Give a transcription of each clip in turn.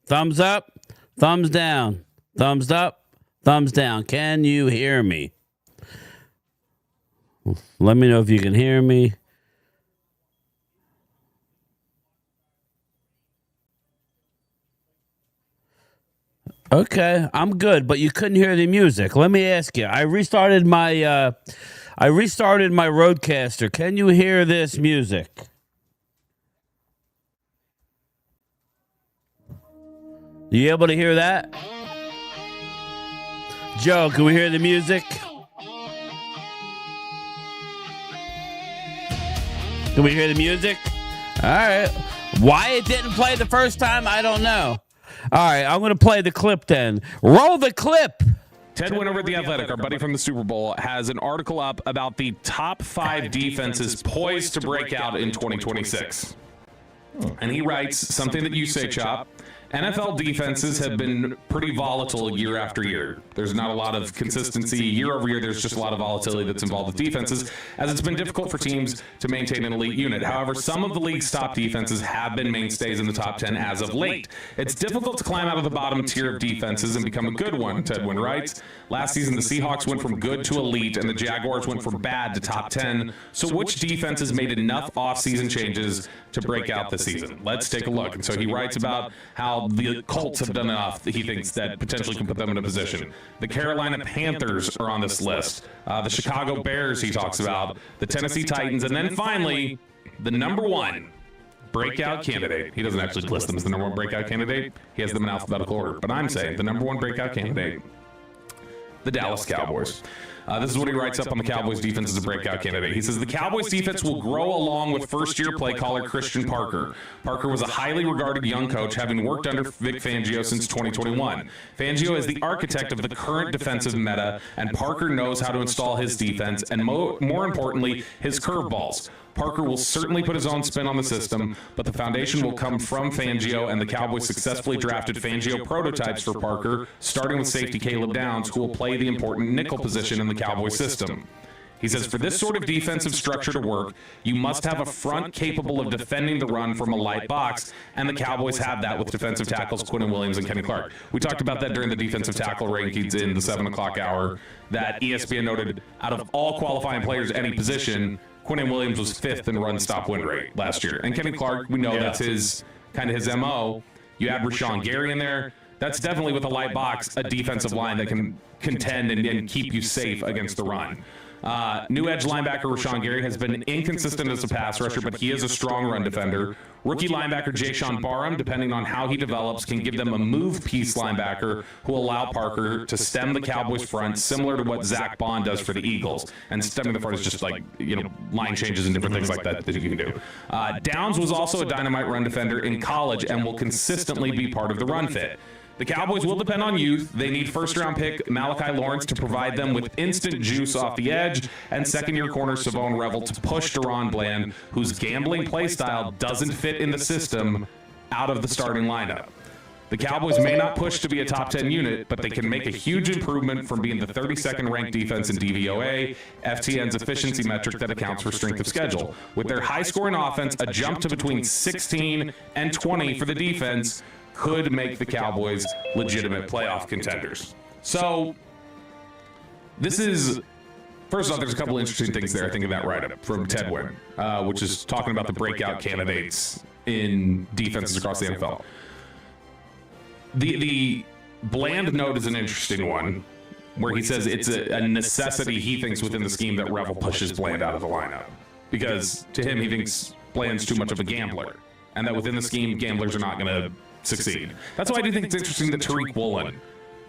Thumbs up, thumbs down, thumbs up, thumbs down. Can you hear me? Let me know if you can hear me. Okay, I'm good, but you couldn't hear the music. Let me ask you. I restarted my Roadcaster. Can you hear this music? You able to hear that? Joe, can we hear the music? Can we hear the music? All right. Why it didn't play the first time, I don't know. All right, I'm going to play the clip then. Roll the clip. Ted Wynn over at The Athletic, our buddy from the Super Bowl, has an article up about the top 5 defenses poised to break out in 2026. And he writes something that you say, Chop. NFL defenses have been pretty volatile year after year. There's not a lot of consistency. Year over year, there's just a lot of volatility that's involved with defenses, as it's been difficult for teams to maintain an elite unit. However, some of the league's top defenses have been mainstays in the top 10 as of late. It's difficult to climb out of the bottom tier of defenses and become a good one, Ted Wynn writes. Last season, the Seahawks went from good to elite, and the Jaguars went from bad to top 10. So which defenses made enough offseason changes to break out this season? Let's take a look. And so he writes about how the Colts have done enough that he thinks that potentially can put them in a position. The Carolina Panthers are on this list. The Chicago Bears he talks about. The Tennessee Titans. And then finally, the number one breakout candidate. He doesn't actually list them as the number one breakout candidate. He has them in alphabetical order. But I'm saying the number one breakout candidate, the Dallas Cowboys. This is what he writes up on the Cowboys defense as a breakout candidate. He says the Cowboys defense will grow along with first-year play caller Christian Parker. Parker was a highly regarded young coach, having worked under Vic Fangio since 2021. Fangio is the architect of the current defensive meta, and Parker knows how to install his defense and, more importantly, his curveballs. Parker will certainly put his own spin on the system, but the foundation will come from Fangio, and the Cowboys successfully drafted Fangio prototypes for Parker, starting with safety Caleb Downs, who will play the important nickel position in the Cowboys system. He says, for this sort of defensive structure to work, you must have a front capable of defending the run from a light box, and the Cowboys have that with defensive tackles Quinnen Williams and Kenny Clark. We talked about that during the defensive tackle rankings in the 7 o'clock hour, that ESPN noted out of all qualifying players at any position, Quinnen Williams was 5th in run-stop win rate last year. And Kenny Clark, we know that's his MO. You add Rashawn Gary in there. That's definitely, with a light box, a defensive line that can contend and keep you safe against the run. New edge linebacker Rashawn Gary has been inconsistent as a pass rusher, but he is a strong run defender. Rookie linebacker Jayshon Barham, depending on how he develops, can give them a move piece linebacker who will allow Parker to stem the Cowboys front, similar to what Zach Bond does for the Eagles. And stemming the front is just like, line changes and different things like that you can do. Downs was also a dynamite run defender in college and will consistently be part of the run fit. The Cowboys will depend on youth. They need first-round pick Malachi Lawrence to provide them with instant juice off the edge, and second-year corner Savone Revel to push Deron Bland, whose gambling play style doesn't fit in the system, out of the starting lineup. The Cowboys may not push to be a top 10 unit, but they can make a huge improvement from being the 32nd ranked defense in DVOA, FTN's efficiency metric that accounts for strength of schedule. With their high-scoring offense, a jump to between 16 and 20 for the defense could make the Cowboys legitimate playoff contenders. So, this is, first off, there's a couple interesting things there, I think, in that write-up from Ted Wynn, which is talking about the breakout candidates in defenses across the NFL. The Bland note is an interesting one, where he says it's a necessity, he thinks, within the scheme that Revel pushes Bland out of the lineup. Because, to him, he thinks Bland's too much of a gambler, and that within the scheme, gamblers are not going to succeed. That's why I do think it's interesting that Tariq Woolen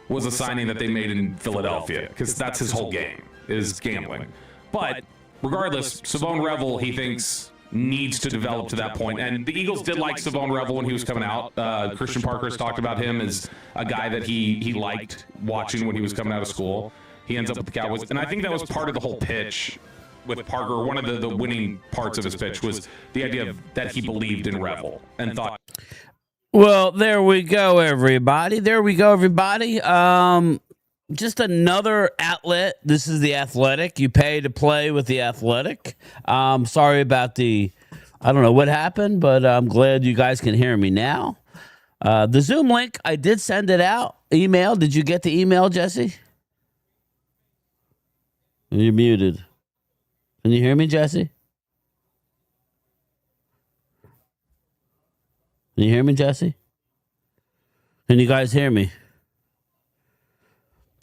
was a signing that they made in Philadelphia, because that's his whole game, is gambling. But regardless, Savone Revel, he thinks, needs to develop to that point. And the Eagles did like Savone Revel when he was coming out. Christian Parker has talked about him as a guy that he liked watching when he was coming out of school. He ends up with the Cowboys. And I think that was part of the whole pitch with Parker. One of the winning parts of his pitch was the idea that he believed in Revel and thought. Well, there we go, everybody. Just another outlet. This is The Athletic. You pay to play with The Athletic. Sorry about I don't know what happened, but I'm glad you guys can hear me now. The Zoom link, I did send it out. Email. Did you get the email, Jesse? You're muted. Can you hear me, Jesse? Can you hear me, Jesse? Can you guys hear me?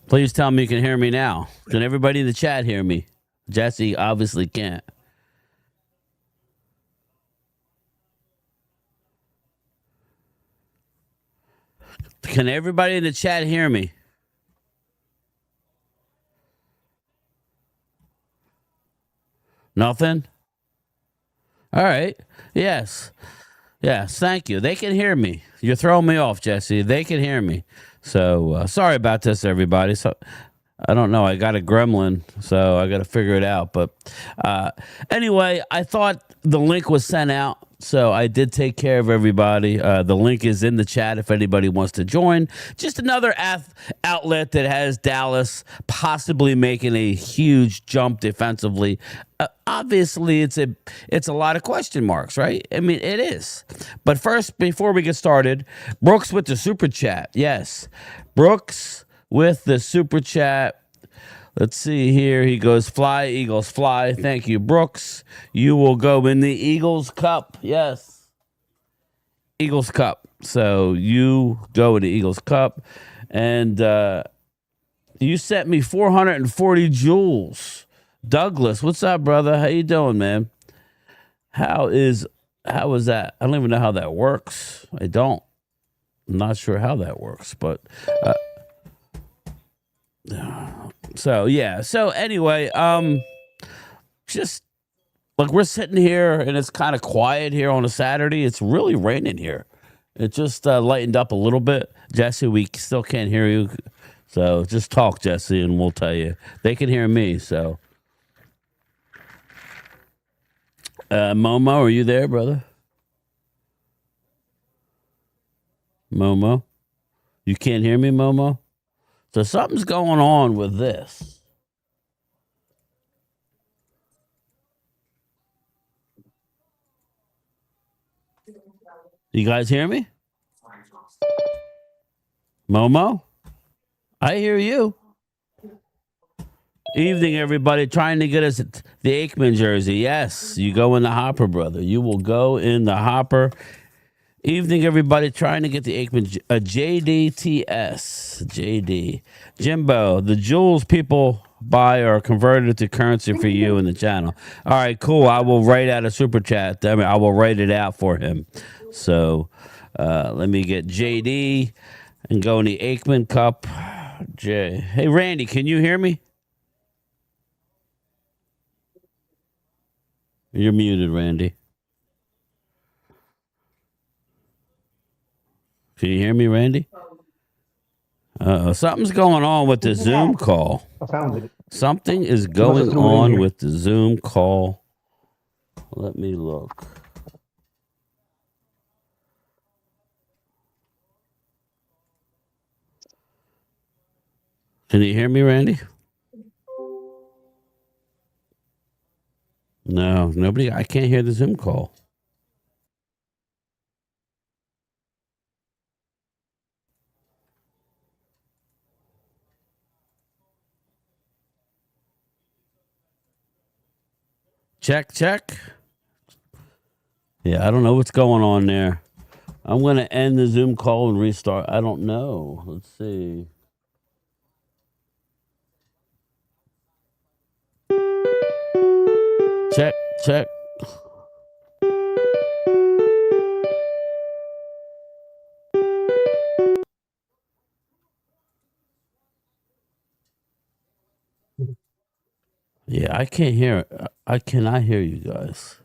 Please tell me you can hear me now. Can everybody in the chat hear me? Jesse obviously can't. Can everybody in the chat hear me? Nothing? All right. Yes. Yes. Thank you. They can hear me. You're throwing me off, Jesse. They can hear me. So sorry about this, everybody. So I don't know. I got a gremlin, so I got to figure it out. But anyway, I thought the link was sent out, so I did take care of everybody. The link is in the chat if anybody wants to join. Just another outlet that has Dallas possibly making a huge jump defensively. Obviously, it's a lot of question marks, right? I mean, it is. But first, before we get started, Brooks with the super chat. Yes, Brooks with the super chat. Let's see here. He goes, fly, Eagles, fly. Thank you, Brooks. You will go in the Eagles Cup. Yes. Eagles Cup. So you go in the Eagles Cup. And you sent me 440 joules. Douglas, what's up, brother? How you doing, man? How is that? I don't even know how that works. I don't. I'm not sure how that works, but so yeah. So anyway, just like we're sitting here and it's kind of quiet here on a Saturday. It's really raining here. It just lightened up a little bit. Jesse, we still can't hear you. So just talk, Jesse, and we'll tell you. They can hear me, so. Momo, are you there, brother? Momo? You can't hear me, Momo? So something's going on with this. You guys hear me? Momo? I hear you. Evening, everybody. Trying to get us the Aikman jersey. Yes, you go in the hopper, brother. You will go in the hopper. Evening, everybody. Trying to get the Aikman JDTS. JD. Jimbo, the jewels people buy are converted to currency for you in the channel. All right, cool. I will write out a super chat. I mean, I will write it out for him. So let me get JD and go in the Aikman Cup. Hey, Randy, can you hear me? You're muted, Randy. Can you hear me, Randy? Something's going on with the Zoom call. Something is going on with the Zoom call. Let me look. Can you hear me, Randy? No, nobody. I can't hear the Zoom call. Check, check. Yeah, I don't know what's going on there. I'm going to end the Zoom call and restart. I don't know. Let's see. Check, check. Yeah, I can't hear it. I cannot hear you guys.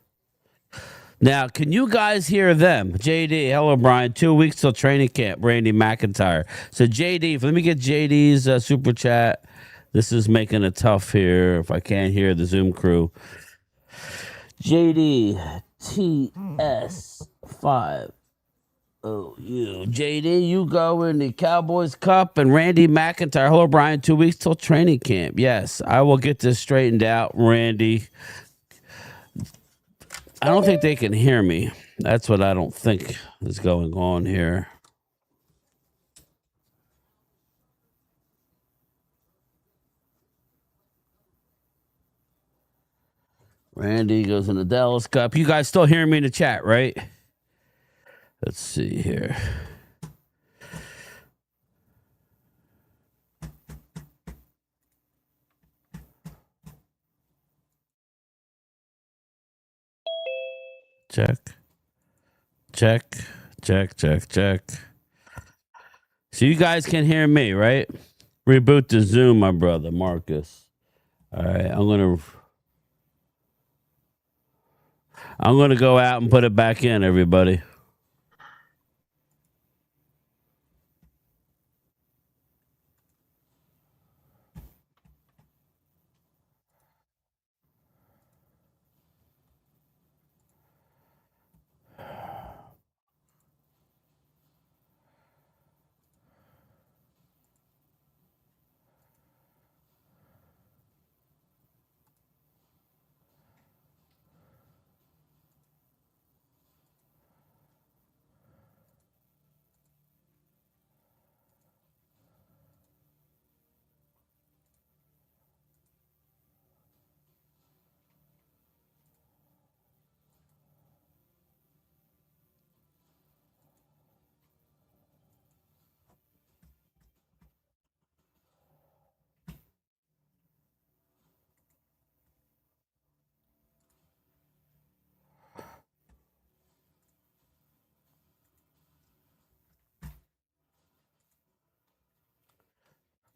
Now, can you guys hear them? JD, hello, Brian. 2 weeks till training camp, Randy McIntyre. So, JD, let me get JD's super chat. This is making it tough here if I can't hear the Zoom crew. JD, TS5. Oh, you. JD, you go in the Cowboys Cup and Randy McIntyre. Hello, Brian. 2 weeks till training camp. Yes, I will get this straightened out, Randy. I don't think they can hear me. That's what I don't think is going on here. Randy goes in the Dallas Cup. You guys still hearing me in the chat, right? Let's see here. Check. Check. Check, check, check. So you guys can hear me, right? Reboot the Zoom, my brother, Marcus. All right, I'm gonna go out and put it back in, everybody.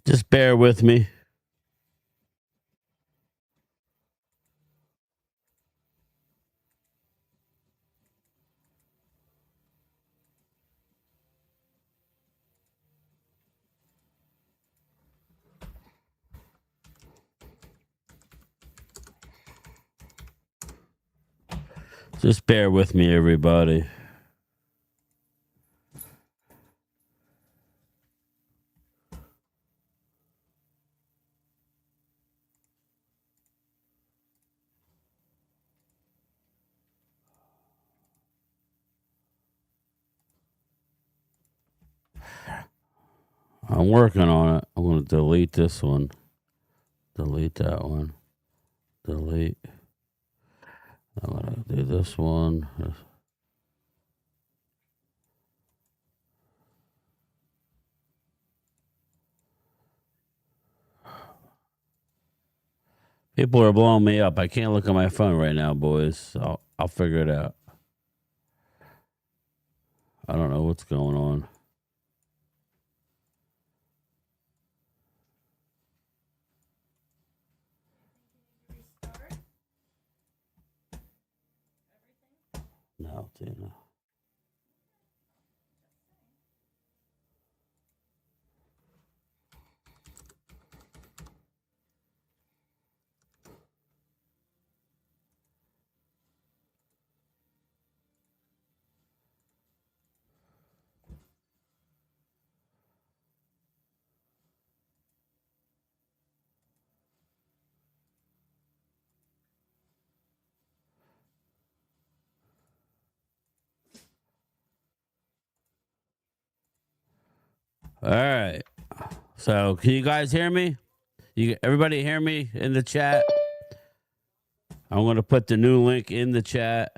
Just bear with me. Just bear with me, everybody. I'm working on it. I'm going to delete this one. Delete that one. Delete. I'm going to do this one. People are blowing me up. I can't look at my phone right now, boys. I'll figure it out. I don't know what's going on. No, Tina. All right. So, can you guys hear me? Everybody hear me in the chat? I'm going to put the new link in the chat.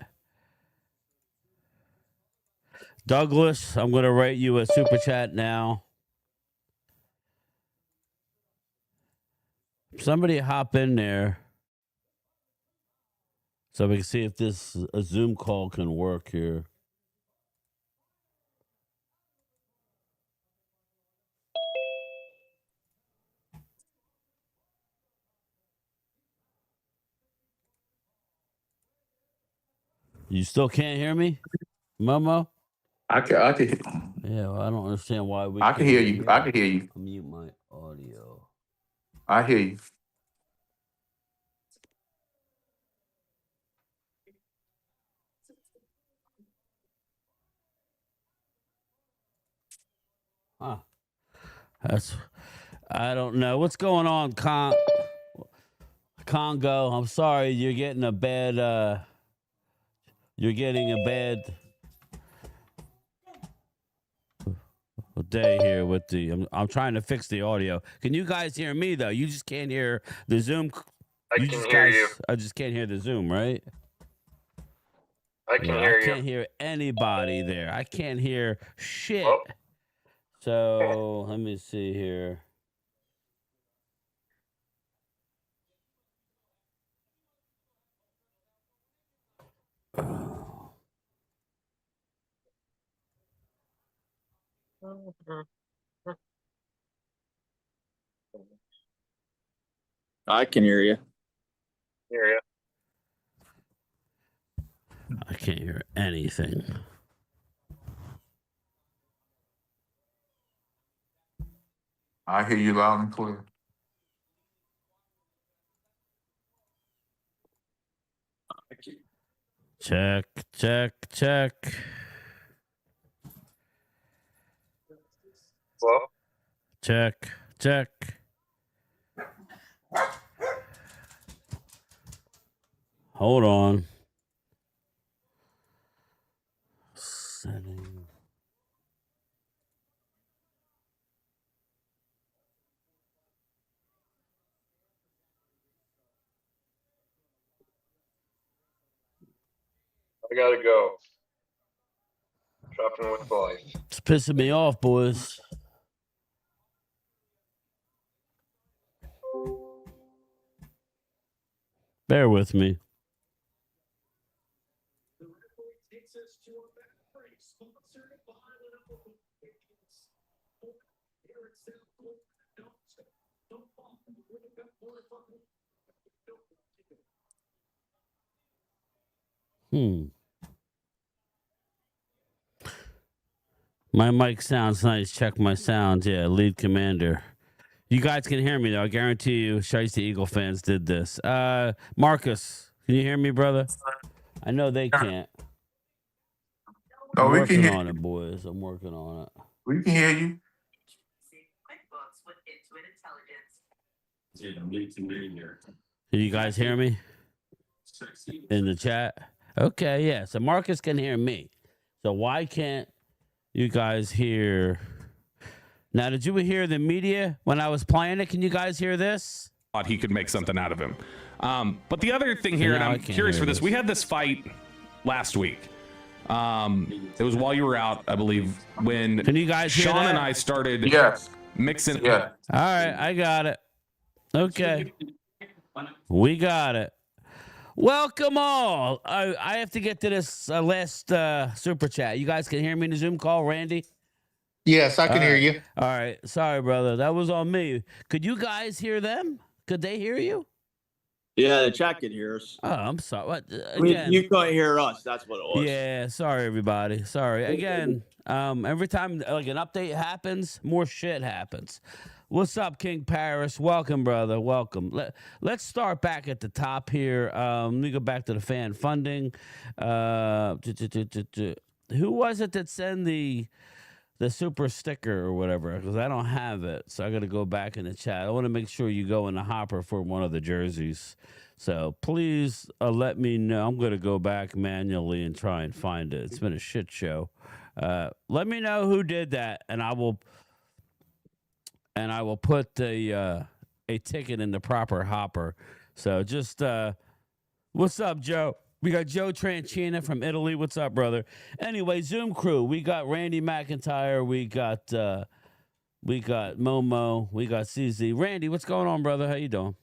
Douglas, I'm going to write you a super chat now. Somebody hop in there so we can see if this a Zoom call can work here. You still can't hear me, Momo? I can. Yeah, well, I don't understand why we. I can hear you. I can hear you. I'll mute my audio. I hear you. Huh. I don't know what's going on, Congo. I'm sorry, you're getting a bad day here with the I'm trying to fix the audio. Can you guys hear me though? You just can't hear the Zoom I You can just hear guys, you. I just can't hear the Zoom, right? I can Yeah, hear I can't you. hear anybody there. I can't hear shit. Oh, So let me see here. I can hear you. hear you. I can't hear anything. I hear you loud and clear. Check, check, check. Well, Check, check. Hold on. Setting. I gotta go. Shopping with life. It's pissing me off, boys. Bear with me. My mic sounds nice. Check my sound. Yeah, lead commander. You guys can hear me though. I guarantee you, Shiesty Eagle fans did this. Marcus, can you hear me, brother? I know they can't. Oh, I'm we can working hear on you. it, boys. I'm working on it. We can hear you. Can you guys hear me in the chat? Okay, yeah. So Marcus can hear me. So why can't you guys hear? Now, did you hear the media when I was playing it? Can you guys hear this? Thought he could make something out of him. But the other thing here, and No, I I'm can't curious hear for this, this. we had this fight last week. It was while you were out, I believe, when Can you guys hear Sean that? and I started Yes. mixing. Yeah. All right, I got it. Okay. We got it. Welcome all. I have to get to this last super chat. You guys can hear me in the Zoom call, Randy? Yes, I can hear you. All right. Sorry, brother. That was on me. Could you guys hear them? Could they hear you? Yeah, the chat can hear us. Oh, I'm sorry. What? Again. You couldn't hear us. That's what it was. Yeah, sorry everybody. Sorry. Again, every time like an update happens, more shit happens. What's up, King Paris? Welcome, brother. Welcome. Let's start back at the top here. Let me go back to the fan funding. Who was it that sent the super sticker or whatever? Because I don't have it, so I got to go back in the chat. I want to make sure you go in the hopper for one of the jerseys. So please let me know. I'm going to go back manually and try and find it. It's been a shit show. Let me know who did that, and I will put a ticket in the proper hopper. So just what's up, Joe? We got Joe Tranchina from Italy. What's up, brother? Anyway, Zoom crew. We got Randy McIntyre. We got Momo. We got CZ. Randy, what's going on, brother? How you doing?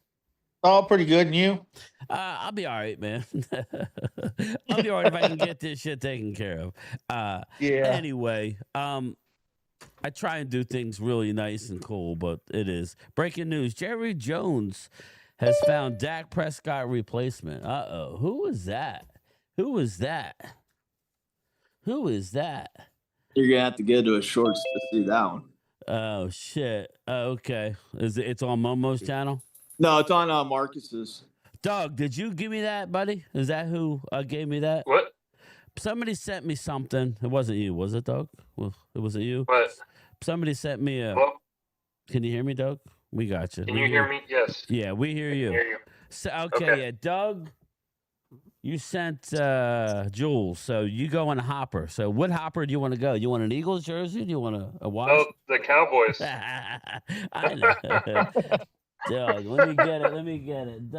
Oh, pretty good. And you? I'll be all right, man. I'll be all right if I can get this shit taken care of. Yeah. Anyway, I try and do things really nice and cool, but it is breaking news. Jerry Jones has found Dak Prescott replacement. Uh-oh. Who is that? Who is that? Who is that? You're gonna have to get to a shorts to see that one. Oh shit. Okay. It's on Momo's channel? No, it's on Marcus's. Doug, did you give me that, buddy? Is that who gave me that? What? Somebody sent me something. It wasn't you, was it, Doug? Well, it wasn't you. What? Somebody sent me a. Well, Can you hear me, Doug? We got you. can you hear me? Yes. Yeah, we hear you. Hear you. So, okay, yeah, Doug, you sent Jules, so you go in a hopper. So what hopper do you want to go? You want an Eagles jersey? Do you want a Oh, Wasp? the Cowboys. I know. Doug. Let me get it. Let me get it.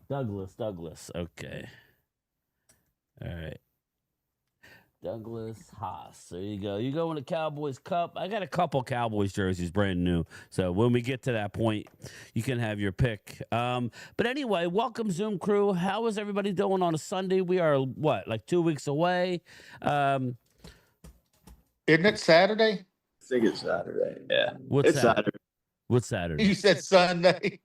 Douglas. Okay. All right. Douglas Haas. There you go. You go in the Cowboys Cup. I got a couple Cowboys jerseys, brand new. So when we get to that point, you can have your pick. But anyway, welcome Zoom crew. How is everybody doing on a Sunday? We are like 2 weeks away. Isn't it Saturday? I think it's Saturday. Yeah. What's It's Saturday? Saturday. What's Saturday? You said Sunday.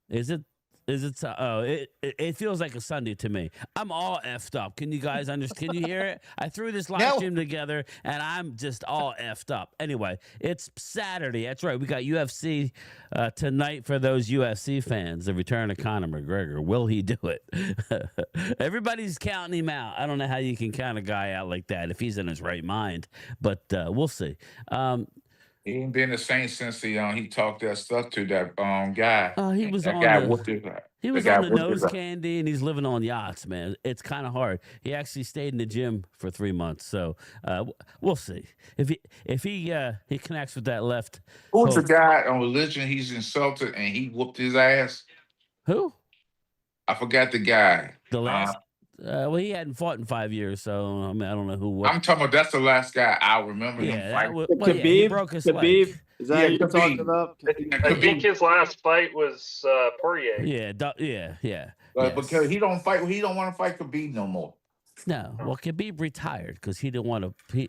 Is it? Oh, it feels like a Sunday to me. I'm all effed up. Can you guys understand? Can you hear it? I threw this live stream together, and I'm just all effed up. Anyway, it's Saturday. That's right. We got UFC tonight for those UFC fans. The return of Conor McGregor. Will he do it? Everybody's counting him out. I don't know how you can count a guy out like that if he's in his right mind, but we'll see. He ain't been the same since he talked that stuff to that guy. He was that on guy the- whooped his He was guy on the whooped nose his- candy, and he's living on yachts, man. It's kind of hard. He actually stayed in the gym for 3 months, so we'll see if he connects with that left. Who's the guy on religion he's insulted and he whooped his ass? Who? I forgot the guy. The last. Well, he hadn't fought in 5 years, so I mean, I don't know who. I'm talking about that's the last guy I remember him Yeah, fighting. he broke his leg. Is that Yeah, who you're talking Khabib. about? I think his last fight was Poirier. Yeah. But because he don't want to fight Khabib no more. No, well, Khabib retired because he didn't want to.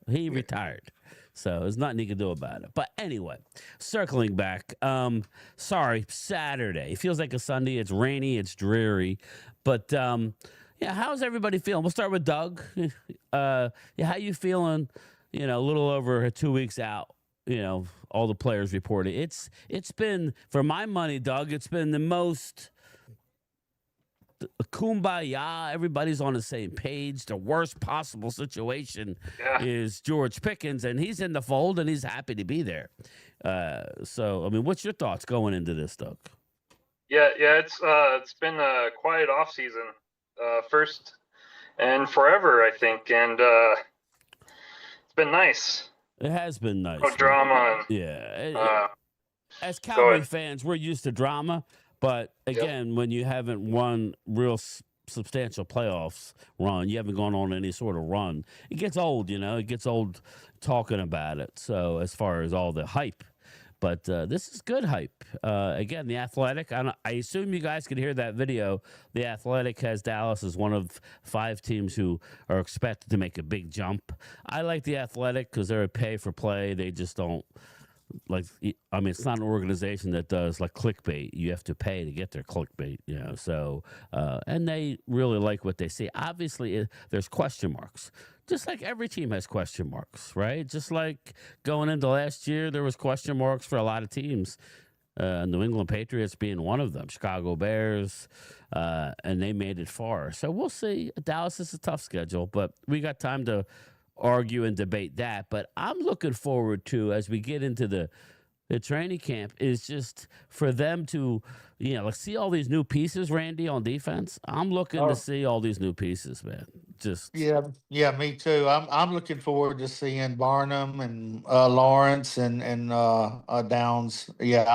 He retired. So there's nothing he can do about it. But anyway, circling back. Sorry, Saturday. It feels like a Sunday. It's rainy. It's dreary. But how's everybody feeling? We'll start with Doug. How you feeling? A little over 2 weeks out. All the players reported. It's been, for my money, Doug. It's been the most kumbaya. Everybody's on the same page. The worst possible situation is George Pickens, and he's in the fold, and he's happy to be there. So, I mean, what's your thoughts going into this, Doug? Yeah, it's been a quiet off season, first and forever, I think, and it's been nice. It has been nice. No drama. Yeah. As Cowboy fans, we're used to drama. But again, when you haven't won real substantial playoffs run, you haven't gone on any sort of run, it gets old, It gets old talking about it. So as far as all the hype. But this is good hype. Again, The Athletic, I assume you guys can hear that video. The Athletic has Dallas as one of 5 teams who are expected to make a big jump. I like The Athletic because they're a pay for play. They just don't. It's not an organization that does like clickbait. You have to pay to get their clickbait, So, and they really like what they see. Obviously, there's question marks, just like every team has question marks, right? Just like going into last year, there was question marks for a lot of teams. New England Patriots being one of them, Chicago Bears, and they made it far. So we'll see. Dallas is a tough schedule, but we got time to argue and debate that. But I'm looking forward to, as we get into the training camp, is just for them to, see all these new pieces, Randy, on defense. I'm looking to see all these new pieces, man. Just Yeah, me too. I'm looking forward to seeing Barnum and Lawrence and Downs. Yeah,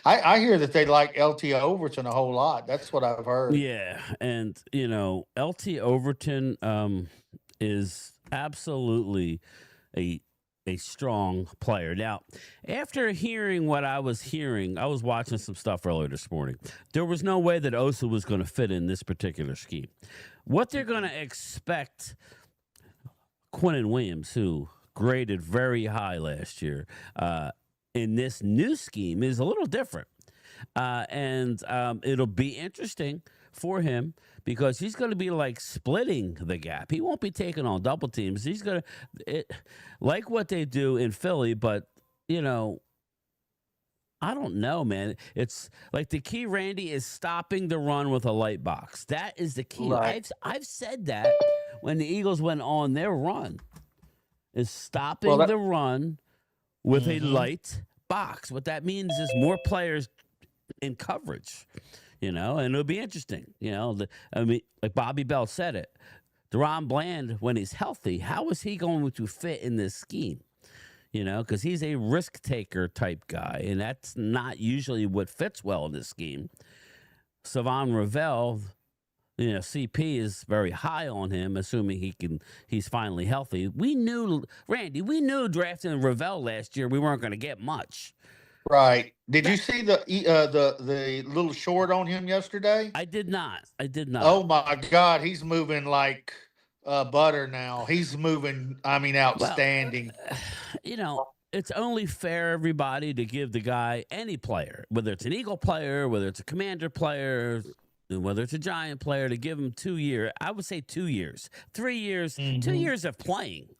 I hear that they like LT Overton a whole lot. That's what I've heard. Yeah, and LT Overton is absolutely a strong player. Now, after hearing what I was hearing, I was watching some stuff earlier this morning. There was no way that Osa was going to fit in this particular scheme. What they're going to expect Quinnen Williams, who graded very high last year, in this new scheme is a little different. And it'll be interesting for him because he's going to be like splitting the gap. He won't be taking on double teams. He's going to, like what they do in Philly, but, I don't know, man. It's like the key, Randy, is stopping the run with a light box. That is the key. Right. I've said that when the Eagles went on their run, is stopping the run with a light box. What that means is more players in coverage, and it'll be interesting. Like Bobby Bell said it, Deron Bland, when he's healthy, how is he going to fit in this scheme? because he's a risk taker type guy, and that's not usually what fits well in this scheme. Savon Ravel, CP is very high on him, assuming he's finally healthy. We knew, Randy, drafting Ravel last year we weren't going to get much. Right. Did you see the little short on him yesterday? I did not. Oh my God, he's moving like butter now. He's moving. I mean, outstanding. Well, it's only fair, everybody, to give the guy, any player, whether it's an Eagle player, whether it's a Commander player, whether it's a Giant player, to give him 2 years. I would say 2 years, 3 years, 2 years of playing.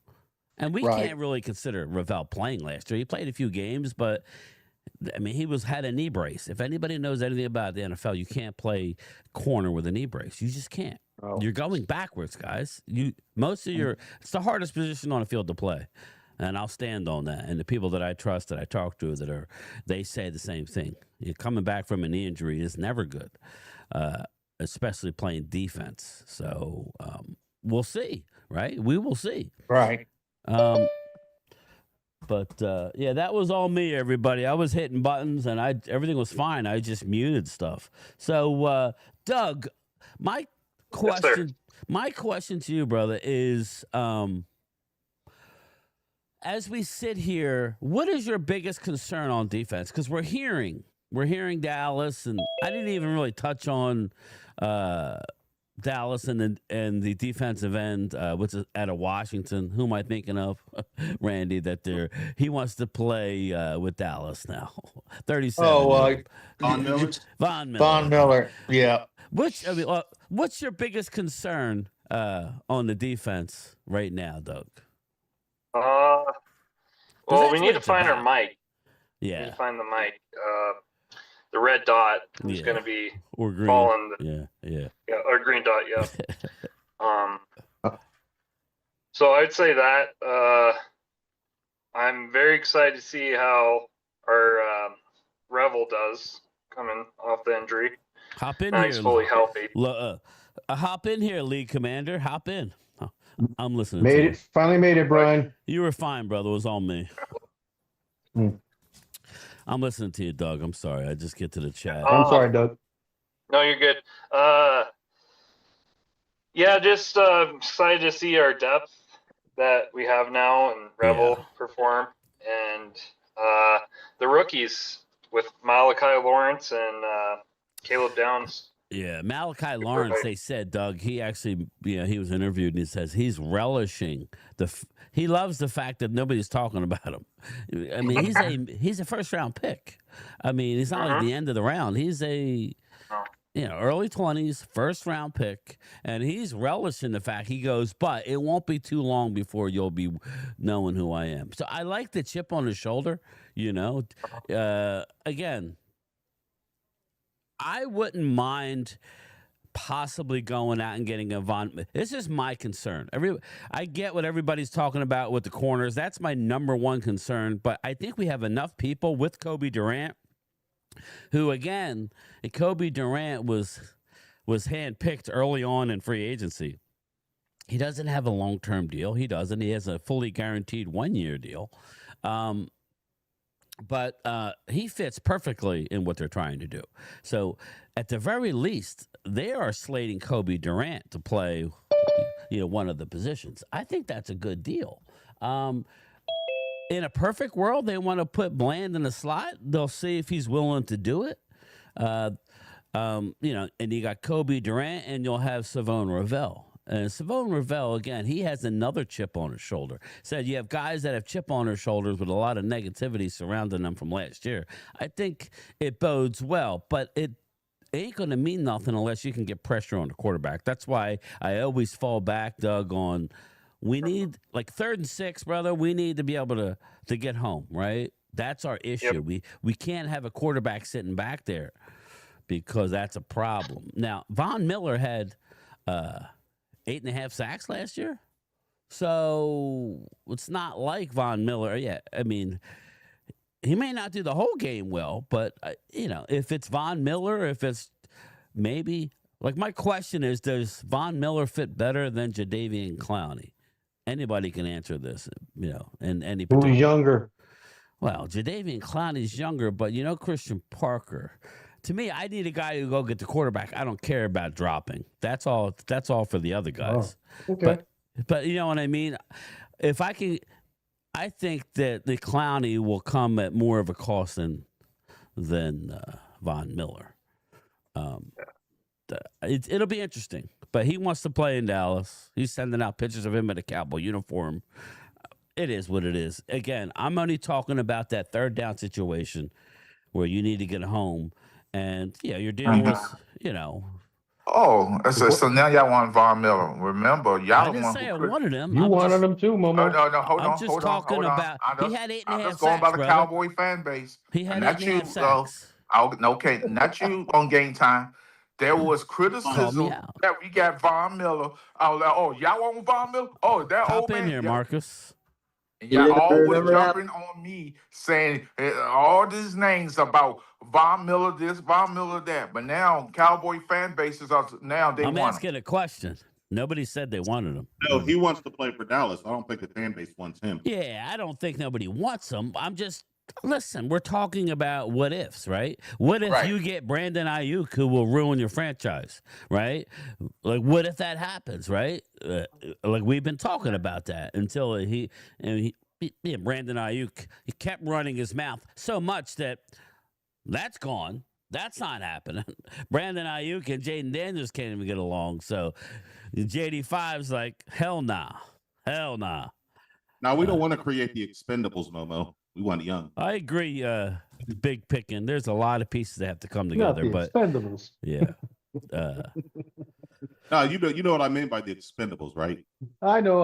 And we can't really consider Ravel playing last year. He played a few games, but I mean, he had a knee brace. If anybody knows anything about the NFL, you can't play corner with a knee brace. You just can't. Oh. You're going backwards, guys. It's the hardest position on the field to play. And I'll stand on that. And the people that I trust, that I talk to, they say the same thing. You're coming back from a knee injury is never good, especially playing defense. So we'll see, right? We will see. Right. But that was all me, everybody. I was hitting buttons and everything was fine. I just muted stuff. So, Doug, my question to you, brother, is as we sit here, what is your biggest concern on defense? Because we're hearing Dallas, and I didn't even really touch on Dallas and the defensive end, which is out of Washington. Who am I thinking of, Randy? He wants to play with Dallas now. 37. Oh, Von Miller. Von Miller. Yeah. What's your biggest concern on the defense right now, Doug? Well, we need to find our mic. Yeah. We need to find the mic. The red dot is going to be or green. Falling. Yeah, or green dot. Yeah. So I'd say that I'm very excited to see how our Revel does coming off the injury. Hop in now here. He's fully healthy. Hop in here, League Commander. Hop in. I'm listening. Finally made it, Brian. You were fine, brother. It was all me. I'm listening to you, Doug. I'm sorry. I just get to the chat. I'm sorry, Doug. No, you're good. Just excited to see our depth that we have now and Revel perform, and the rookies with Malachi Lawrence and Caleb Downs. Yeah, Malachi Lawrence, they said, Doug, he actually, he was interviewed and he says he's relishing he loves the fact that nobody's talking about him. I mean, he's a first round pick. I mean, he's not like the end of the round. He's a early 20s, first round pick, and he's relishing the fact he goes, but it won't be too long before you'll be knowing who I am. So I like the chip on his shoulder, again, I wouldn't mind possibly going out and getting a Von. This is my concern. I get what everybody's talking about with the corners. That's my number one concern. But I think we have enough people with Kobe Durant, who, again, Kobe Durant was handpicked early on in free agency. He doesn't have a long-term deal. He doesn't. He has a fully guaranteed 1-year deal. But he fits perfectly in what they're trying to do. So at the very least, they are slating Kobe Durant to play, one of the positions. I think that's a good deal. In a perfect world, they want to put Bland in the slot. They'll see if he's willing to do it. And you got Kobe Durant, and you'll have Savon Ravel. And Savon Ravel, again, he has another chip on his shoulder. Said you have guys that have chip on their shoulders with a lot of negativity surrounding them from last year. I think it bodes well, but it ain't going to mean nothing unless you can get pressure on the quarterback. That's why I always fall back, Doug, on we need, like 3rd and 6, brother, we need to be able to get home, right? That's our issue. Yep. We can't have a quarterback sitting back there because that's a problem. Now, Von Miller had 8.5 sacks last year. So it's not like Von Miller. Yeah, I mean, he may not do the whole game well, but, if it's Von Miller, if it's maybe, like my question is, does Von Miller fit better than Jadeveon Clowney? anybody can answer this, in any Who's particular. younger? Well, Jadeveon Clowney's younger, but Christian Parker. To me, I need a guy who go get the quarterback. I don't care about dropping. That's all. That's all for the other guys. Oh, okay. But you know what I mean. If I can, I think that the Clowney will come at more of a cost than Von Miller. It'll be interesting. But he wants to play in Dallas. He's sending out pictures of him in a Cowboy uniform. It is what it is. Again, I'm only talking about that third down situation where you need to get home. And, you're dealing with, Oh, so now y'all want Von Miller. Remember, I y'all the didn't one say who I could. wanted him. You I'm wanted just, him too, Momo. No, hold I'm on, just hold on, talking hold on. about he had 8.5 I'm sacks, just going by the brother. Cowboy fan base. He had Not 8.5 you, sacks. okay, not you on Game Time. There was Call me criticism out. that we got Von Miller. I was like, oh, y'all want Von Miller? Oh, that Hop old in man. here, Yeah. Marcus. And You y'all all was remember that? jumping on me saying all these names about Von Miller this, Von Miller that. But now Cowboy fan bases are now they I'm want him. asking a question. Nobody said they wanted him. No, he wants to play for Dallas. I don't think the fan base wants him. Yeah, I don't think nobody wants him. Listen, we're talking about what ifs, right? What if Right. you get Brandon Ayuk who will ruin your franchise, right? Like, what if that happens, right? Like, we've been talking about that until Brandon Ayuk, he kept running his mouth so much that's gone. That's not happening. Brandon Ayuk and Jaden Daniels can't even get along. So JD5's like, hell nah. Hell nah. Now, we don't want to create the expendables, Momo. We want young. I agree, big picking. There's a lot of pieces that have to come Not together, the but Expendables. yeah. No, you know what I mean by the expendables, right? I know.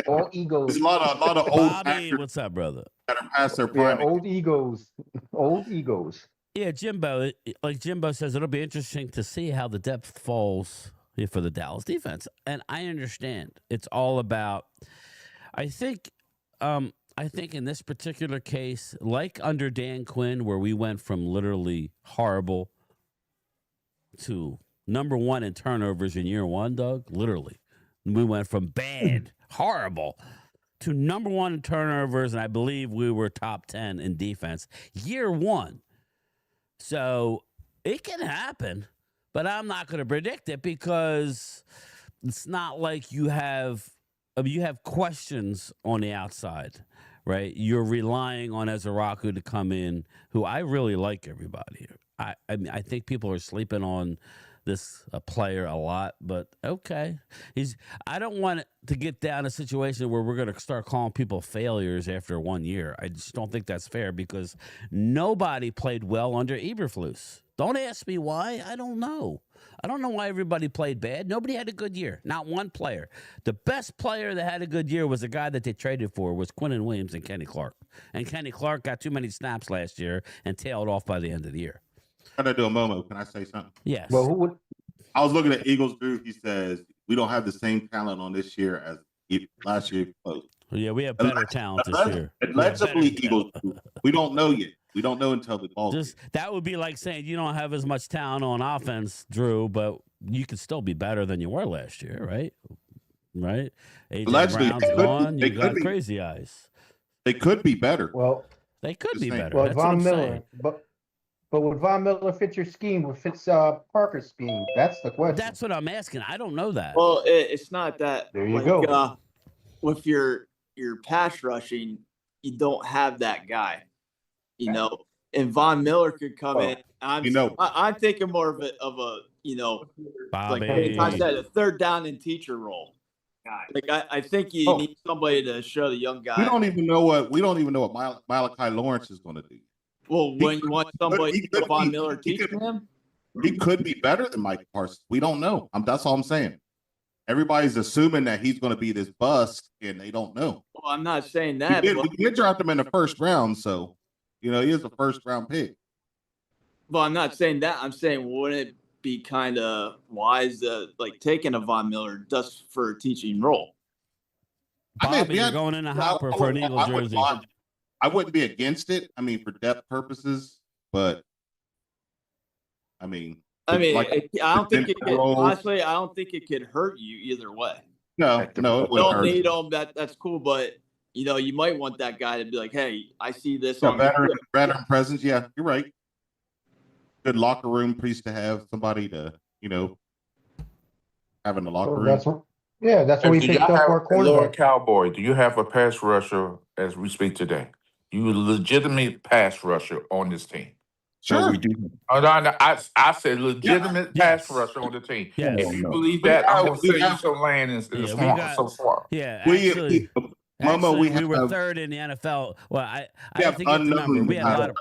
All egos. There's a lot of old Bobby, actors what's up, brother? that are past their Yeah, prime. old egos. Old egos. Yeah, Jimbo, like Jimbo says, it'll be interesting to see how the depth falls for the Dallas defense. And I understand it's all about, I think in this particular case, like under Dan Quinn, where we went from literally horrible to number one in turnovers in year one, Doug, literally. We went from bad, horrible, to number one in turnovers, and I believe we were top 10 in defense. Year one. So it can happen, but I'm not going to predict it because it's not like you have questions on the outside, right? You're relying on Ezeraku to come in, who I really like everybody. I mean, I think people are sleeping on this player a lot, but okay. I don't want it to get down a situation where we're going to start calling people failures after 1 year. I just don't think that's fair because nobody played well under Eberflus. Don't ask me why. I don't know. I don't know why everybody played bad. Nobody had a good year. Not one player. The best player that had a good year was the guy that they traded for was Quinnen Williams and Kenny Clark. And Kenny Clark got too many snaps last year and tailed off by the end of the year. Can I do a Momo? Can I say something? Yes. Well, who would? I was looking at Eagles Drew. He says we don't have the same talent on this year as last year. Yeah, we have better talent this year. Allegedly, Eagles. We don't know yet. We don't know until the ball. That would be like saying you don't have as much talent on offense, Drew, but you could still be better than you were last year, right? Right? AJ Allegedly, Brown's they could- gone. they You got could be. crazy eyes. They could be better. Well, They could Just be saying. better. well, That's what Von I'm Miller, saying. but would Von Miller fit your scheme? Would fits Parker's scheme? That's the question. That's what I'm asking. I don't know that. Well, it's not that. There you go. With your pass rushing, you don't have that guy. You know, and Von Miller could come in. I'm thinking more of a Bobby. like I said, a third down and teacher role. Like I think you need somebody to show the young guy. We don't even know what Malachi Lawrence is going to do. Well, when you want somebody he could to Von be- Miller he teaching him, He could be better than Mike Parsons. We don't know. That's all I'm saying. Everybody's assuming that he's going to be this bust, and they don't know. well, I'm not saying that. We But, did draft him in the first round, so he is a first round pick. but I'm not saying that. I'm saying wouldn't it be kind of wise to like taking a Von Miller just for a teaching role? Bobby, you're going in a hopper for an Eagle jersey. I wouldn't be against it. I mean, for depth purposes, but I mean, I like, don't think it could, role- honestly. I don't think it could hurt you either way. No, At the- no, it would Don't hurt. need them. That's cool, but you might want that guy to be like, hey, I see this So on the veteran presence. Yeah, you're right. Good locker room piece to have somebody to, have in the locker room. That's what we Do picked y'all up have our Lord cornerback. Cowboy? Do you have a pass rusher as we speak today? You legitimate pass rusher on this team? Sure. we do. Oh, no, I said legitimate Yes. pass rusher on the team. Yes. If you no. believe We that, I'm have- gonna we sell you have- some land in the Yeah, we swamp. got- So far. Yeah, We, actually, Momo, we were have third in the NFL. Well, I we have have to get the number. unknown We had a lot of.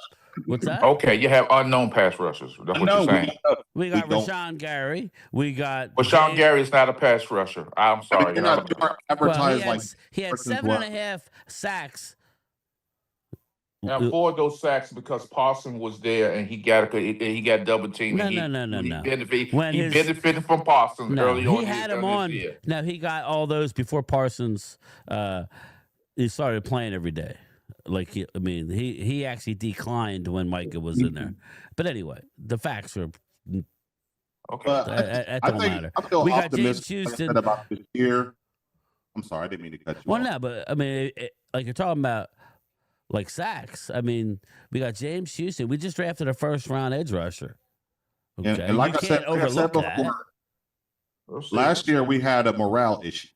What's that? Okay, you have unknown pass rushers. That's what you're saying. We got don't. Rashawn Gary. We got Well, Sean James- Gary is not a pass rusher. I'm sorry. They're not advertised like. he had persons 7.5 sacks. Now, 4 of those sacks because Parson was there and he got double teamed. No. He When his- benefited from Parson No, early he on. had him his on. year. No, he got all those before Parsons. He started playing every day. Like he actually declined when Micah was in there. But anyway, the facts are. Okay. But That I don't think matter. I feel We got optimistic James like I said, Houston. about this year. I'm sorry, I didn't mean to cut you Well, off. no, but like you're talking about, like sacks. We got James Houston. We just drafted a first-round edge rusher. Okay, And like you I said, can't overlook that. We'll see. last year we had a morale issue,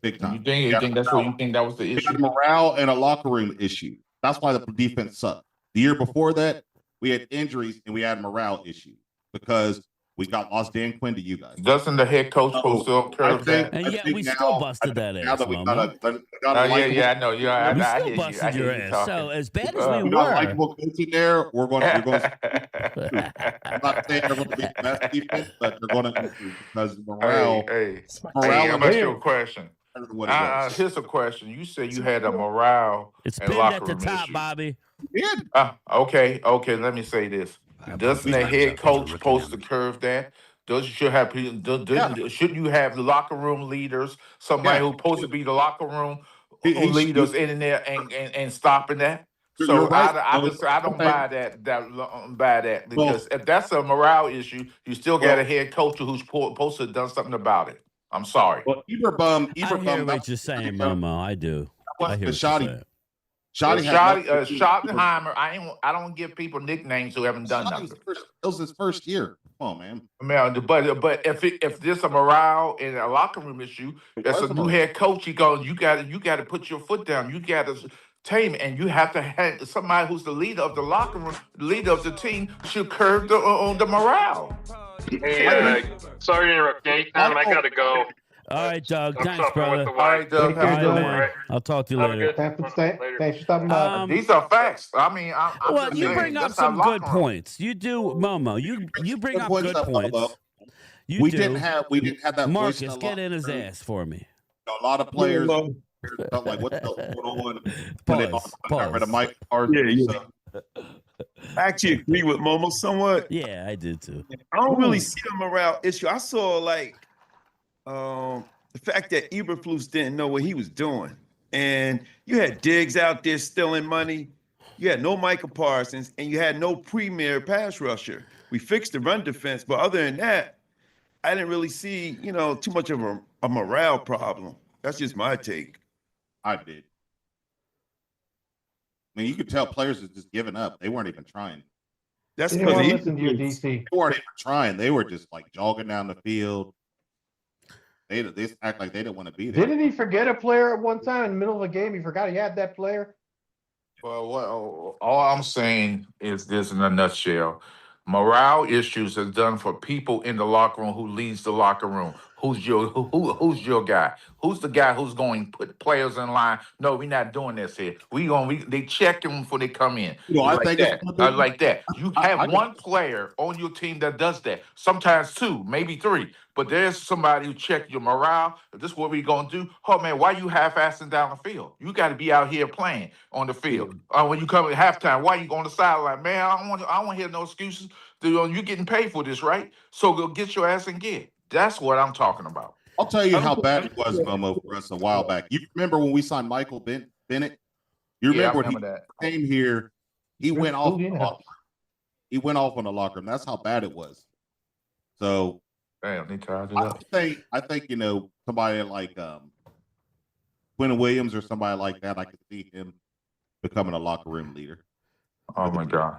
big time. You think that's what you think that was the We had issue? morale and a locker room issue. That's why the defense sucked. The year before that, we had injuries and we had morale issues because we got lost Dan Quinn to you guys. Doesn't the head coach post up curve that? And yet we still busted that now ass, that we Mama. got a Yeah, I know. Yeah, We I still hear you. busted I hear your you ass. talking. So as bad as we we got a were, likable coach in there. You're going to. I'm not saying they're going to be the best defense, but they're going to improve because morale. Hey, morale I'm is asking you a question. better than what it was. Here's a question. You said you had a morale it's and been locker at the room top, issue. Bobby. Yeah. Okay. Let me say this. Doesn't the head coach supposed to curve that? Shouldn't you have the locker room leaders? Somebody who's supposed to be the locker room leaders in there and stopping that? So You're right. I don't buy that because if that's a morale issue, you still got a head coach who's supposed to have done something about it. I'm sorry. Well, I hear what you're saying, Momo. I do. I hear what you're saying. Schottenheimer. I don't give people nicknames who haven't done nothing. That was his first year. Come on, man. But if there's a morale and a locker room issue, as a new head coach, you got to put your foot down. You got to tame it, and you have to have somebody who's the leader of the locker room, leader of the team, should curb the morale. Hey, sorry to interrupt, Nathan. I gotta go. All right, Doug. I'm Thanks, talking with brother. the All right, wife. Doug. Take care, have a good Doug. one. All right. I'll talk to you Have a later. good Thanks Later. for stopping by. These are facts. I mean, I'm Well, just you saying, bring up that's our some good locker room. points. You do, Momo. You bring up good points. You We do. didn't have that voice in Marcus, the get locker in his room. ass for me. A lot of players felt like, what the hell's going on? When they got rid of Mike Parsons. Yeah. I actually agree with Momo somewhat. Yeah, I did too. I don't really see a morale issue. I saw the fact that Eberflus didn't know what he was doing. And you had Diggs out there stealing money. You had no Michael Parsons, and you had no premier pass rusher. We fixed the run defense, but other than that, I didn't really see, too much of a morale problem. That's just my take. I did. I mean, you could tell players are just giving up. They weren't even trying. That's You didn't want to because listen to your DC. They weren't even trying. They were just like jogging down the field. They act like they didn't want to be there. Didn't he forget a player at one time in the middle of a game? He forgot he had that player. Well, all I'm saying is this in a nutshell. Morale issues is done for people in the locker room who leads the locker room. Who's your guy? Who's the guy who's going to put players in line? No, we're not doing this here. They check them before they come in. I think it's Like that. You have one player on your team that does that. Sometimes 2, maybe 3. But there's somebody who check your morale. If this is what we're gonna do. Oh man, why you half-assing down the field? You got to be out here playing on the field. When you come at halftime, why you go on the sideline? Man, I don't want to hear no excuses. You're getting paid for this, right? So go get your ass and get. That's what I'm talking about. I'll tell you how bad it was, Momo, for us a while back. You remember when we signed Michael Bennett? You remember, I remember that. Came here, he went off. Yeah. He went off on the locker room. That's how bad it was. So Damn, they tied it I up. think somebody like Quinn Williams or somebody like that. I could see him becoming a locker room leader. Oh my God.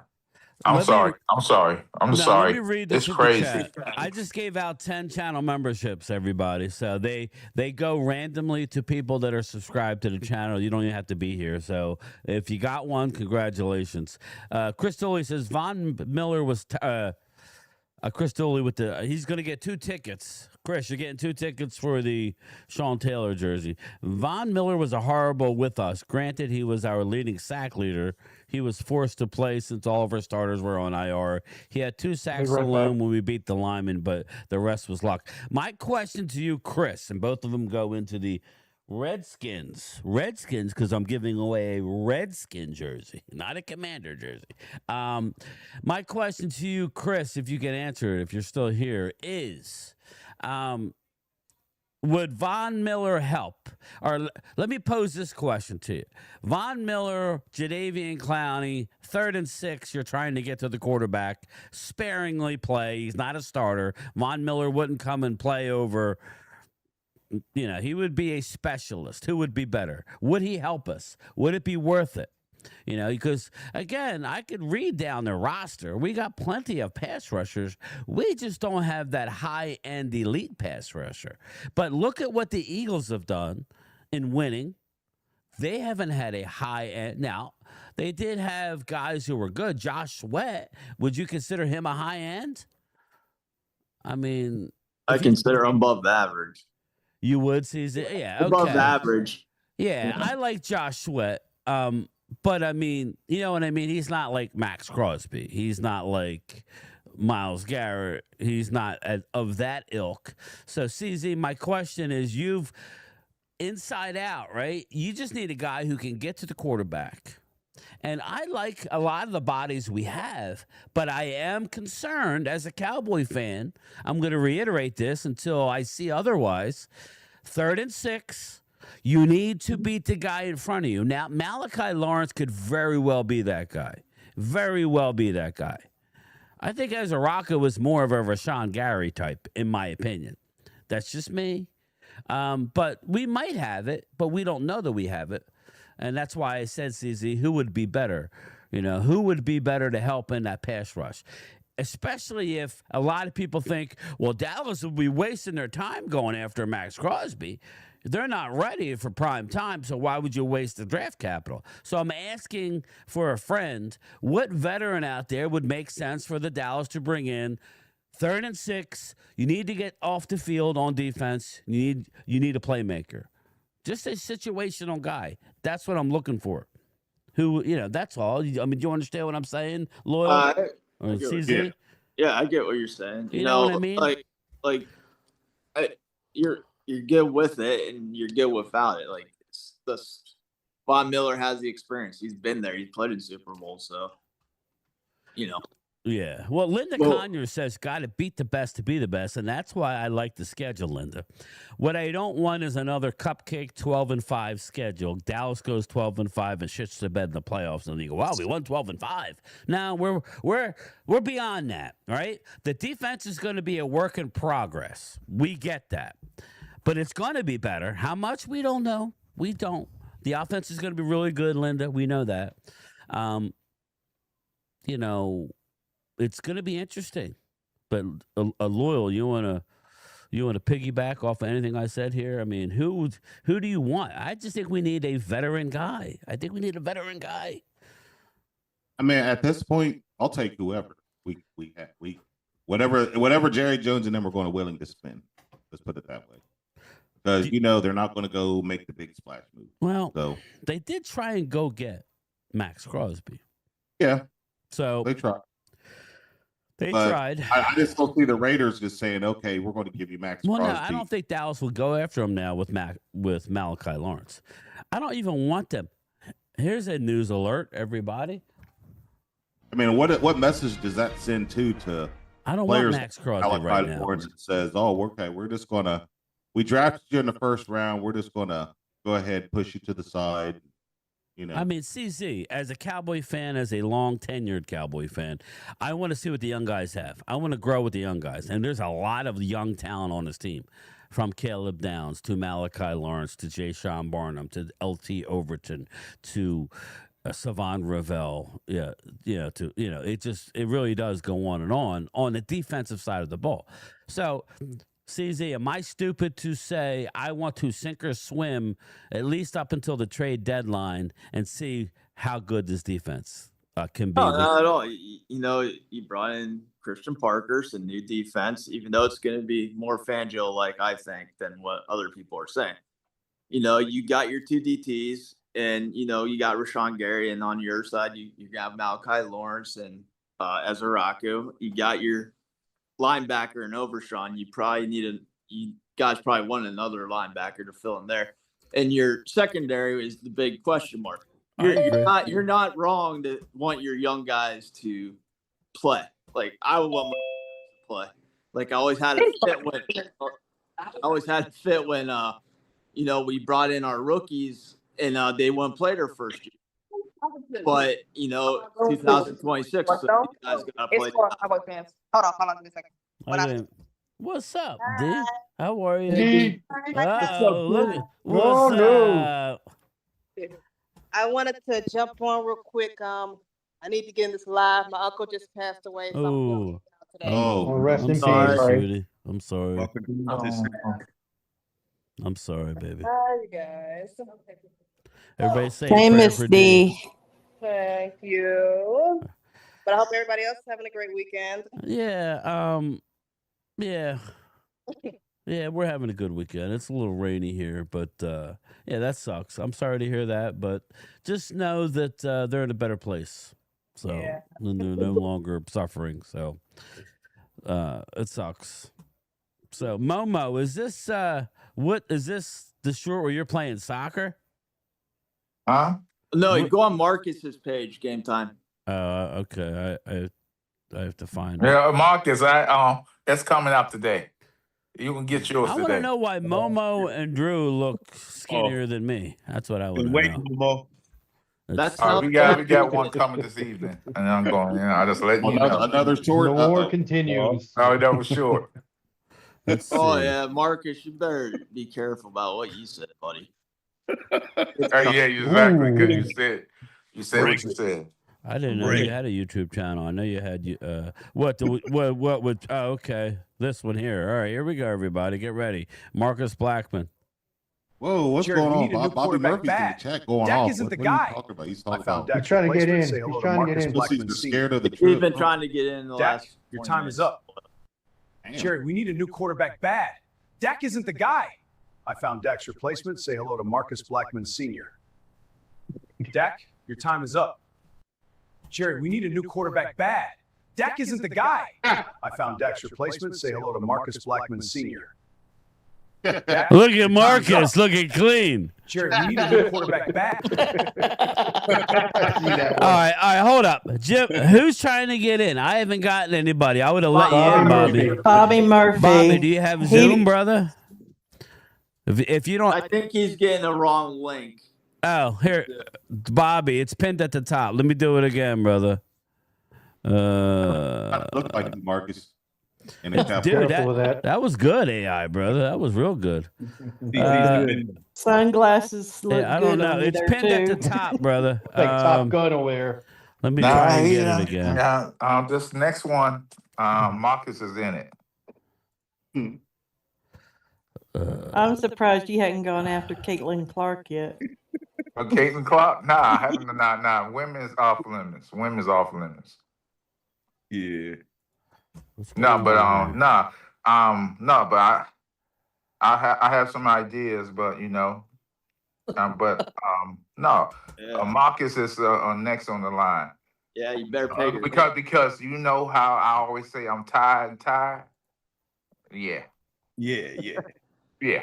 I'm sorry. I'm sorry. Let me read the It's super crazy. chat. I just gave out 10 channel memberships, everybody. So they go randomly to people that are subscribed to the channel. You don't even have to be here. So if you got one, congratulations. Chris Dooley says Von Miller was Chris Dooley with he's going to get 2 tickets. Chris, you're getting 2 tickets for the Sean Taylor jersey. Von Miller was a horrible with us. Granted, he was our leading sack leader. He was forced to play since all of our starters were on IR. He had 2 sacks alone when we beat the linemen, but the rest was luck. My question to you, Chris, and both of them go into the Redskins, because I'm giving away a Redskin jersey, not a Commander jersey. My question to you, Chris, if you can answer it, if you're still here, is would Von Miller help? Or let me pose this question to you. Von Miller, Jadeveon Clowney, 3rd and 6, you're trying to get to the quarterback, sparingly play. He's not a starter. Von Miller wouldn't come and play over. He would be a specialist. Who would be better? Would he help us? Would it be worth it? Because, again, I could read down the roster. We got plenty of pass rushers. We just don't have that high-end elite pass rusher. But look at what the Eagles have done in winning. They haven't had a high-end. Now, they did have guys who were good. Josh Sweat, would you consider him a high-end? I mean, I consider him above average. You would, Caesar? Yeah, okay. Above average. Yeah, I like Josh Sweat. But I mean, you know what I mean? He's not like Max Crosby. He's not like Myles Garrett. He's not of that ilk. So, CZ, my question is, you've inside out, right? You just need a guy who can get to the quarterback. And I like a lot of the bodies we have, but I am concerned as a Cowboy fan. I'm going to reiterate this until I see otherwise. 3rd and 6. You need to beat the guy in front of you. Now, Malachi Lawrence could very well be that guy. Very well be that guy. I think Azaraka was more of a Rashawn Gary type, in my opinion. That's just me. But we might have it, but we don't know that we have it. And that's why I said, CZ, who would be better? Who would be better to help in that pass rush? Especially if a lot of people think, well, Dallas will be wasting their time going after Max Crosby. They're not ready for prime time, so why would you waste the draft capital? So I'm asking for a friend, what veteran out there would make sense for the Dallas to bring in? 3rd and 6, you need to get off the field on defense. You need a playmaker. Just a situational guy. That's what I'm looking for. That's all. I mean, do you understand what I'm saying, Loyal? Or CZ? Yeah, I get what you're saying. You know what I mean? You're good with it and you're good without it. Like Von Miller has the experience. He's been there. He's played in Super Bowl, so Yeah. Well, Linda Conyers says, got to beat the best to be the best, and that's why I like the schedule, Linda. What I don't want is another cupcake 12-5 schedule. Dallas goes 12-5 and shits the bed in the playoffs, and you go, wow, we won 12-5. Now we're beyond that, right? The defense is going to be a work in progress. We get that. But it's going to be better. How much? We don't know. We don't. The offense is going to be really good, Linda. We know that. It's going to be interesting. But a Loyal, you want to piggyback off of anything I said here? I mean, who do you want? I just think we need a veteran guy. I mean, at this point, I'll take whoever we have. Whatever Jerry Jones and them are going to willing to spend. Let's put it that way. Because, they're not going to go make the big splash move. Well, they did try and go get Max Crosby. Yeah. So they tried. They tried. I just don't see the Raiders just saying, okay, we're going to give you Max Crosby. No, I don't think Dallas will go after him now with Malachi Lawrence. I don't even want them. Here's a news alert, everybody. I mean, what message does that send to I don't want Max Crosby right now. Lawrence that says, oh, okay, we're just going to – we drafted you in the first round. We're just going to go ahead and push you to the side. I mean, CZ, as a Cowboy fan, as a long tenured Cowboy fan, I want to see what the young guys have. I want to grow with the young guys. And there's a lot of young talent on this team, from Caleb Downs to Malachi Lawrence to Jay Sean Barnum to LT Overton to Savon Ravel. It really does go on the defensive side of the ball. So, CZ, am I stupid to say I want to sink or swim at least up until the trade deadline and see how good this defense can be? No, not at all. You brought in Christian Parker, some new defense, even though it's going to be more Fangio-like, I think, than what other people are saying. You got your two DTs, and, you got Rashawn Gary, and on your side, you got Malachi Lawrence and Ezraku. You got your linebacker and Overshawn. You guys probably want another linebacker to fill in there. And your secondary is the big question mark. You're not wrong to want your young guys to play. Like, I would want my to play. Like, I always had a fit when we brought in our rookies and they wouldn't play their first year. But 2026, so you guys gotta play. Cowboy fans. Hold on, give me a second. What's up, D? How are you? D. What's No. up? I wanted to jump on real quick. I need to get in this live. My uncle just passed away, so I'm going out today. Oh, rest in peace, sorry, right? sweetie. I'm sorry. I'm sorry, baby. Hi, you guys. Everybody say Hey, a prayer Miss for D. Thank you. But I hope everybody else is having a great weekend. Yeah. Yeah, we're having a good weekend. It's a little rainy here, but yeah, that sucks. I'm sorry to hear that, but just know that they're in a better place. So Yeah. they're no longer suffering. So it sucks. So Momo, is this what is this the short where you're playing soccer? Huh? No, you go on Marcus's page, Game Time. Okay. I have to find it. Yeah, Marcus, it's coming out today. You can get yours I today. want to know why Momo and Drew look skinnier than me. That's what I want to know. Mo. That's All how right, we got one coming this evening, and I'm going. I just let you know. Another short. The war continues. Oh, that was short. Let's Oh see. yeah, Marcus, you better be careful about what you said, buddy. Yeah, exactly. Because you said what you said. I didn't know you had a YouTube channel. I know you had what would okay. This one here. All right, here we go, everybody. Get ready. Marcus Blackman. Whoa, what's Jared, going we on? need a new Bobby Murphy's in the quarterback. chat going Dak off. isn't the What are you guy. talking about? He's I talking found about Dak. He's trying to get in. Say hello He's to trying to get Marcus in. Blackman Pussies are Sr. scared of the He's truth. been trying to get in the Dak, last. your 20 time is minutes. up. Damn. Jared, we need a new quarterback bad. Dak isn't the guy. I found Dak's replacement. Say hello to Marcus Blackman Sr. Dak, your time is up. Jared, we need a new quarterback bad. Dak isn't the guy. I found Dak's replacement. Say hello to Marcus Blackman Sr. Dak, Look at your time's Marcus up. looking clean. Jared, we need a new quarterback bad. All right, hold up. Jim, who's trying to get in? I haven't gotten anybody. I would have let you in, Bobby. Bobby Murphy. Bobby, do you have He- Zoom, brother? If you don't, I think he's getting the wrong link. oh, here, Bobby, it's pinned at the top. Let me do it again, brother. Look like you, Marcus. And it's got Dude, Careful with that. that was good, AI, brother. That was real good. Sunglasses look Yeah, I good don't know. on you It's there, pinned at too. the top, brother. Like Top Gun aware. Let me try and get it again. Yeah, this next one, Marcus is in it. I'm surprised you hadn't gone after Caitlin Clark yet. Caitlin Clark? Nah, I haven't. Nah. Women's off limits. Women's off limits. Yeah. No, but but I have some ideas, but no. Yeah, Marcus is next on the line. yeah, you better pay your Because you know how I always say I'm tired and tired. Yeah. Yeah. Yeah.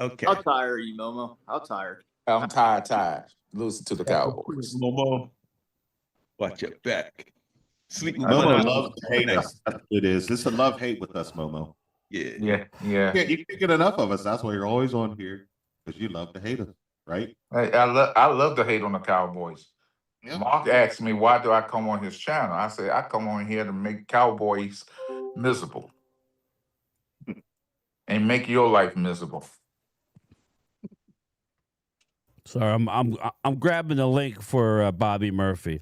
Okay. How tired are you, Momo? How tired? I'm tired. Losing to the Cowboys. Momo, watch your back. Sleep with Momo one loves to hate us. That's what it is. It's a love hate with us, Momo. Yeah. Yeah. Yeah, you can't get enough of us. That's why you're always on here because you love to hate us. right? I love to hate on the Cowboys. Yeah. Mark asked me why do I come on his channel. I said I come on here to make Cowboys miserable and make your life miserable. Sorry, I'm grabbing the link for Bobby Murphy.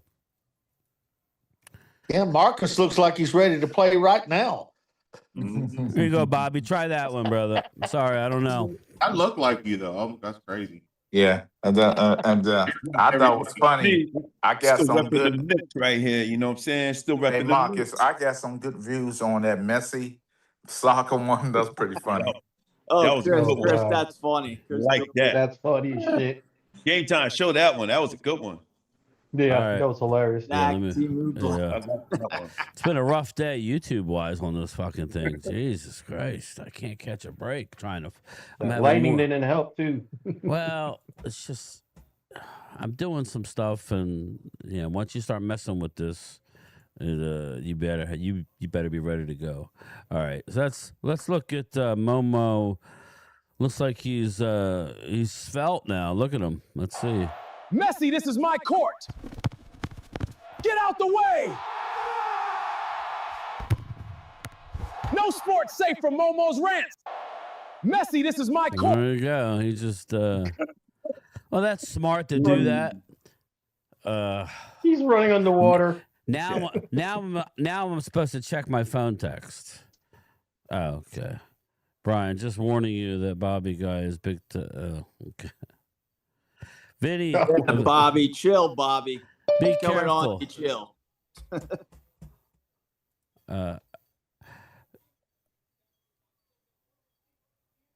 Yeah, Marcus looks like he's ready to play right now. Here you go, Bobby. Try that one, brother. Sorry, I don't know. I look like you though. That's crazy. Yeah, and I thought it was funny. I got Still some repping the good. Knicks right here. You know what I'm saying? Still repping Hey the Marcus, Knicks. I got some good views on that Messi soccer one. That's pretty funny. That Oh, was a good Chris, one. that's funny. Chris, Like that. That's funny as shit. Game time. Show that one. That was a good one. Yeah, All right. that was hilarious. Yeah, Dak, T-Move. yeah. I love that one. It's been a rough day YouTube wise on this fucking thing. Jesus Christ, I can't catch a break trying to. I'm having Lightning more. didn't help too. Well, it's just I'm doing some stuff, and once you start messing with this, you better be ready to go. All right, so let's look at Momo. Looks like he's svelte now. Look at him. Let's see. Messi, this is my court. Get out the way. No sports safe from Momo's rants. Messi, this is my court. There you go. He just well, that's smart to do that. He's running underwater. Now I'm supposed to check my phone text. Oh, okay. Brian, just warning you that Bobby guy is big. Okay. Vinny, Bobby, chill, Bobby. be Coming careful. on, be chill.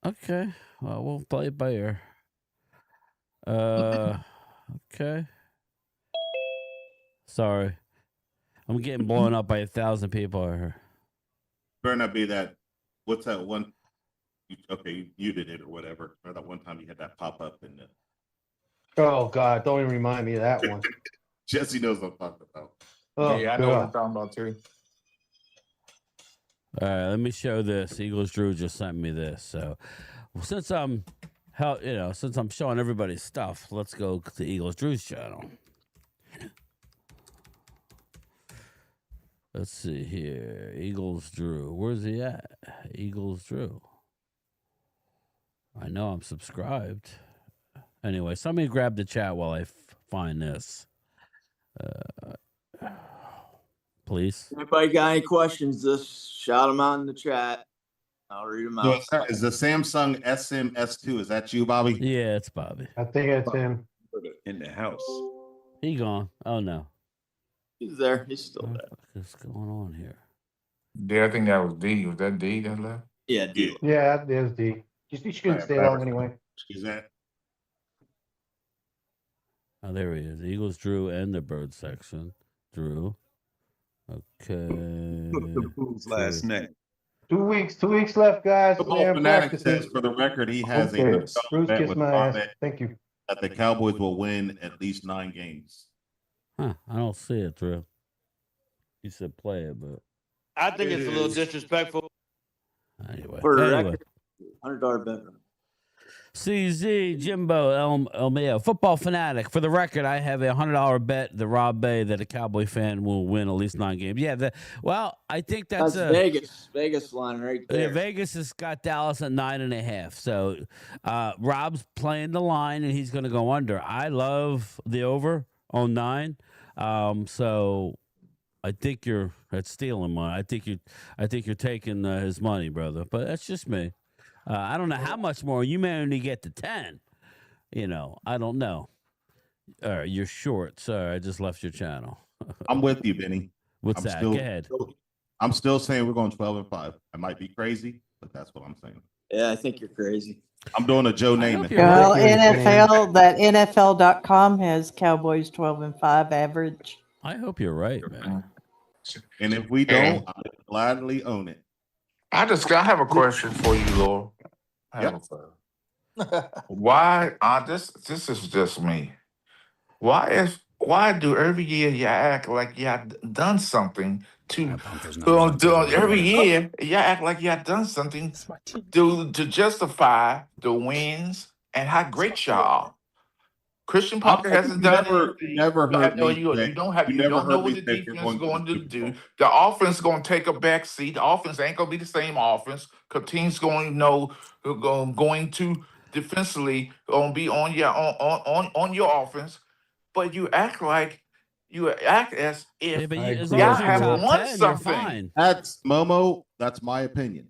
Okay. Well, we'll play it by ear. Okay. Sorry. I'm getting blown up by 1,000 people here. Better not be that. What's that one? You muted it or whatever. Or that one time you had that pop up and Oh God, don't even remind me of that one. Jesse knows what I'm talking about. Oh, Yeah, I know what I'm God. talking about too. All right, let me show this. Eagles Drew just sent me this. So since I'm showing everybody's stuff, let's go to Eagles Drew's channel. Let's see here. Eagles Drew. Where's he at? Eagles Drew. I know I'm subscribed. Anyway, somebody grab the chat while I find this. Please. Anybody got any questions? Just shout them out in the chat. I'll read them out. So is the Samsung SM-S2, is that you, Bobby? Yeah, it's Bobby. I think it's him. In the house. He gone. Oh, no. He's there. He's still What there. the fuck is going on here? Yeah, I think that was D. Was that D that left? Yeah, dude. Yeah, there's D. She shouldn't stay long anyway. Is that? Oh, there he is. Eagles Drew and the bird section. Drew. Okay. The Bulls last night. 2 weeks left, guys. Football Damn Fanatic practices. says, for the record, he has Okay, a Bruce bet kiss with my ass. Bob Thank you. that the Cowboys will win at least 9 games. Huh. I don't see it, Drew. He said play it, but I think it's a little disrespectful. anyway. For the Anyway. record, $100 bet. CZ, Jimbo, Elmeo, Football Fanatic. For the record, I have a $100 bet the Rob Bay that a Cowboy fan will win at least 9 games. Yeah, I think that's Vegas. Vegas line right there. Yeah, Vegas has got Dallas at 9.5. So Rob's playing the line, and he's going to go under. I love the over on 9. So I think that's stealing money. I think you're taking his money, brother. But that's just me. I don't know how much more. You may only get to 10. I don't know. You're short. Sorry, I just left your channel. I'm with you, Benny. What's that? Go ahead. I'm still saying we're going 12-5. I might be crazy, but that's what I'm saying. Yeah, I think you're crazy. I'm doing a Joe Namath. Well, that NFL.com has Cowboys 12-5 average. I hope you're right, man. And if we don't, I'll gladly own it. I have a question for you, Laura. Why? This is just me. Why do every year you act like you have done something to every year you act like you have done something to justify the wins and how great y'all are? Christian Parker hasn't done anything. Never heard me You say. don't You never know heard what me the say we're defense is going to going the to Super do. Bowl. The offense is going to take a back seat. The offense ain't going to be the same offense because teams going to know going to defensively going to be on your on your offense. But you act as if Yeah, but I as agree long y'all as with you're have you. top won 10, you're something. fine. That's Momo. That's my opinion.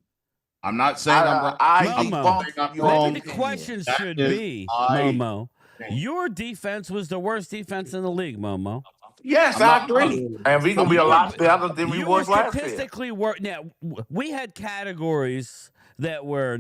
I'm not saying I'm right. I Momo. I'm not debunk saying I'm your Maybe wrong. the opinion. question That should is be, my Momo, opinion. your defense was the worst defense in the league, Momo. Yes, I'm I not. agree. And we're gonna be a You were lot better than we you were was last year. statistically worse. Now we had categories that were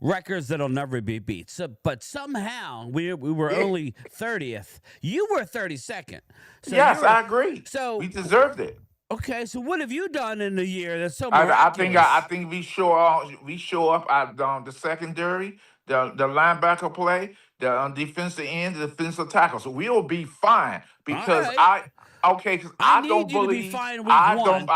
records that'll never be beat. So, but somehow we were only 30th. You were 32nd. So Yes, I agree. So We deserved it. okay. So what have you done in the year that's so I miraculous? think we show up at the secondary, the linebacker play, the defensive end, the defensive tackle. So we'll be fine because right. because I I need don't you to be believe fine week one.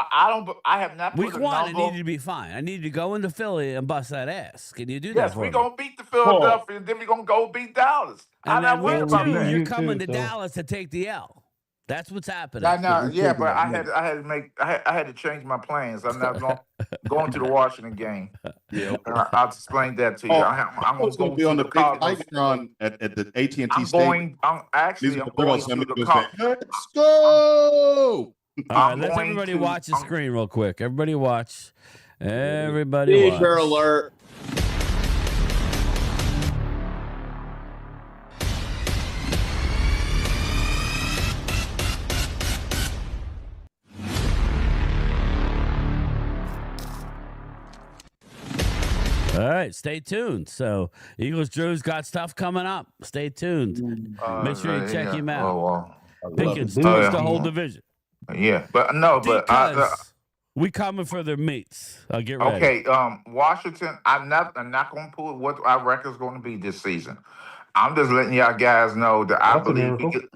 I have not put Week a one, I number. need you to be fine. I need you to go into Philly and bust that ass. Can you do that Yes, for we're me? gonna beat the Philadelphia, and then we're gonna go beat Dallas. And I'm then not worried week about two, that. you're coming to Dallas to take the L. That's what's happening. I know, yeah, but I had to change my plans. I'm not going to the Washington game. Yeah. I'll explain that to you. I'm going going to be to on the the big Cardinals. Titantron at the AT&T I'm Stadium. going. I'm going to the Let's Cardinals. go. All right, let's everybody watch the screen real quick. Everybody watch. Everybody Teaser watch. alert. All right, stay tuned. So Eagles Drew's got stuff coming up. Stay tuned. Make sure you check him out. Pickens torch the whole division. Yeah, but no, but because we coming for their meats. Get ready. Okay, Washington. I'm not going to put what our record's going to be this season. I'm just letting y'all guys know that I believe we could.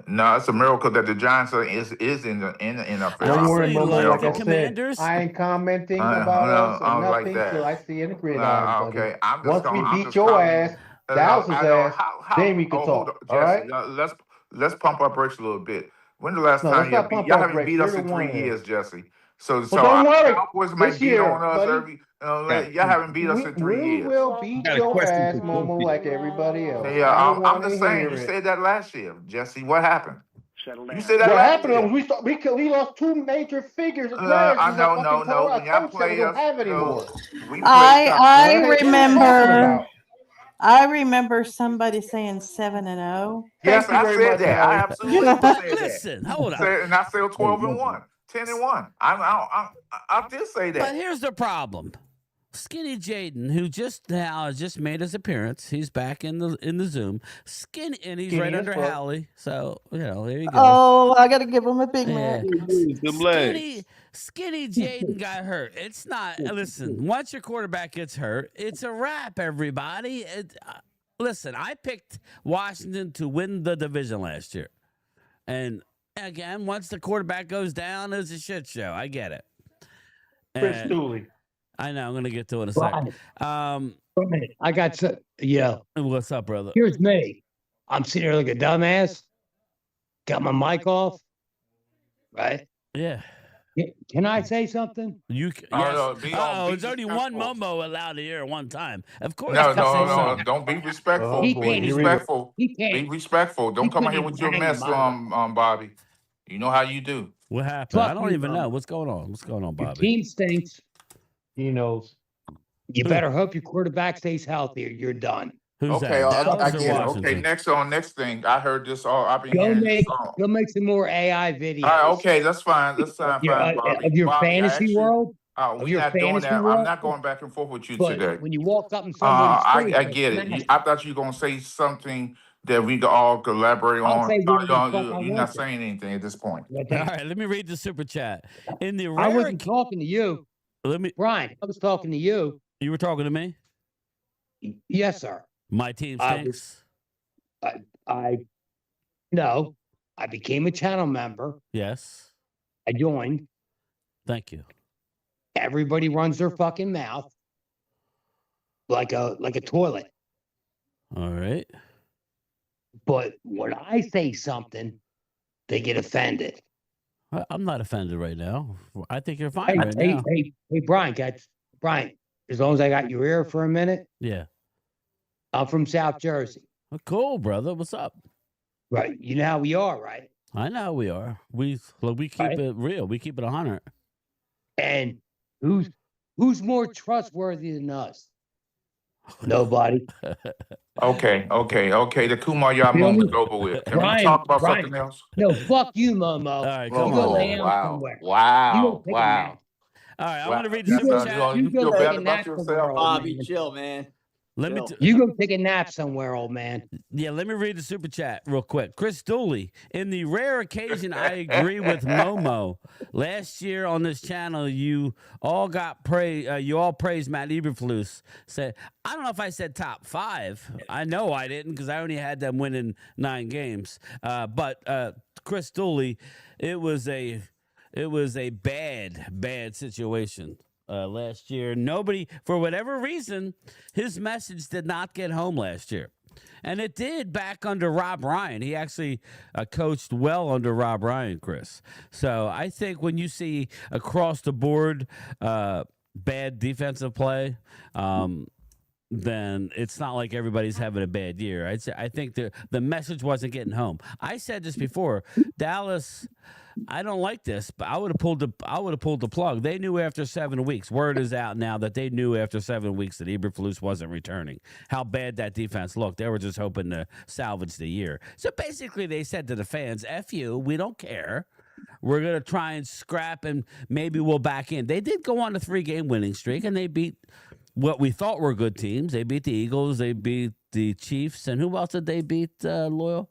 No, it's a miracle that the Giants is in the NFL. Don't worry, Momo. Like I said, Commanders? I ain't commenting about us or nothing like that. till I see it in the gridiron, buddy. Okay, I'm just Once gonna, we I'm beat just your commenting. ass, Dallas's ass, How, then we can hold talk. on, All right? Jesse. Let's pump our brakes a little bit. When the last No, time let's not pump y'all our haven't brakes. beat us You're in the 3 one. years, Jesse? So don't worry. Cowboys might This beat year, on us buddy. every. Y'all haven't beat us in 3 We years. will beat your ass, Momo, like everybody else. Yeah, I don't I'm want to just saying. hear You it. said that last year, Jesse. What happened? You said that What last happened year. was we lost 2 major players. I know, Fucking no. our When y'all coach that we play don't us, have anymore. we play. I What are you talking remember. about? I remember somebody saying 7-0. Yes, Thank you I very said much, that. I Mary. absolutely said that. Listen, hold on. And I said 12-1, 10-1. I did say that. But here's the problem. Skinny Jaden, who just made his appearance, he's back in the Zoom. Skinny, and he's right under Hallie. So there you go. Oh, I got to give him a Big Mac. Skinny Jaden got hurt. It's not. Listen, once your quarterback gets hurt, it's a wrap. Everybody. Listen, I picked Washington to win the division last year, and again, once the quarterback goes down, it's a shit show. I get it. Chris Dooley. I know. I'm going to get to it in a second. I got some. Yeah. What's up, brother? Here's me. I'm sitting here like a dumbass. Got my mic off. Right? Yeah. Can I say something? Yes. It's only one Momo allowed to hear at one time. Of course. No. Don't be respectful. Be respectful. Be respectful. Don't come out here with your mess, Bobby. You know how you do. What happened? I don't even know. What's going on? What's going on, Bobby? Your team stinks. He knows. You better hope your quarterback stays healthy or you're done. Who's okay, that? I get it. Okay, next thing. I heard this all. I've been hearing this all. Go make some more AI videos. All right, okay, that's fine. That's fine, Bobby. Of your Bobby, fantasy world? We're not doing that. I'm not going back and forth with you today. When you walk up and somebody's I get it. I thought you were gonna say something that we could all collaborate on. You're not saying anything at this point. All right, let me read the super chat. In the I wasn't talking to you. Brian, I was talking to you. You were talking to me? Yes, sir. My team stinks. No. I became a channel member. Yes. I joined. Thank you. Everybody runs their fucking mouth like a toilet. All right. But when I say something, they get offended. I'm not offended right now. I think you're fine Hey, right hey, now. hey, Brian, Brian, as long as I got your ear for a minute, Yeah. I'm from South Jersey. Well, cool, brother. What's up? Right. You know how we are, right? I know we are. We keep Right. it real. We keep it 100. And who's more trustworthy than us? Nobody. Okay. The Kumar moment is over with. Can we talk about something else? No, fuck you, Momo. All right, You come go on. lay Now. down somewhere. You go Wow. take a nap. All right, I Wow. want to read the That's super not- chat. you go feel take bad a about nap yourself? somewhere, old Bobby, man. chill, man. Let me Chill. You go take a nap somewhere, old man. Yeah, let me read the super chat real quick. Chris Dooley, in the rare occasion I agree with Momo. Last year on this channel, you all praised Matt Eberflus. Said I don't know if I said top 5. I know I didn't because I only had them winning 9 games. But Chris Dooley, it was a bad situation. Last year, nobody, for whatever reason, his message did not get home last year. And it did back under Rob Ryan. He actually coached well under Rob Ryan, Chris. So I think when you see across the board bad defensive play, then it's not like everybody's having a bad year. I think the message wasn't getting home. I said this before. Dallas, I don't like this, but I would have pulled the plug. They knew after 7 weeks. Word is out now that they knew after 7 weeks that Eberflus wasn't returning. How bad that defense looked. They were just hoping to salvage the year. So basically, they said to the fans, "F you, we don't care. We're gonna try and scrap, and maybe we'll back in." They did go on a 3-game winning streak, and they beat what we thought were good teams. They beat the Eagles. They beat the Chiefs, and who else did they beat? Loyal.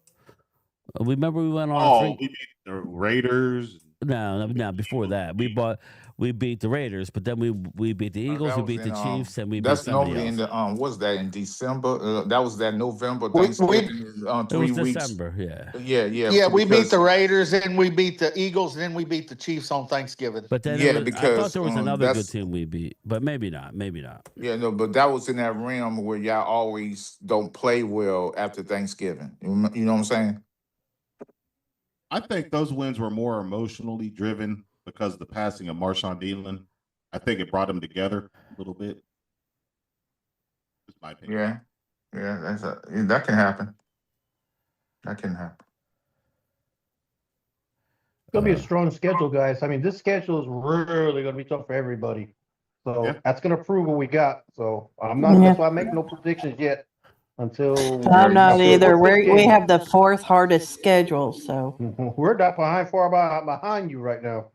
Remember we went on. We beat the Raiders. No. Before that, we beat the Raiders, but then we beat the Eagles, we beat the Chiefs, and we beat That's somebody normally else. in the what's that in December? That was that November We- Thanksgiving. It 3 was weeks. December, yeah. Yeah. We beat because- the Raiders, then we beat the Eagles, then we beat the Chiefs on Thanksgiving. But then Yeah, I because, thought there was another good that's- team we beat, but maybe not. Yeah, no, but that was in that realm where y'all always don't play well after Thanksgiving. You know what I'm saying? I think those wins were more emotionally driven because of the passing of Marshawn Dealin. I think it brought them together a little bit. That's my opinion. Yeah, that can happen. That can happen. It's gonna be a strong schedule, guys. I mean, this schedule is really gonna be tough for everybody. So Yeah. that's gonna prove what we got. So I'm not. Yeah. That's why I make no predictions yet until. I'm not until either. we're 15. We have the 4th hardest schedule, so We're not far behind you right now.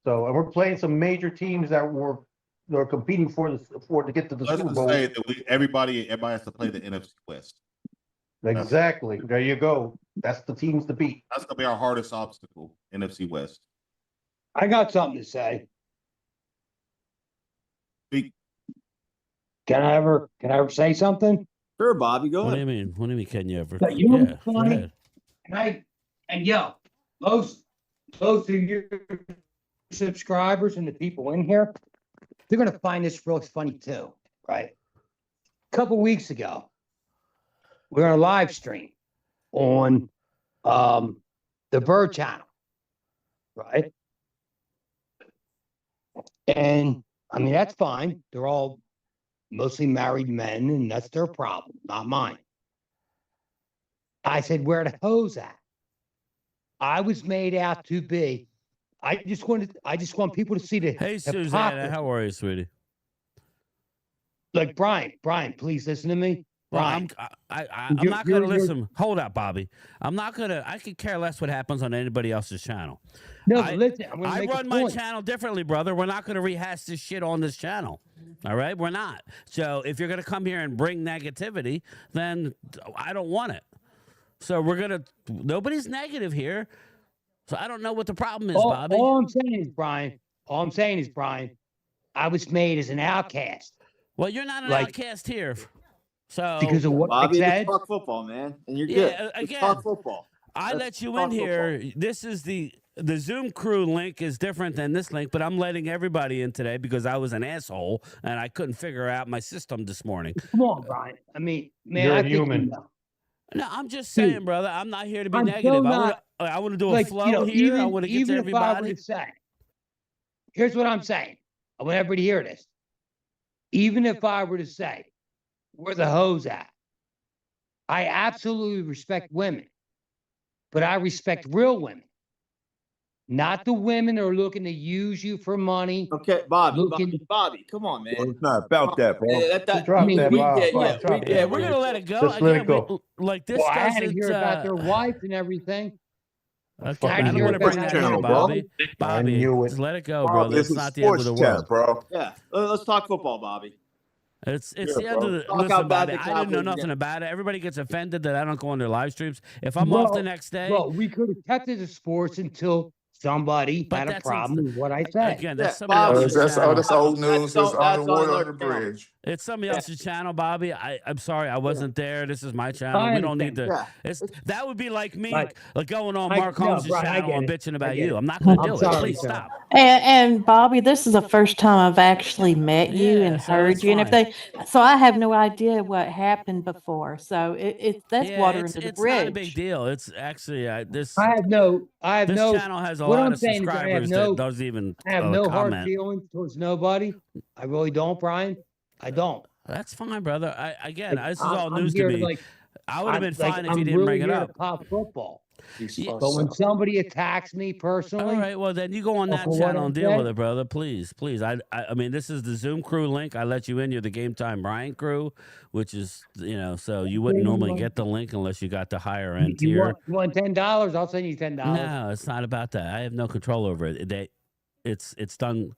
So, and we're playing some major teams that are competing to get to the Let's Super just Bowl. say that everybody has to play the NFC West. Exactly. There you go. That's the teams to beat. That's gonna be our hardest obstacle, NFC West. I got something to say. Speak. Can I ever say something? Sure, Bobby, go What do ahead. you mean? What do you mean? Can you ever? But you know Yeah, what's go funny? ahead. And yo, most of your subscribers and the people in here, they're gonna find this real funny too, right? A couple weeks ago, we were on a live stream on the Bird channel, right? And I mean, that's fine. They're all mostly married men, and that's their problem, not mine. I said, where the hose at? I was made out to be. I just want people to see the Hey, Susanna, hypocrisy. how are you, sweetie? Like Brian, please listen to me. Well, Brian, I'm You're- not going to you're- listen. Hold up, Bobby. I'm not going to. I could care less what happens on anybody else's channel. no, I- but listen, I'm gonna I make run a my point. channel differently, brother. We're not going to rehash this shit on this channel. All right? We're not. So if you're going to come here and bring negativity, then I don't want it. So we're going to. Nobody's negative here. So I don't know what the problem is, Bobby. All I'm saying is, Brian, I was made as an outcast Well, you're not an like- outcast here. So because of what Bobby, I let's said. talk football, man. And you're Yeah, good. Let's again, talk football. I Let's let you talk in here. This is the Zoom crew link is different than this link, but I'm letting everybody in today because I was an asshole and I couldn't figure out my system this morning. Come on, Brian. I mean, man, You're I a think you human. know. No, I'm just saying, brother. I'm not here to be I'm negative. so not I want to do a like, flow here. I even want to get to even if I were everybody. to say, here's what I'm saying. I want everybody to hear this. Even if I were to say, where the hoes at? I absolutely respect women, but I respect real women. Not the women that are looking to use you for money. Okay, Bobby, Looking, Bobby, come on, man. Well, it's not about that, bro. Drop that, we Bob. get, Bob, drop Yeah, that, we're man. gonna let it go. Just let it Again, go. like this well, I had to doesn't. hear about their wife and everything. Okay, I I don't hear want to about bring that that here, channel, bro. Bobby. I Bobby, knew it. just let it go, Bobby, brother. this It's is not the end of sports the chat, world. bro. Yeah, let's talk football, Bobby. It's Yeah, the end bro. of the. Talk how Listen, bad Bobby. the I didn't know Cowboys nothing get. about it. Everybody gets offended that I don't go on their live streams. If I'm off the next day, well, we could have kept it to sports until somebody but had a that's problem with what I said. again, Yeah, that's somebody Bobby. else's channel. That's old news. That's That's on underwater on another the channel. bridge. It's somebody Yeah. else's channel, Bobby. I'm sorry, I wasn't there. This is my channel. I We don't need understand. to. Yeah. That would be like me Right. going on I- Mark no, Holmes' Brian, I channel get and it. bitching I about get you. it. I'm not going to I'm do it. sorry, Please sir. stop. And Bobby, this is the first time I've actually met you Yeah, and so heard it's you and fine. everything. So I have no idea what happened before. So that's Yeah, water under the it's not a big bridge. deal. It's actually this I have this no, channel has a what lot I'm of saying is I have subscribers that no, doesn't even I have no hard comment. feelings towards nobody. I really don't, Brian. I don't. That's fine, brother. Again, Like, this is all I'm news to here to me. like, I would have been like, fine if you I'm didn't really bring it here to up. pop football. Yeah. But when somebody attacks me All personally, right, well then you go on or that for what channel I and deal with said, it, brother. Please, please. I mean, this is the Zoom crew link. I let you in. You're the Game Time Brian crew, which is so you wouldn't normally get the link unless you got the higher end you tier. want $10? I'll send you $10. No, it's not about that. I have no control over it. It's done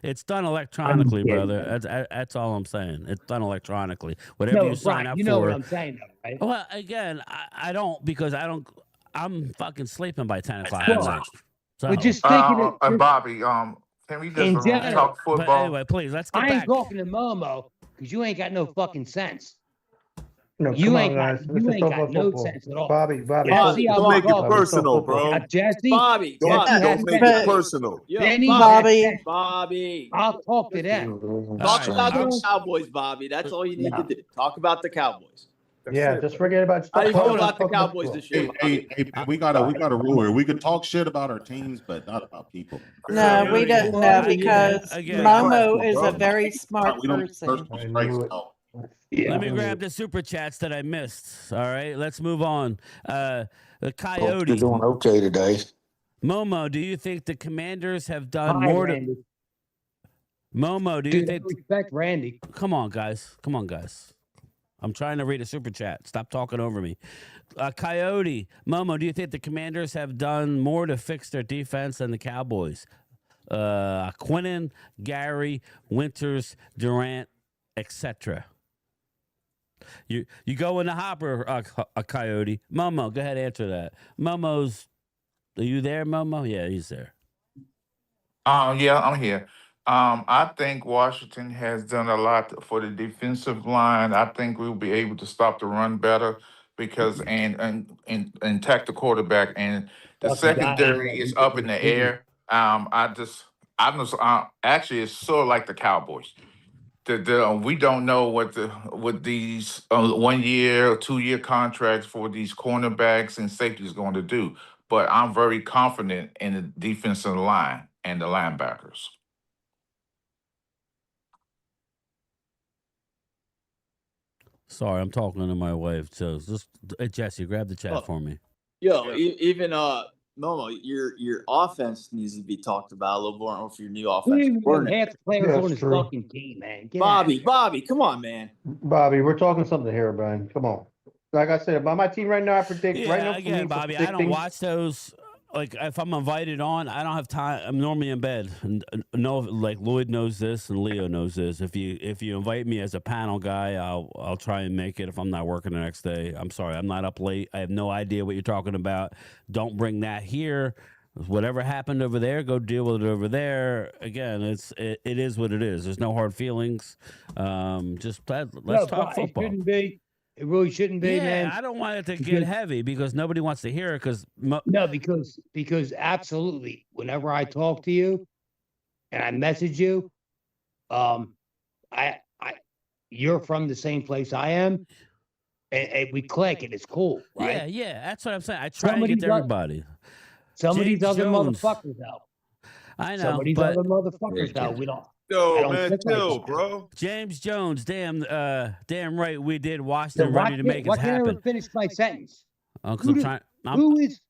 it's done electronically, kidding. brother. That's all I'm saying. It's done electronically. Whatever No, you sign Brian, up you know what for. I'm saying, though, right? Well, again, I don't because I don't. I'm fucking sleeping by 10 o'clock at Well, night. So, but just thinking it And Bobby, can we just in general. talk but football? anyway, please let's get I ain't back. talking to Momo because you ain't got no fucking sense. No, You come ain't on, got guys. Let's you just ain't talk got about no football. sense at all. Bobby, Jesse, Bobby, I Don't was make it talking. personal, football. bro. Jesse, Bobby, Jesse Bobby, has Don't make sense. it personal. yo, Denny has Bobby. sense. Bobby. I'll talk to them. All Talk right, about I'm- the Cowboys, Bobby. That's all you need to do. Talk about the Cowboys. Yeah, just forget about How do you feel Hold about the talk about Cowboys football. this year, Bobby? Hey, we got a rule here. We can talk shit about our teams, but not about people. No, we don't know because again, Momo is a very smart We don't make person. personal I strikes knew it. out. let me grab the super chats that I missed. All right, let's move on. The Coyote. You're doing okay today. Momo, do you think the Commanders have done Hi, more Randy. to Momo? Do you Dude, I think? respect Randy. Come on, guys. Come on, guys. I'm trying to read a super chat. Stop talking over me. Coyote, Momo, do you think the Commanders have done more to fix their defense than the Cowboys? Quinnen, Gary, Winters, Durant, etc. You go in the hopper, a Coyote. Momo, go ahead, answer that. Momo's, are you there, Momo? Yeah, he's there. Yeah, I'm here. I think Washington has done a lot for the defensive line. I think we'll be able to stop the run better because and attack the quarterback. And the Fucking guy secondary is up in the air. Actually, it's sort of like the Cowboys. We don't know what these 1 year or 2 year contracts for these cornerbacks and safeties going to do. But I'm very confident in the defensive line and the linebackers. Sorry, I'm talking to my wife. So just Jesse, grab the chat for me. Yo, even Momo, your offense needs to be talked about a little more with your new He offense. even have half the players Yeah, on that's his true. fucking team, man. Get out of Bobby, here. come on, man. Bobby, we're talking something here, Brian. Come on. Like I said, about my team right now, I predict Yeah, right now for again, me, Bobby, I don't predicting. watch those. Like, if I'm invited on, I don't have time. I'm normally in bed. And no, like Lloyd knows this, and Leo knows this. If you invite me as a panel guy, I'll try and make it. If I'm not working the next day, I'm sorry, I'm not up late. I have no idea what you're talking about. Don't bring that here. Whatever happened over there, go deal with it over there. Again, it is what it is. There's no hard feelings. Let's No, talk Brian, it football. shouldn't be. It really shouldn't be, Yeah, man. I don't want it to get Because- heavy because nobody wants to hear it. No, because absolutely, whenever I talk to you and I message you, I you're from the same place I am. and we click and it's cool, right? Yeah, yeah. That's what I'm saying. I try to get to everybody. Some of these James other Jones. motherfuckers, though. I Some know, of these but other motherfuckers, though, we don't. I Yo, don't man, click like chill, that. bro. James Jones, damn right, we did So Washington why ready to make it can't I happen. ever finish my sentence? Because I'm Who is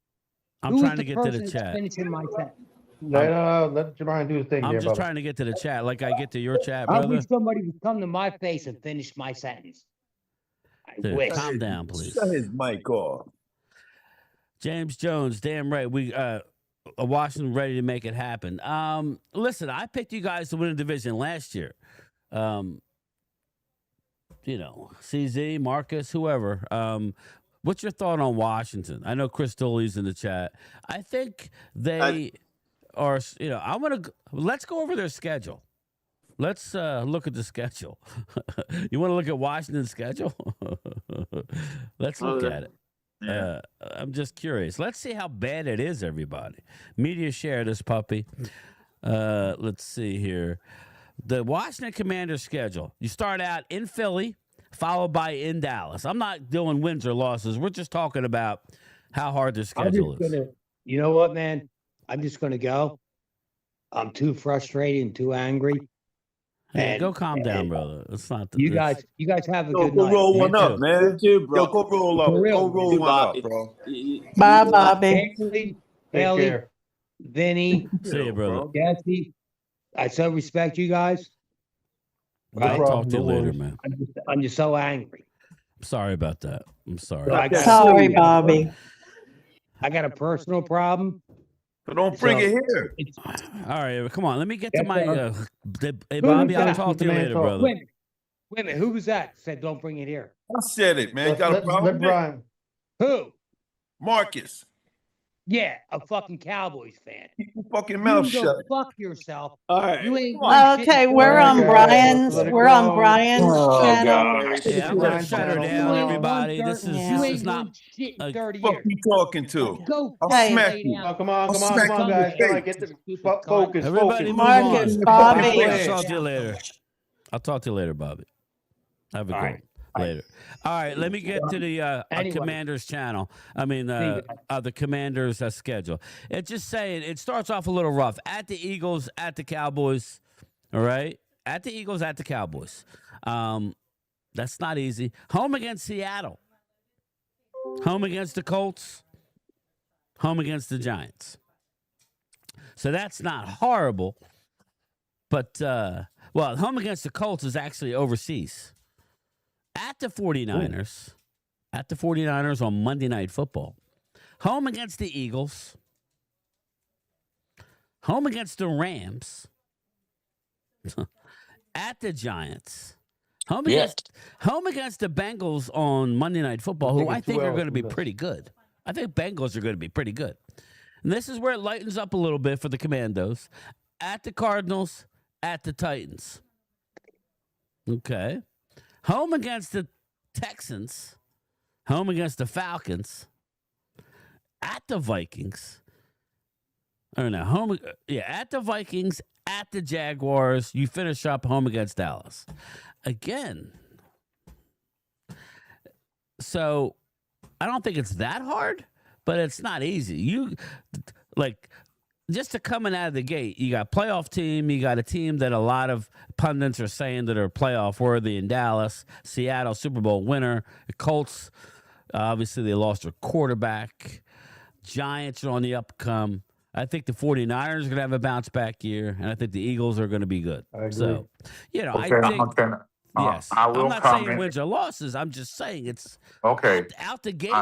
trying to the get to the person that's chat. finishing my sentence? Let Jamarian do his thing I'm there, just brother. trying to get to the chat, like I get to your chat, I brother. wish somebody would come to my face and finish my sentence. I Dude, wish. calm down, please. Shut his mic off. James Jones, damn right, we Washington ready to make it happen. Listen, I picked you guys to win a division last year. CZ, Marcus, whoever. What's your thought on Washington? I know Chris Dooley's in the chat. I think they are. Let's go over their schedule. Let's look at the schedule. You want to look at Washington's schedule? Let's look at it. Yeah. I'm just curious. Let's see how bad it is, everybody. Media share this puppy. Let's see here. The Washington Commanders schedule. You start out in Philly, followed by in Dallas. I'm not doing wins or losses. We're just talking about how hard their schedule is. You know what, man? I'm just going to go. I'm too frustrated and too angry. Yeah, go calm down, brother. It's not. You guys have a Yo, good go night. roll one up, man. too, bro. Yo, go roll up. For real. Go roll one up, bro. Bye, Bobby. Haley, Take Haley, care. Vinny, See you, brother. Jesse, I so respect you guys. I'll Right? talk to you later, man. I'm just so angry. Sorry about that. I'm sorry. I got- Sorry, Bobby. I got a personal problem. But don't bring So, it here. All right, come on. Let me get to Yes, my. sir. Hey, Who Bobby, was I'll that? talk to you Man, later, talk. brother. Wait a minute. Who was that? Said don't bring it here. I said it, man. You got a Let problem? with it? Brian. Who? Marcus, Yeah, a fucking Cowboys fan. keep your fucking You mouth can go shut. fuck yourself. All right. You ain't Come doing shit Okay, in we're on Okay, Brian's. let it We're on go. Brian's Oh, channel. God. Yeah, I'm gonna shut her Channel. down, You ain't everybody. won This dirt. is Yeah. You this ain't is not. won shit in a- 30 Fuck years. you talking to? Go I'll Hey. smack lay you. down. Oh, come on, I'll come on, smack come on, you in guys. the Come on, face. get the Stupid cunt. focus. Everybody Focus. move Marcus, on. Bobby. I'll talk to you later. I'll talk to you later, Bobby. Have a good one. Later. All right, let me get to the Anyway. Commanders channel. I mean, you the Commanders schedule. It's just saying it starts off a little rough. At the Eagles, at the Cowboys. All right? At the Eagles, at the Cowboys. That's not easy. Home against Seattle. Home against the Colts. Home against the Giants. So that's not horrible. But, home against the Colts is actually overseas. At the 49ers. At the 49ers on Monday Night Football. Home against the Eagles. Home against the Rams. At the Giants. Home against the Bengals on Monday Night Football, who I think are going to be pretty good. I think Bengals are going to be pretty good. And this is where it lightens up a little bit for the Commandos. At the Cardinals, at the Titans. Okay. Home against the Texans. Home against the Falcons. At the Vikings. Or no, at the Vikings, at the Jaguars. You finish up home against Dallas. Again. So, I don't think it's that hard, but it's not easy. Just to coming out of the gate, you got a playoff team, you got a team that a lot of pundits are saying that are playoff worthy in Dallas, Seattle Super Bowl winner, the Colts, obviously they lost their quarterback, Giants are on the upcome. I think the 49ers are going to have a bounce back year, and I think the Eagles are going to be good. I agree. So, I Okay, think, yes, I will I'm not comment. saying wins or losses. I'm just saying it's Okay. out the gate.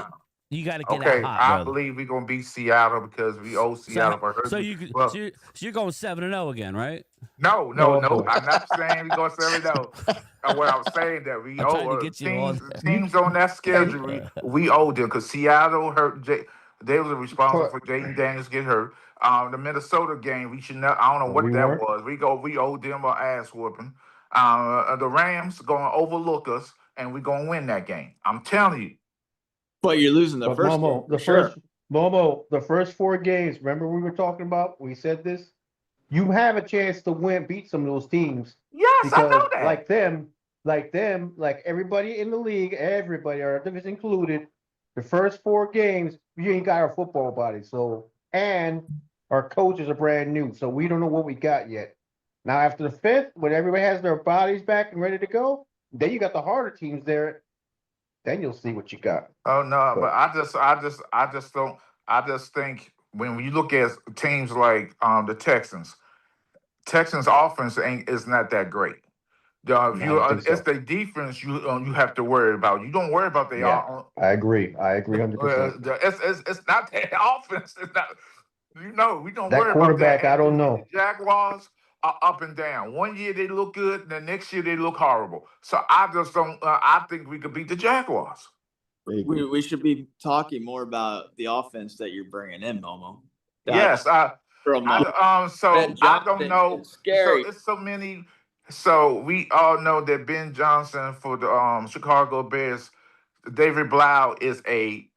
You got to get Okay, out hot, I brother. believe we're gonna beat Seattle because we owe Seattle for hurt. So Well, you're going 7-0 again, right? no. I'm not saying we go 7-0. What I'm saying that we I'm trying to owe get you on teams on that schedule. We owe them because Seattle hurt. They was responsible for Jaden Daniels getting hurt. The Minnesota game, we should not. I don't know what We that weren't. was. We owe them an ass whooping. The Rams gonna overlook us, and we're gonna win that game. I'm telling you. But you're losing the But first Momo, game. the for sure. first Momo, the first 4 games. Remember we were talking about? We said this. You have a chance to beat some of those teams. Yes, I know because that. like them, like them, like everybody in the league, everybody, our division included, the first 4 games, we ain't got our football body. So, and our coaches are brand new, so we don't know what we got yet. Now, after the fifth, when everybody has their bodies back and ready to go, then you got the harder teams there. Then you'll see what you got. Oh no, but I just don't. I just think when you look at teams like the Texans offense is not that great. If No, I you don't think it's so. the defense you have to worry about. You don't worry about the Yeah, I agree. I agree 100%. it's not the offense. It's not. We don't That worry about that. quarterback, I don't And the know. Jaguars are up and down. One year they look good, and the next year they look horrible. So I just don't. I think we could beat the Jaguars. We should be talking more about the offense that you're bringing in, Momo. Yes. From So Ben I don't Johnson know. is scary. So it's so many. So we all know that Ben Johnson for the Chicago Bears, David Blau is he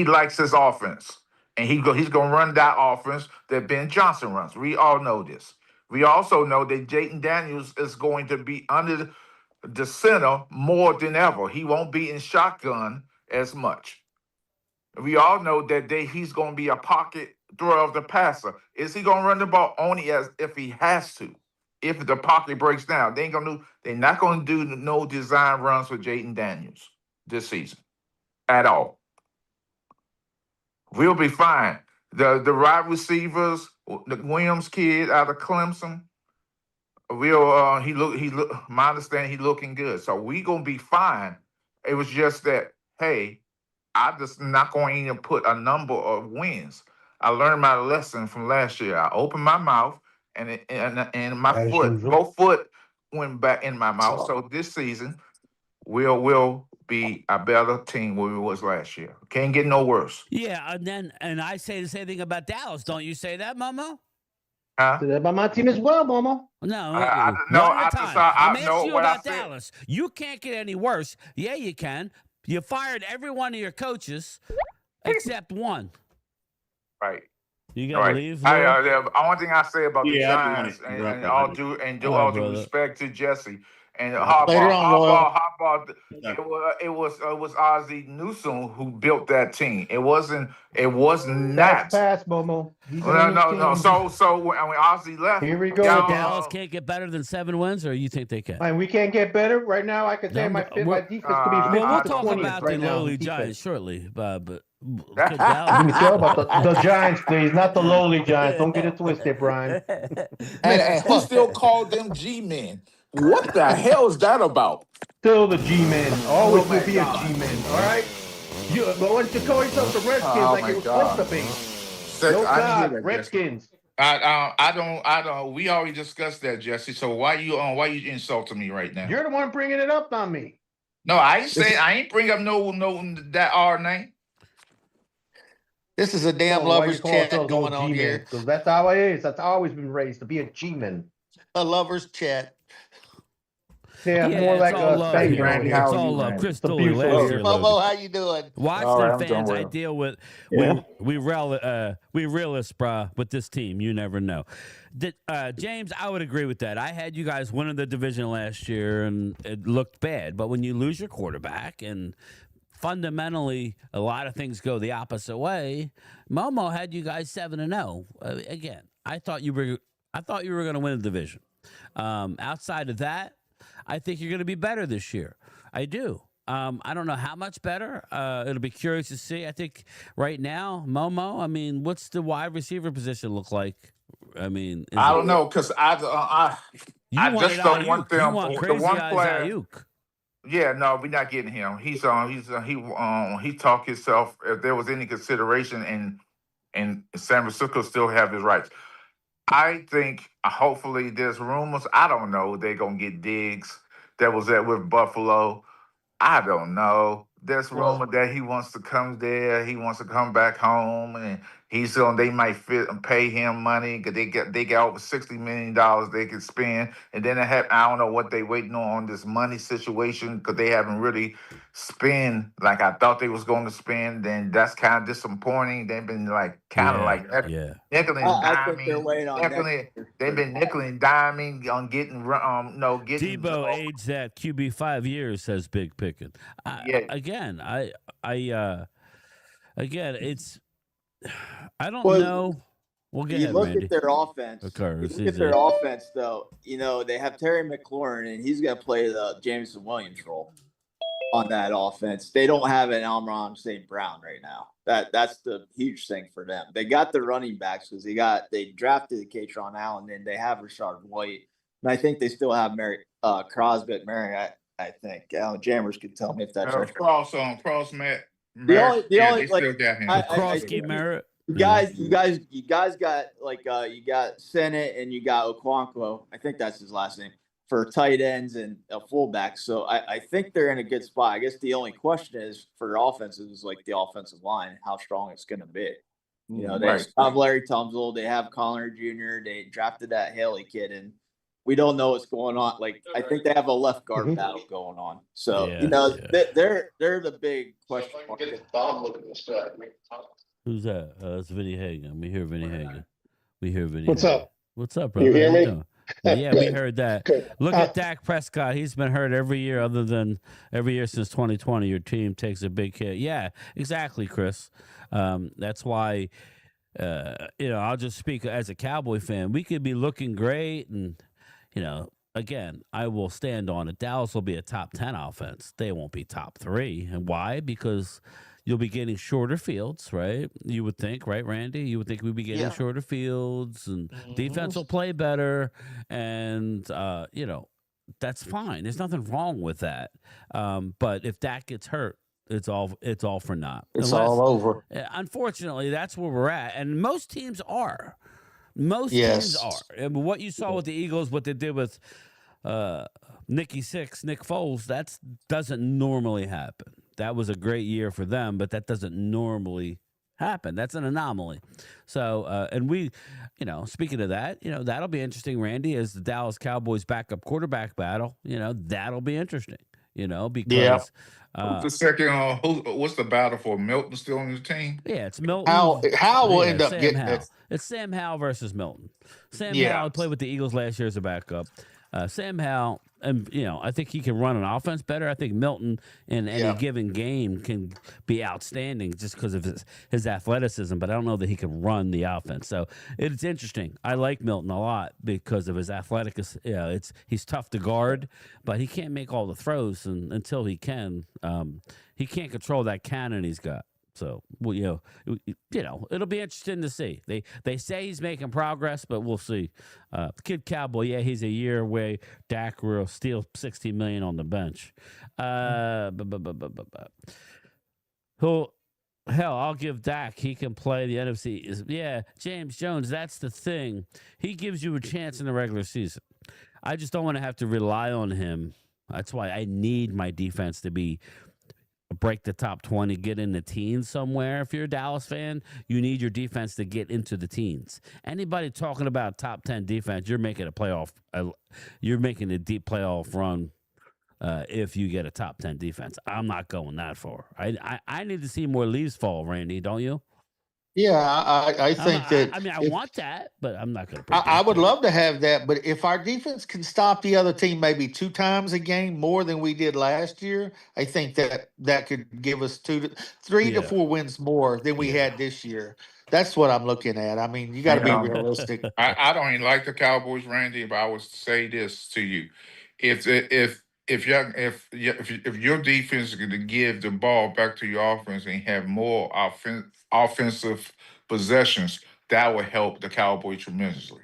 likes his offense, and he's gonna run that offense that Ben Johnson runs. We all know this. We also know that Jayden Daniels is going to be under the center more than ever. He won't be in shotgun as much. We all know that he's going to be a pocket thrower of the passer. Is he going to run the ball only as if he has to? If the pocket breaks down, they're not going to do no design runs for Jayden Daniels this season at all. We'll be fine. The wide receivers, the Williams kid out of Clemson, he look. My understanding, he looking good. So we gonna be fine. It was just that, hey, I just not going to even put a number of wins. I learned my lesson from last year. I opened my mouth and my As foot, usual. both foot went back in my mouth. So this season will be a better team than we was last year. Can't get no worse. Yeah, and I say the same thing about Dallas. Don't you say that, Momo? Huh? So that about my team as well, Momo. No, No, one at I a just time. I'm know asking you what I about said. Dallas. You can't get any worse. Yeah, you can. You fired every one of your coaches except one. Right. You got to Right. leave. The only thing I say about the Yeah, I do wanna Giants, and interrupt all everybody. due due respect to Jesse and Later on, Loyal. Harbaugh. It was Ozzie Newsome who built that team. It was That's not. past, Momo. He's on No, a new no. team. So when Ozzie left, Here we go So again. Dallas can't get better than 7 wins, or you think they can? And we can't get better right now. I can tell you my defense could be 15 We'll to talk 20th about right the now. lowly in defense. Giants shortly, but Let me tell about the Giants, please, not the lowly Giants. Don't get it twisted, Brian. and he still called them G-men. What the hell is that about? Still the G-men. Always Oh will my be God. a G-men. All right. But once you call yourself the Redskins, Oh like my it was God. supposed to be. Sick. No I didn't hear God, that, Redskins. I don't. We already discussed that, Jesse. So why you insulting me right now? You're the one bringing it up, not me. No, I ain't bring up no that R name. This is a damn So why you lovers call chat yourself going those on G-men? here. Because that's how it is. That's always been raised to be a G-man. A lovers chat. Yeah, Yeah, more it's like all a love spank here. around here. It's all love. Chris Dooley abusive last here. year. Momo, how you doing? Washington fans, I well. deal with Yeah. we realists, brah, with this team. You never know. James, I would agree with that. I had you guys winning the division last year, and it looked bad. But when you lose your quarterback, and fundamentally a lot of things go the opposite way, Momo had you guys 7-0. Again, I thought you were going to win the division. Outside of that, I think you're going to be better this year. I do. I don't know how much better. It'll be curious to see. I think right now, Momo, I mean, what's the wide receiver position look like? I mean, I don't know because I want just it don't want Ayuk. them. You want The crazy one eyes player. Ayuk. Yeah, no, we're not getting him. He talked himself. If there was any consideration in San Francisco, still have his rights. I think hopefully there's rumors. I don't know. They're gonna get Diggs that was at with Buffalo. I don't know. There's rumor that he wants to come there. He wants to come back home, and He's on. They might pay him money because they got over $60 million they can spend, and then I don't know what they waiting on this money situation because they haven't really spent like I thought they was going to spend. Then that's kind of disappointing. They've been like kind of like nickel and I think they're diming. waiting on next year. They've been nickel and diming on getting Debo aged at QB 5 years, says Big Pickin. Again, it's I don't know. Well, go you ahead, look Randy. at their offense. Offense, though. They have Terry McLaurin, and he's going to play the Jameson Williams role on that offense. They don't have an Amon St. Brown right now. That's the huge thing for them. They got the running backs because they drafted Katron Allen, and they have Rashard White, and I think they still have Crosby Mary. I think Jammers could tell me if that's right. Cross Matt. They still got him. Krosky Merritt. You guys got you got Sennett and you got Okonkwo. I think that's his last name for tight ends and a fullback. So I think they're in a good spot. I guess the only question is for their offenses is like the offensive line, how strong it's going to be. They have Larry Tunsil, they have Connor Jr., they drafted that Haley kid, and we don't know what's going on. Like I think they have a left guard battle going on. So they're the big question mark. Who's that? It's Vinny Hagan. We hear Vinny Hagan. What's up? What's up, brother? You hear me? Yeah, we heard that. Look at Dak Prescott. He's been hurt every year other than every year since 2020. Your team takes a big hit. Yeah, exactly, Chris. That's why, I'll just speak as a Cowboy fan. We could be looking great and, again, I will stand on it. Dallas will be a top 10 offense. They won't be top 3. And why? Because you'll be getting shorter fields, right? You would think, right, Randy? You would think we'd be getting shorter fields and defense will play better. And, that's fine. There's nothing wrong with that. But if Dak gets hurt, it's all for naught. It's all over. Unfortunately, that's where we're at. And most teams are. Most teams are. And what you saw with the Eagles, what they did with Nick Foles, that doesn't normally happen. That was a great year for them, but that doesn't normally happen. That's an anomaly. So, and we, speaking of that, that'll be interesting, Randy, as the Dallas Cowboys backup quarterback battle. That'll be interesting, because. Who's the second? What's the battle for? Milton still on the team? Yeah, it's Milton. How will end up Sam getting Howell. it? It's Sam Howell versus Milton. Sam Howell played with the Eagles last year as a backup. Sam Howell, and I think he can run an offense better. I think Milton in any given game can be outstanding just because of his athleticism, but I don't know that he can run the offense. So it's interesting. I like Milton a lot because of his athletic. He's tough to guard, but he can't make all the throws, and until he can, he can't control that cannon he's got. So, it'll be interesting to see. They say he's making progress, but we'll see. Kid Cowboy, he's a year away. Dak will steal $16 million on the bench. Hell, I'll give Dak. He can play the NFC. Yeah, James Jones, that's the thing. He gives you a chance in the regular season. I just don't want to have to rely on him. That's why I need my defense to break the top 20, get in the teens somewhere. If you're a Dallas fan, you need your defense to get into the teens. Anybody talking about top 10 defense, you're making a playoff. You're making a deep playoff run if you get a top 10 defense. I'm not going that far. I need to see more leaves fall, Randy, don't you? Yeah, I think that. I want that, but I'm not going to. I would love to have that, but if our defense can stop the other team maybe 2 times a game more than we did last year, I think that could give us 3 to 4 wins more than we had this year. That's what I'm looking at. I mean, you got to be realistic. I don't even like the Cowboys, Randy. If I was to say this to you, if your defense is going to give the ball back to your offense and have more offensive possessions, that would help the Cowboys tremendously.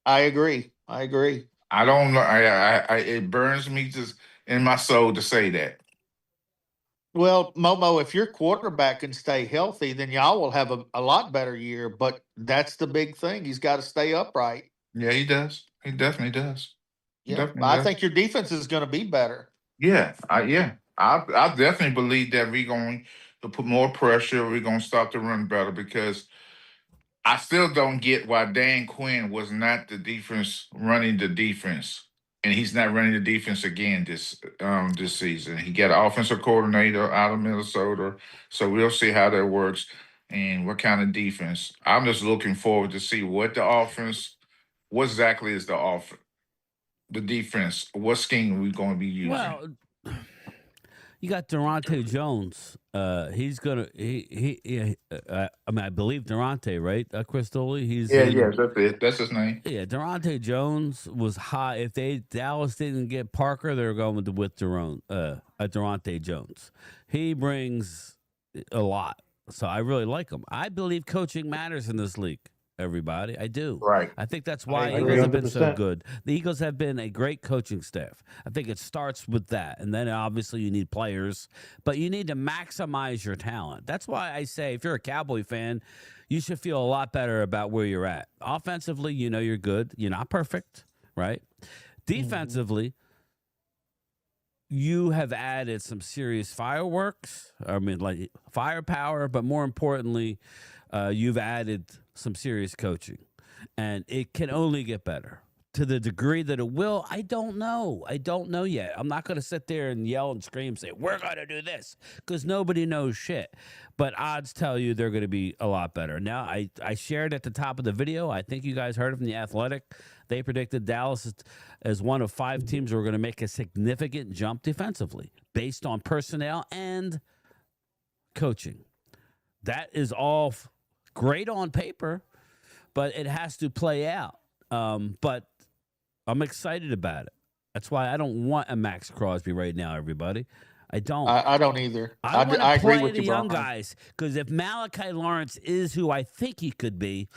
I agree. I don't know. It burns me just in my soul to say that. Well, Momo, if your quarterback can stay healthy, then y'all will have a lot better year. But that's the big thing. He's got to stay upright. Yeah, he does. He definitely does. Yeah, I think your defense is going to be better. Yeah, I definitely believe that we're going to put more pressure. We're going to start to run better because I still don't get why Dan Quinn was not the defense running the defense, and he's not running the defense again this season. He got an offensive coordinator out of Minnesota, so we'll see how that works and what kind of defense. I'm just looking forward to see what the offense, what exactly is the defense, what scheme we going to be using. Well, you got Durante Jones. He's gonna. I mean, I believe Durante, right? Crystoli. He's Yeah, that's it. That's his name. Yeah, Durante Jones was high. If Dallas didn't get Parker, they were going with Durante Jones. He brings a lot, so I really like him. I believe coaching matters in this league. Everybody, I do. Right. I think that's why agree Eagles have been so 100%. good. The Eagles have been a great coaching staff. I think it starts with that, and then obviously you need players, but you need to maximize your talent. That's why I say if you're a Cowboy fan, you should feel a lot better about where you're at. Offensively, you know you're good. You're not perfect, right? Defensively, you have added some serious fireworks. I mean, like firepower, but more importantly, you've added some serious coaching, and it can only get better. To the degree that it will, I don't know. I don't know yet. I'm not going to sit there and yell and scream, say, we're going to do this, because nobody knows shit. But odds tell you they're going to be a lot better. Now, I shared at the top of the video, I think you guys heard it from The Athletic. They predicted Dallas as one of 5 teams who are going to make a significant jump defensively based on personnel and coaching. That is all great on paper, but it has to play out. But I'm excited about it. That's why I don't want a Max Crosby right now, everybody. I don't. I don't either. I want to agree play with the you, young Brian. guys, because if Malachi Lawrence is who I think he could be,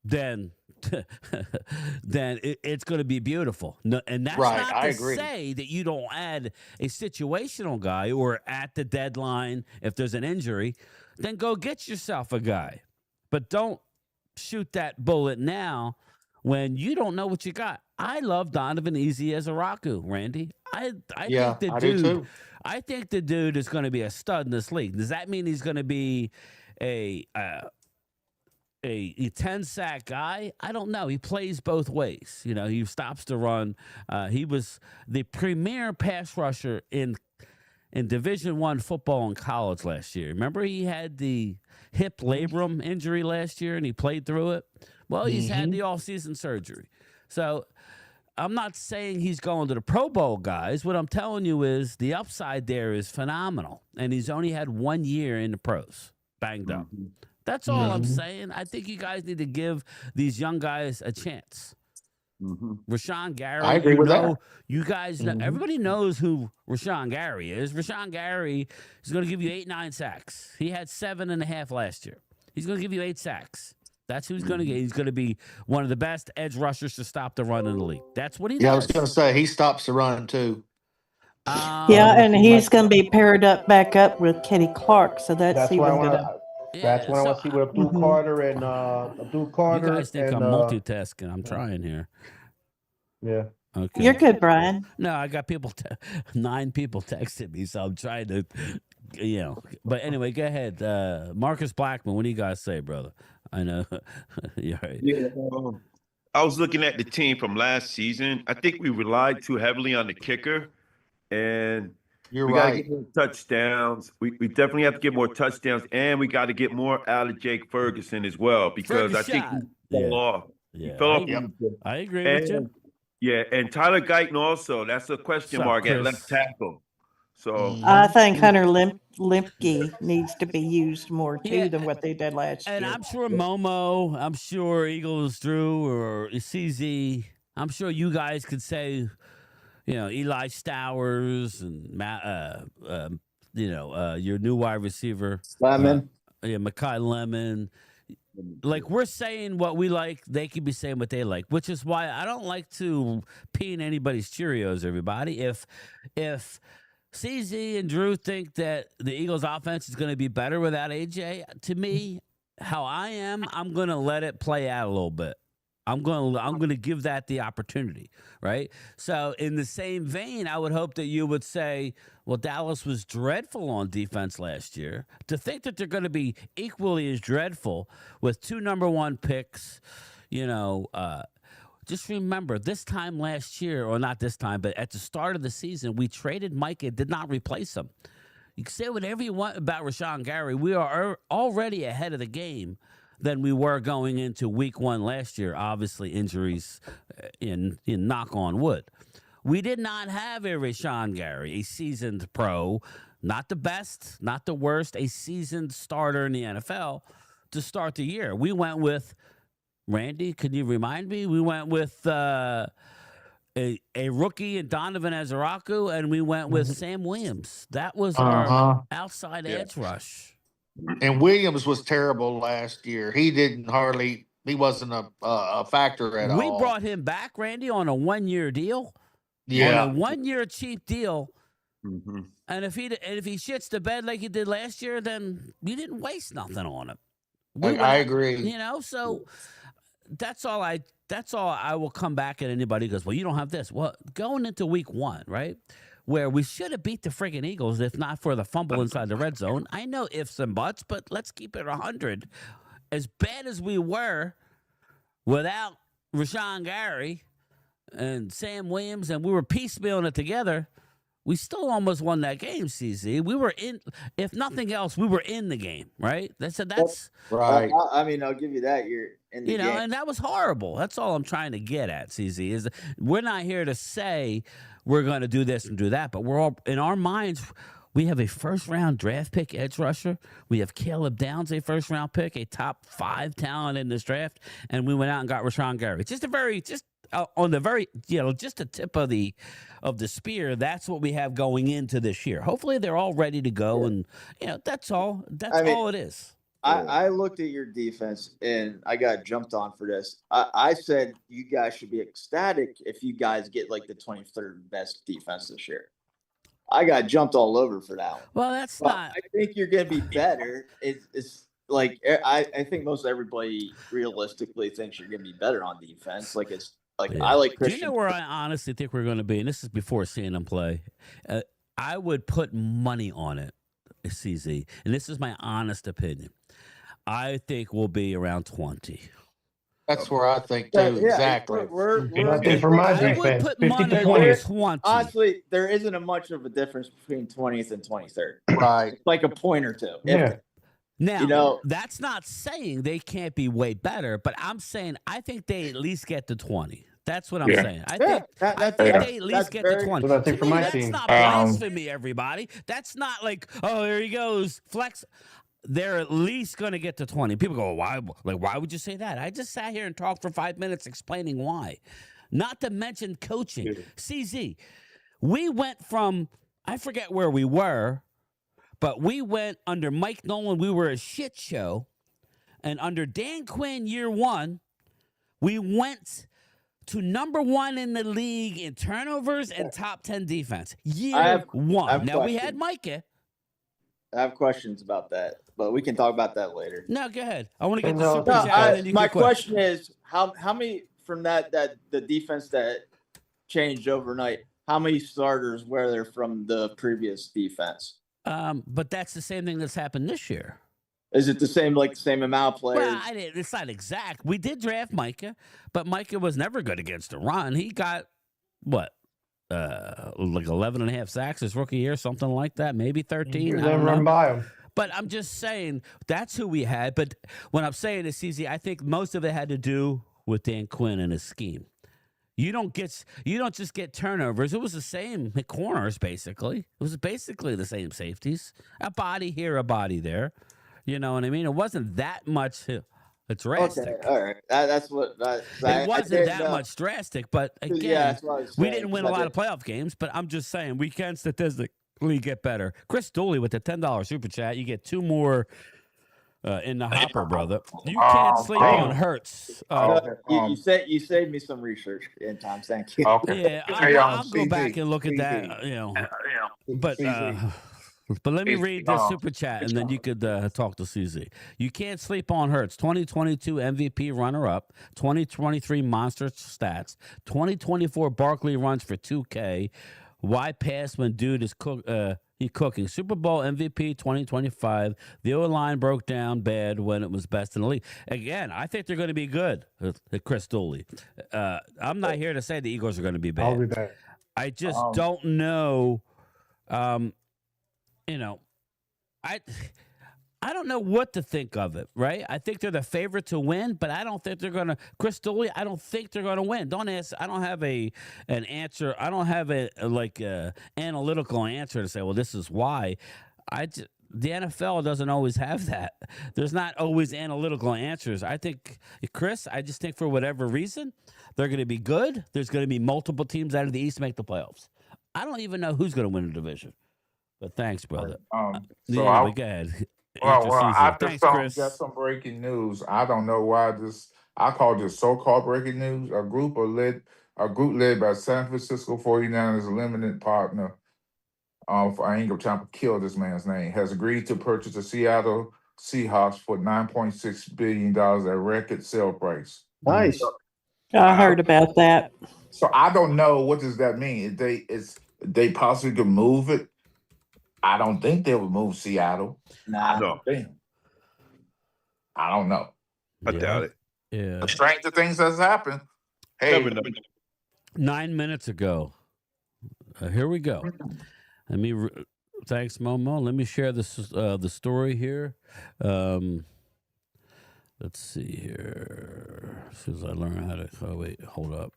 then it's going to be beautiful. No, and that's Right, not I to agree. say that you don't add a situational guy, or at the deadline, if there's an injury, then go get yourself a guy. But don't shoot that bullet now when you don't know what you got. I love Donovan Easy as a Raku, Randy. I Yeah, think the I do dude. too. I think the dude is going to be a stud in this league. Does that mean he's going to be a 10-sack guy? I don't know. He plays both ways. You know, he stops the run. He was the premier pass rusher in Division I football in college last year. Remember, he had the hip labrum injury last year, and he played through it. Well, he's had the offseason surgery. So I'm not saying he's going to the Pro Bowl, guys. What I'm telling you is the upside there is phenomenal, and he's only had 1 year in the pros, banged up. That's all I'm saying. I think you guys need to give these young guys a chance. Rashawn Gary, I agree with that. you guys know, everybody knows who Rashawn Gary is. Rashawn Gary is going to give you 8-9 sacks. He had 7.5 last year. He's going to give you 8 sacks. That's who he's going to get. He's going to be one of the best edge rushers to stop the run in the league. That's what he does. Yeah, I was going to say he stops the run too. Yeah, and he's going to be paired back up with Kenny Clark, so that's That's why I even want gonna. to. That's what I want to see with Abdul Carter and Abdul Carter. You guys think and, I'm multitasking. I'm trying here. Yeah. Okay. You're good, Brian. No, I got 9 people texting me, so I'm trying to, But anyway, go ahead. Marcus Blackman, what do you guys say, brother? I know. You're right. Yeah, I was looking at the team from last season. I think we relied too heavily on the kicker, and You're we got to right. get more touchdowns. We definitely have to get more touchdowns, and we got to get more out of Jake Ferguson as well, because I think he fell off. Yeah. He fell off. I agree with you. Yeah, and Tyler Guyton also. That's a question What's up, mark at Chris? left tackle. So I think Hunter Limpke needs to be used more too than what they did last And year. I'm sure Momo, I'm sure Eagles Drew or CZ, I'm sure you guys could say, Eli Stowers and your new wide receiver, Lemon. Mekhi Lemon. Like, we're saying what we like, they could be saying what they like, which is why I don't like to pee in anybody's Cheerios, everybody. If CZ and Drew think that the Eagles offense is going to be better without AJ, to me, how I am, I'm going to let it play out a little bit. I'm going to give that the opportunity, right? So in the same vein, I would hope that you would say, well, Dallas was dreadful on defense last year. To think that they're going to be equally as dreadful with 2 number 1 picks, just remember this time last year, or not this time, but at the start of the season, we traded Micah, did not replace him. You can say whatever you want about Rashawn Gary. We are already ahead of the game than we were going into week 1 last year. Obviously, injuries in knock on wood. We did not have a Rashawn Gary, a seasoned pro, not the best, not the worst, a seasoned starter in the NFL to start the year. We went with, Randy, can you remind me? We went with a rookie and Donovan Azaraku, and we went with Sam Williams. That was our outside edge rush. And Williams was terrible last year. He wasn't a factor at all. We brought him back, Randy, on a 1-year deal. Yeah. On a 1-year cheap deal. Mm-hmm. And if he shits the bed like he did last year, then you didn't waste nothing on him. I agree. So that's all I will come back at anybody who goes, well, you don't have this. Well, going into week 1, right? Where we should have beat the friggin' Eagles if not for the fumble inside the red zone. I know ifs and buts, but let's keep it 100. As bad as we were without Rashawn Gary and Sam Williams, and we were piecemealing it together, we still almost won that game, CZ. We were in, if nothing else, we were in the game, right? That's right. I mean, I'll give you that. You're in the game. And that was horrible. That's all I'm trying to get at, CZ, is we're not here to say we're going to do this and do that, but we're all, in our minds, we have a first-round draft pick edge rusher. We have Caleb Downs, a first-round pick, a top 5 talent in this draft, and we went out and got Rashawn Gary. On the very, just the tip of the spear. That's what we have going into this year. Hopefully, they're all ready to go, and that's all. That's all it is. I looked at your defense and I got jumped on for this. I said you guys should be ecstatic if you guys get like the 23rd best defense this year. I got jumped all over for that one. Well, that's not. I think you're going to be better. It's like I think most everybody realistically thinks you're going to be better on defense. Like it's like I like Christian. Do you know where I honestly think we're going to be? And this is before seeing them play. I would put money on it, CZ, and this is my honest opinion. I think we'll be around 20. That's where I think too. Exactly. I think for my defense, I would put money on 20. Honestly, there isn't much of a difference between 20th and 23rd. Right. It's like a point or two. Yeah. Now, that's not saying they can't be way better, but I'm saying I think they at least get to 20. That's what I'm saying. I think they at least get to 20. What I think for my team. That's not blasphemy, everybody. That's not like, oh, there he goes, flex. They're at least going to get to 20. People go, why? Like, why would you say that? I just sat here and talked for 5 minutes explaining why. Not to mention coaching. CZ, we went from, I forget where we were, but we went under Mike Nolan, we were a shit show. And under Dan Quinn, year 1, we went to number 1 in the league in turnovers and top 10 defense. Year 1. Now, we had Micah. I have questions about that, but we can talk about that later. No, go ahead. I want to get the super chat. My question is, how many from the defense that changed overnight, how many starters were there from the previous defense? But that's the same thing that's happened this year. Is it the same amount of players? Well, it's not exact. We did draft Micah, but Micah was never good against a run. He got, what? Like 11 and a half sacks his rookie year, something like that, maybe 13. Then run by him. But I'm just saying that's who we had. But when I'm saying is, CZ, I think most of it had to do with Dan Quinn and his scheme. You don't just get turnovers. It was the same corners, basically. It was basically the same safeties. A body here, a body there. You know what I mean? It wasn't that much drastic. Okay, all right. That's what it wasn't that much drastic, but again, we didn't win a lot of playoff games. But I'm just saying we can statistically get better. Chris Dooley with the $10 super chat. You get 2 more in the hopper, brother. You can't sleep on Hurts. You saved me some research in time. Thank you. Yeah, I'll go back and look at that. But But let me read this super chat, and then you could talk to CZ. You can't sleep on Hurts. 2022 MVP runner-up, 2023 monster stats, 2024 Barkley runs for 2K. Why pass when dude is cooking? Super Bowl MVP 2025. The O-line broke down bad when it was best in the league. Again, I think they're going to be good, Chris Dooley. I'm not here to say the Eagles are going to be bad. I'll be back. I just don't know. I don't know what to think of it, right? I think they're the favorite to win, but I don't think they're going to. Chris Dooley, I don't think they're going to win. Don't ask. I don't have an answer. I don't have a analytical answer to say, well, this is why. The NFL doesn't always have that. There's not always analytical answers. I think, Chris, I just think for whatever reason, they're going to be good. There's going to be multiple teams out of the East make the playoffs. I don't even know who's going to win the division. But thanks, brother. So anyway, go ahead. Well, I Thanks, just Chris. got some breaking news. I don't know why this. I call this so-called breaking news. A group led by San Francisco 49ers limited partner, I ain't gonna try to kill this man's name, has agreed to purchase the Seattle Seahawks for $9.6 billion at record sale price. Nice. I heard about that. So I don't know, what does that mean? They possibly could move it. I don't think they would move Seattle. Nah. No. I don't know. I doubt it. Yeah. The stranger things has happened. Hey, 9 minutes ago. Here we go. Thanks, Momo. Let me share this the story here. Let's see here. As soon as I learn how to. Oh wait, hold up.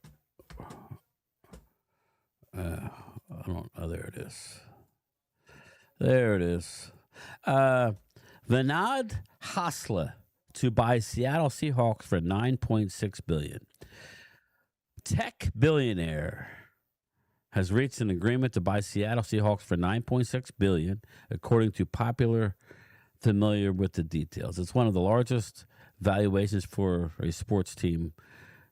There it is. There it is. Vinod Hasla to buy Seattle Seahawks for $9.6 billion. Tech billionaire has reached an agreement to buy Seattle Seahawks for $9.6 billion, according to Popular familiar with the details. It's one of the largest valuations for a sports team,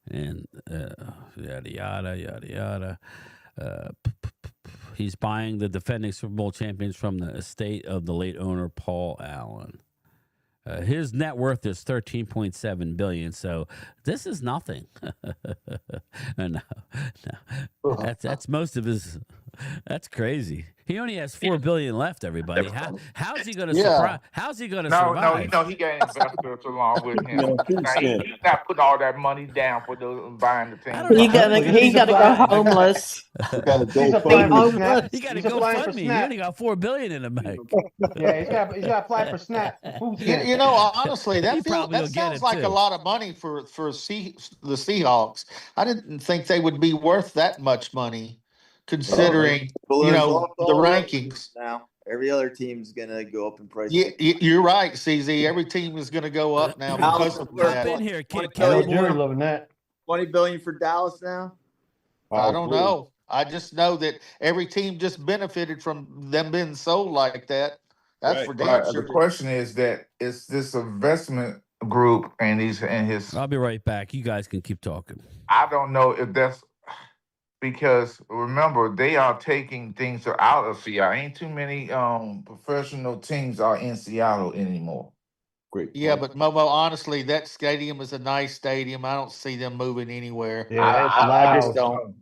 and yada yada yada yada. He's buying the defending Super Bowl champions from the estate of the late owner Paul Allen. His net worth is $13.7 billion, so this is nothing. No. That's most of his. That's crazy. He only has $4 billion left. Everybody, how's he going to surprise? How's he going to survive? No, he got investors along with him. He's not putting all that money down for buying the team. He got to go homeless. He's applying for SNAP. He got to go fund me. He only got $4 billion in the bank. Yeah, he's got to apply for SNAP. You know, honestly, that sounds like too. a lot of money for the Seahawks. I didn't think they would be worth that much money, considering the rankings. Now every other team's gonna go up in price. Yeah, you're right, CZ. Every team is going to go up now because of Jump that. in here, kid. Jerry loving that. $20 billion for Dallas now. I don't know. I just know that every team just benefited from them being sold like that. That's for damn The sure. question is that it's this investment group and his. I'll be right back. You guys can keep talking. I don't know if that's because remember they are taking things out of Seattle. Ain't too many professional teams are in Seattle anymore. Great. Yeah, but Momo, honestly, that stadium is a nice stadium. I don't see them moving anywhere. Yeah, it's I loud. just don't.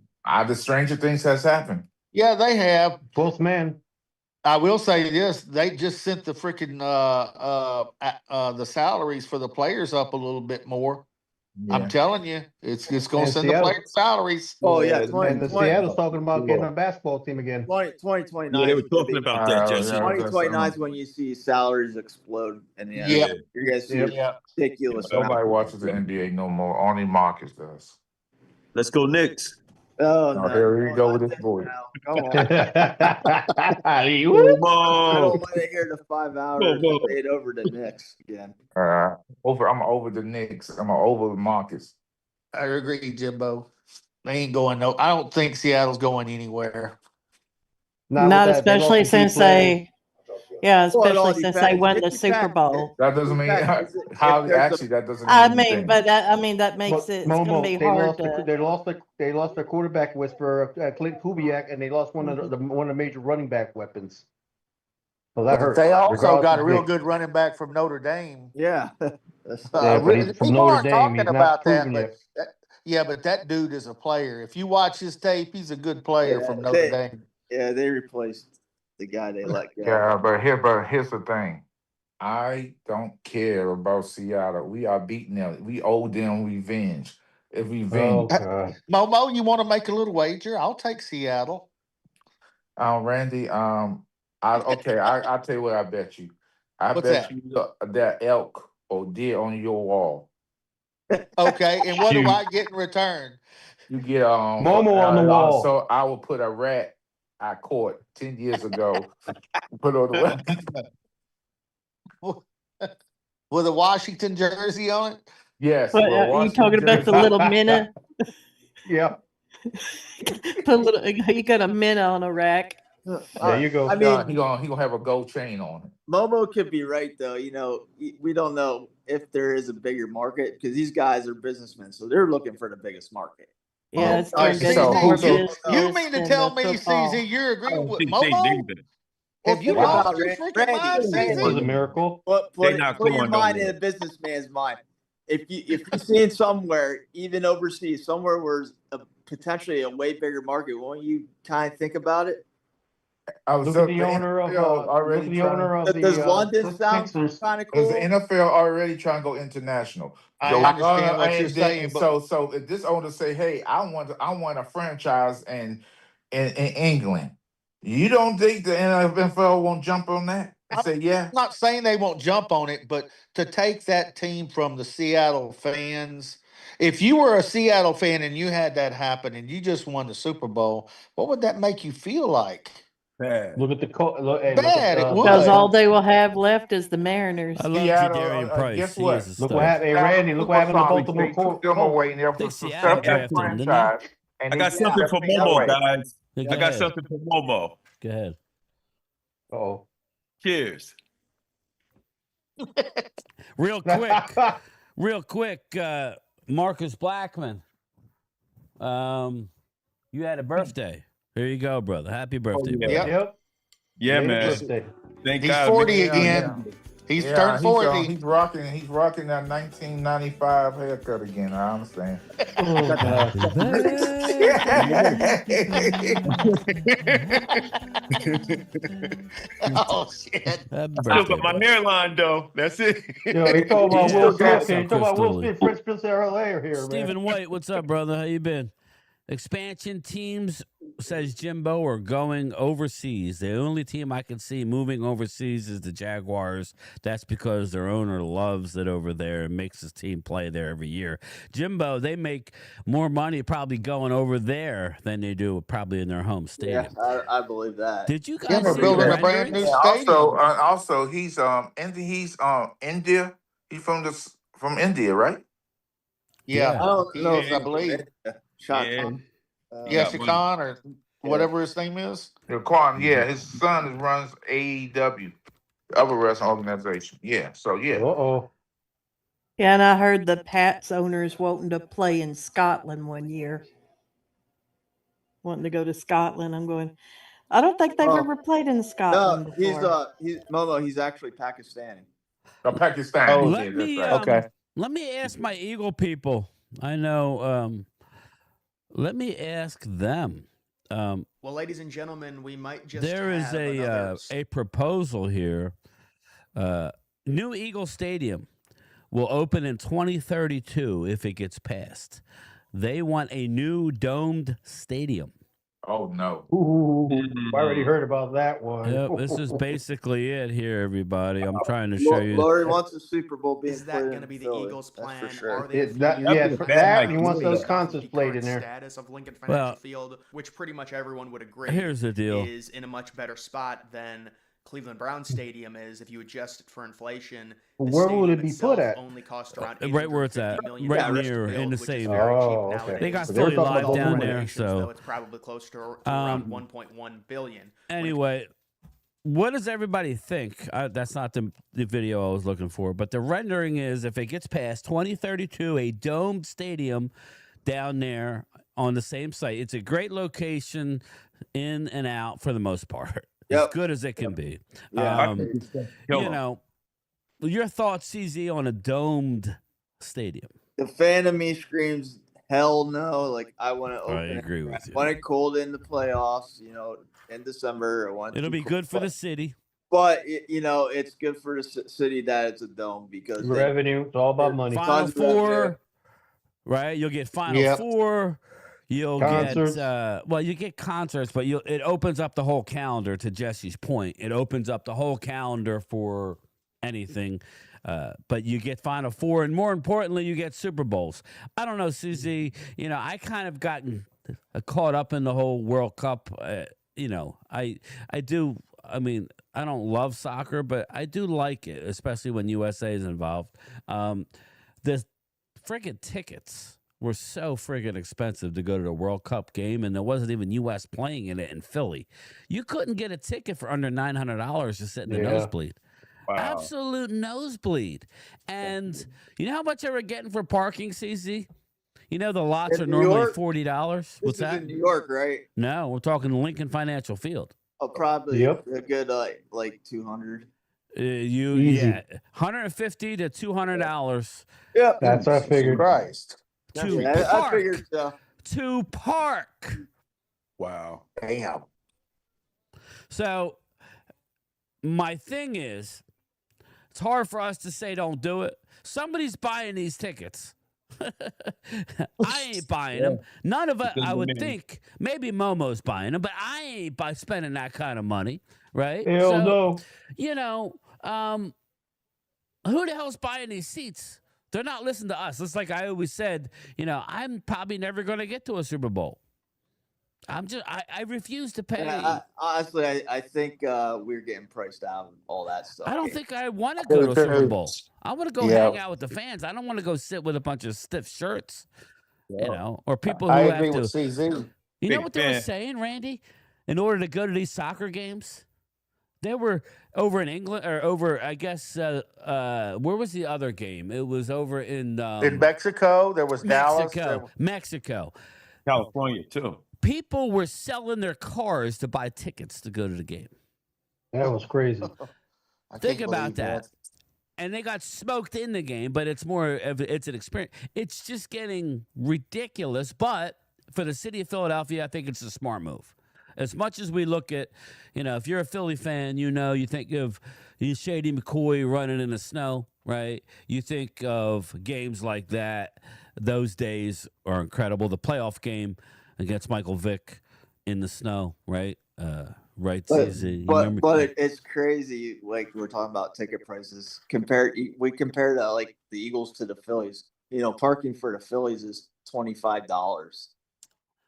The stranger things has happened. Yeah, they have. Both men. I will say this: they just sent the freaking the salaries for the players up a little bit more. Yeah. I'm telling you, it's going to And send Seattle- the players salaries. Oh yeah, And the Seattle's talking about getting a basketball team again. 2029. Yeah, they were talking about that, Jesse. 2029 is when you see salaries explode, and Yep. you're gonna see ridiculous. Nobody watches the NBA no more. Only Marcus does. Let's go Knicks. Oh No, no! here we go with this boy. Come on. Come I on. don't want to hear the 5 hours debate over the Knicks again. I'm over the Knicks. I'm over Marcus. I agree, Jimbo. They ain't going no. I don't think Seattle's going anywhere. Not especially since they. Yeah, especially since they won the Super Bowl. That doesn't mean how actually that doesn't. I mean mean, anything. but that makes it. It's going Momo, to be hard to. they lost their quarterback whisperer, Clint Kubiak, and they lost one of the major running back weapons. Well, that But hurts. they also got a Regardless real of good running back from Notre Dame. Yeah. Yeah, but he's from People Notre aren't Dame. talking He's not about that, proven but yet. but that dude is a player. If you watch his tape, he's a good player Yeah, from Notre Dame. they replaced the guy they let go. Yeah, but here's the thing. I don't care about Seattle. We are beating them. We owe them revenge. If revenge. Momo, you want to make a little wager? I'll take Seattle. Randy, I'll tell you what I bet you. I What's bet that? you that elk or deer on your wall. Okay, and what do I get in return? You get Momo on the wall. So I will put a rat I caught 10 years ago. Put on the With a Washington jersey on it? Yes. What, you talking about the little minnow? Yeah. Put a little. You got a minnow on a rack. There you go. I mean, he gonna have a gold chain on it. Momo could be right though. We don't know if there is a bigger market because these guys are businessmen, so they're looking for the biggest market. Yeah, it's Oh, turned into more business you mean to than tell the me, football. CZ, you're agreeing with They Momo? David. Have you think lost about your freaking mind, This is a CZ? miracle. They not Put your going mind in nowhere. a businessman's mind. If you're seeing somewhere, even overseas, somewhere where there's potentially a way bigger market, won't you kind of think about it? Look at the owner of Does London sound Sixers. kind of Because cool? the NFL already trying to go international. I understand what you're saying, but so if this owner say, "Hey, I want a franchise in England," you don't think the NFL won't jump on that and say, "Yeah"? I'm not saying they won't jump on it, but to take that team from the Seattle fans, if you were a Seattle fan and you had that happen and you just won the Super Bowl, what would that make you feel like? Bad. Look at the Bad, it would. Because all they will have left is the Mariners. I love Seattle, Jadarian Price. guess He what? is a Look stud. what happened. Hey, Randy, look what happened to Supersonics, Baltimore they took them Colts. away and they're I think from Seattle successful drafted him, didn't they? franchise. And I they got something for took them Momo, away. guys. Yeah, go I got ahead. something for Momo. Go ahead. Oh. Cheers. Real quick, Marcus Blackman. You had a birthday. Here you go, brother. Happy birthday. yeah. brother. Yep. Yeah, man. Birthday. Thank He's God. 40 man. again. He's turned 40. He's rocking that 1995 haircut again. I understand. Oh, God. Oh shit. Happy Still birthday, got my brother. hairline though. That's it. Yo, he talking about Yeah, Will what's Smith. up, He talking about Will Crystal? Smith. Fresh Prince of Bel-Air here, man. Stephen White, what's up, brother? How you been? Expansion teams, says Jimbo, are going overseas. The only team I can see moving overseas is the Jaguars. That's because their owner loves it over there and makes his team play there every year. Jimbo, they make more money probably going over there than they do probably in their home stadium. Yeah, I believe that. Did you guys Yeah, we're see building the a brand new renderings? stadium. Also, he's India. He's from India, right? Yeah, I don't he know. is, I believe. Shot. Yeah, Shakan or whatever his name is. Quan, yeah, his son runs AEW, the other wrestling organization. Yeah, so yeah. Uh-oh. Yeah, and I heard the Pats owners wanting to play in Scotland one year. Wanting to go to Scotland. I'm going, I don't think they've ever played in Scotland No, before. he's Momo. He's actually Pakistani. Pakistan. Oh, Let me okay. Let me ask my Eagle people. I know. Let me ask them. Well, ladies and gentlemen, we might just there is a proposal here. New Eagle Stadium will open in 2032 if it gets passed. They want a new domed stadium. Oh no! Ooh, I already heard about that one. Yep, this is basically it here, everybody. I'm trying to show you. Laurie wants the Super Bowl being Is that going to be the Eagles' plan? for sure. Are they That he wants those concerts played in there. Status of Lincoln Financial Field, which pretty much everyone would agree. Here's the deal: is in a much better spot than Cleveland Browns Stadium is if you adjust it for inflation. Where would it be put at? Only cost around right where it's at, right near in the same. Okay. They got Philly Live down there, so it's probably close to around 1.1 billion. Anyway, what does everybody think? That's not the video I was looking for, but the rendering is if it gets past 2032, a domed stadium down there on the same site. It's a great location, in and out for the most part. as good as it can be. Yeah. You know, your thoughts, CZ, on a domed stadium? The fan of me screams, hell no. Like, I want to open I agree with you. I want it cold in the playoffs, in December. It'll be good for the city. But, it's good for the city that it's a dome because revenue. It's all about money. Final Four, right? You'll get Final Four. You'll Concerts. get you get concerts, but it opens up the whole calendar. To Jesse's point, it opens up the whole calendar for anything. But you get Final Four, and more importantly, you get Super Bowls. I don't know, Susie. I kind of gotten caught up in the whole World Cup. I do. I mean, I don't love soccer, but I do like it, especially when USA is involved. The friggin' tickets were so friggin' expensive to go to the World Cup game, and there wasn't even U.S. playing in it in Philly. You couldn't get a ticket for under $900 to sit in the nosebleed. Wow. Absolute nosebleed. And you know how much they were getting for parking, CZ? The lots are normally $40. What's that? In New York, right? No, we're talking Lincoln Financial Field. Oh, probably a good like 200. $150 to $200. Yep, that's what I figured. Christ. I figured so. To park. Wow. Damn. So my thing is, it's hard for us to say don't do it. Somebody's buying these tickets. I ain't buying them. None of it. I would think maybe Momo's buying them, but I ain't by spending that kind of money, right? Hell no. Who the hell's buying these seats? They're not listening to us. It's like I always said. I'm probably never going to get to a Super Bowl. I refuse to pay. Honestly, I think we're getting priced out of all that stuff. I don't think I want to go to a Super Bowl. I want to go hang out with the fans. I don't want to go sit with a bunch of stiff shirts, or people who I have agree to. with CZ. You know what they were saying, Randy? In order to go to these soccer games, they were over in England or over, I guess, where was the other game? It was over in Mexico. There was Dallas. Mexico. California, too. People were selling their cars to buy tickets to go to the game. That was crazy. Think about that. And they got smoked in the game, but it's an experience. It's just getting ridiculous. But for the city of Philadelphia, I think it's a smart move. As much as we look at, if you're a Philly fan, you think of Shady McCoy running in the snow, right? You think of games like that. Those days are incredible. The playoff game against Michael Vick in the snow, right? Right, CZ. But it's crazy. Like we're talking about ticket prices. We compare like the Eagles to the Phillies. Parking for the Phillies is $25.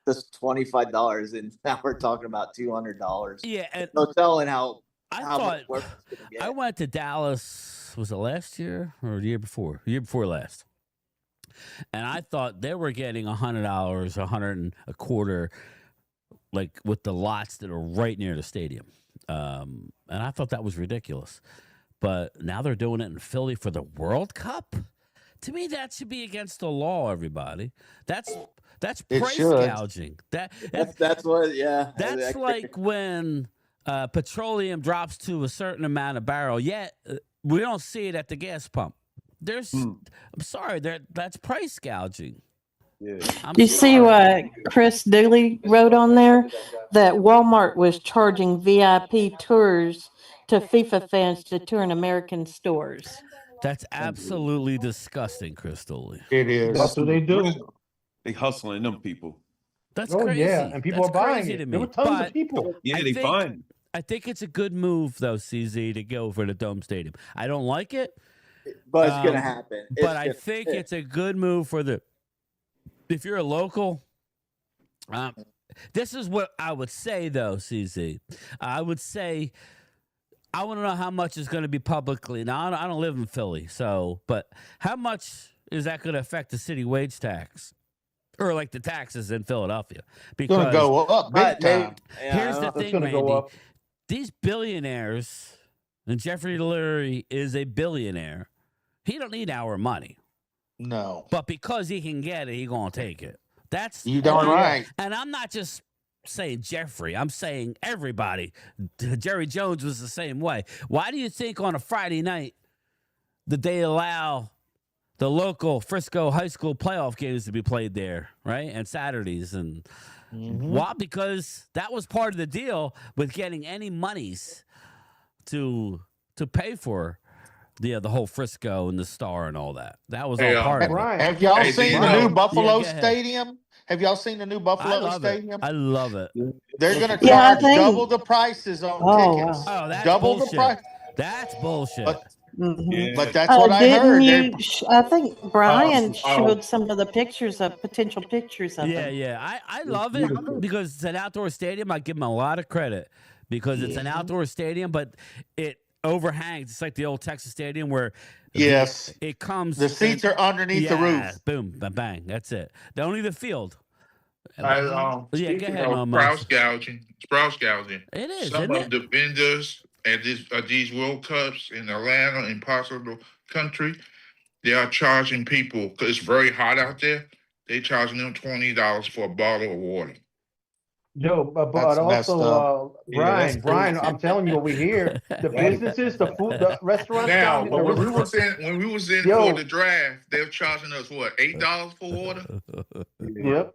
That's $25, and now we're talking about $200. Yeah, and no telling how thought much it's gonna get. I went to Dallas. Was it last year or the year before? The year before last. And I thought they were getting $100, $100.25, like with the lots that are right near the stadium. And I thought that was ridiculous. But now they're doing it in Philly for the World Cup. To me, that should be against the law. Everybody, that's price gouging. That's what. Yeah, that's like when petroleum drops to a certain amount of barrel. Yet we don't see it at the gas pump. I'm sorry, that's price gouging. Yeah. You see what Chris Dooley wrote on there? That Walmart was charging VIP tours to FIFA fans to tour in American stores. That's absolutely disgusting, Chris Dooley. It is. That's what they do. They hustling them people. That's crazy. Yeah, and people are buying it. There were tons of people. Yeah, they fine. I think it's a good move, though, CZ, to go for the Dome Stadium. I don't like it. But it's gonna happen. I think it's a good move for if you're a local. This is what I would say, though, CZ. I would say I want to know how much is going to be publicly. Now I don't live in Philly, but how much is that going to affect the city wage tax, or like the taxes in Philadelphia? Because it's going to go up big time. Here's the thing, Randy. These billionaires, and Jeffrey Lurie is a billionaire. He don't need our money. No. But because he can get it, he gonna take it. That's you darn right. And I'm not just saying Jeffrey. I'm saying everybody. Jerry Jones was the same way. Why do you think on a Friday night that they allow the local Frisco high school playoff games to be played there, right? And Saturdays. And why? Because that was part of the deal with getting any monies to pay for the whole Frisco and the Star and all that. That was all part of it. Have y'all seen the new Buffalo go ahead. Stadium? Have y'all seen the new Buffalo Stadium? I love it. They're going to Yeah, I charge think- double the prices on tickets. wow. Oh, that's double bullshit. the price. That's bullshit. But that's what I heard. Didn't you? I think Brian oh. showed some of the potential pictures of Yeah, it. yeah. I love it because it's an outdoor stadium. I give them a lot of credit because it's an outdoor stadium, but it overhangs. It's like the old Texas Stadium where it comes. The seats are underneath the roof. Boom, bang, bang. That's it. Only the field. Yeah, go ahead, Sprouse gouging. It is. Some isn't of it? the vendors at these World Cups in Atlanta and parts of the country, they are charging people because it's very hot out there. They charging them $20 for a bottle of water. Joe, but That's messed also, up. Brian, I'm telling you what we hear. The businesses, the food, the restaurants. Now, down but when we was in Yo. for the draft, they were charging us what, $8 for water? Yep.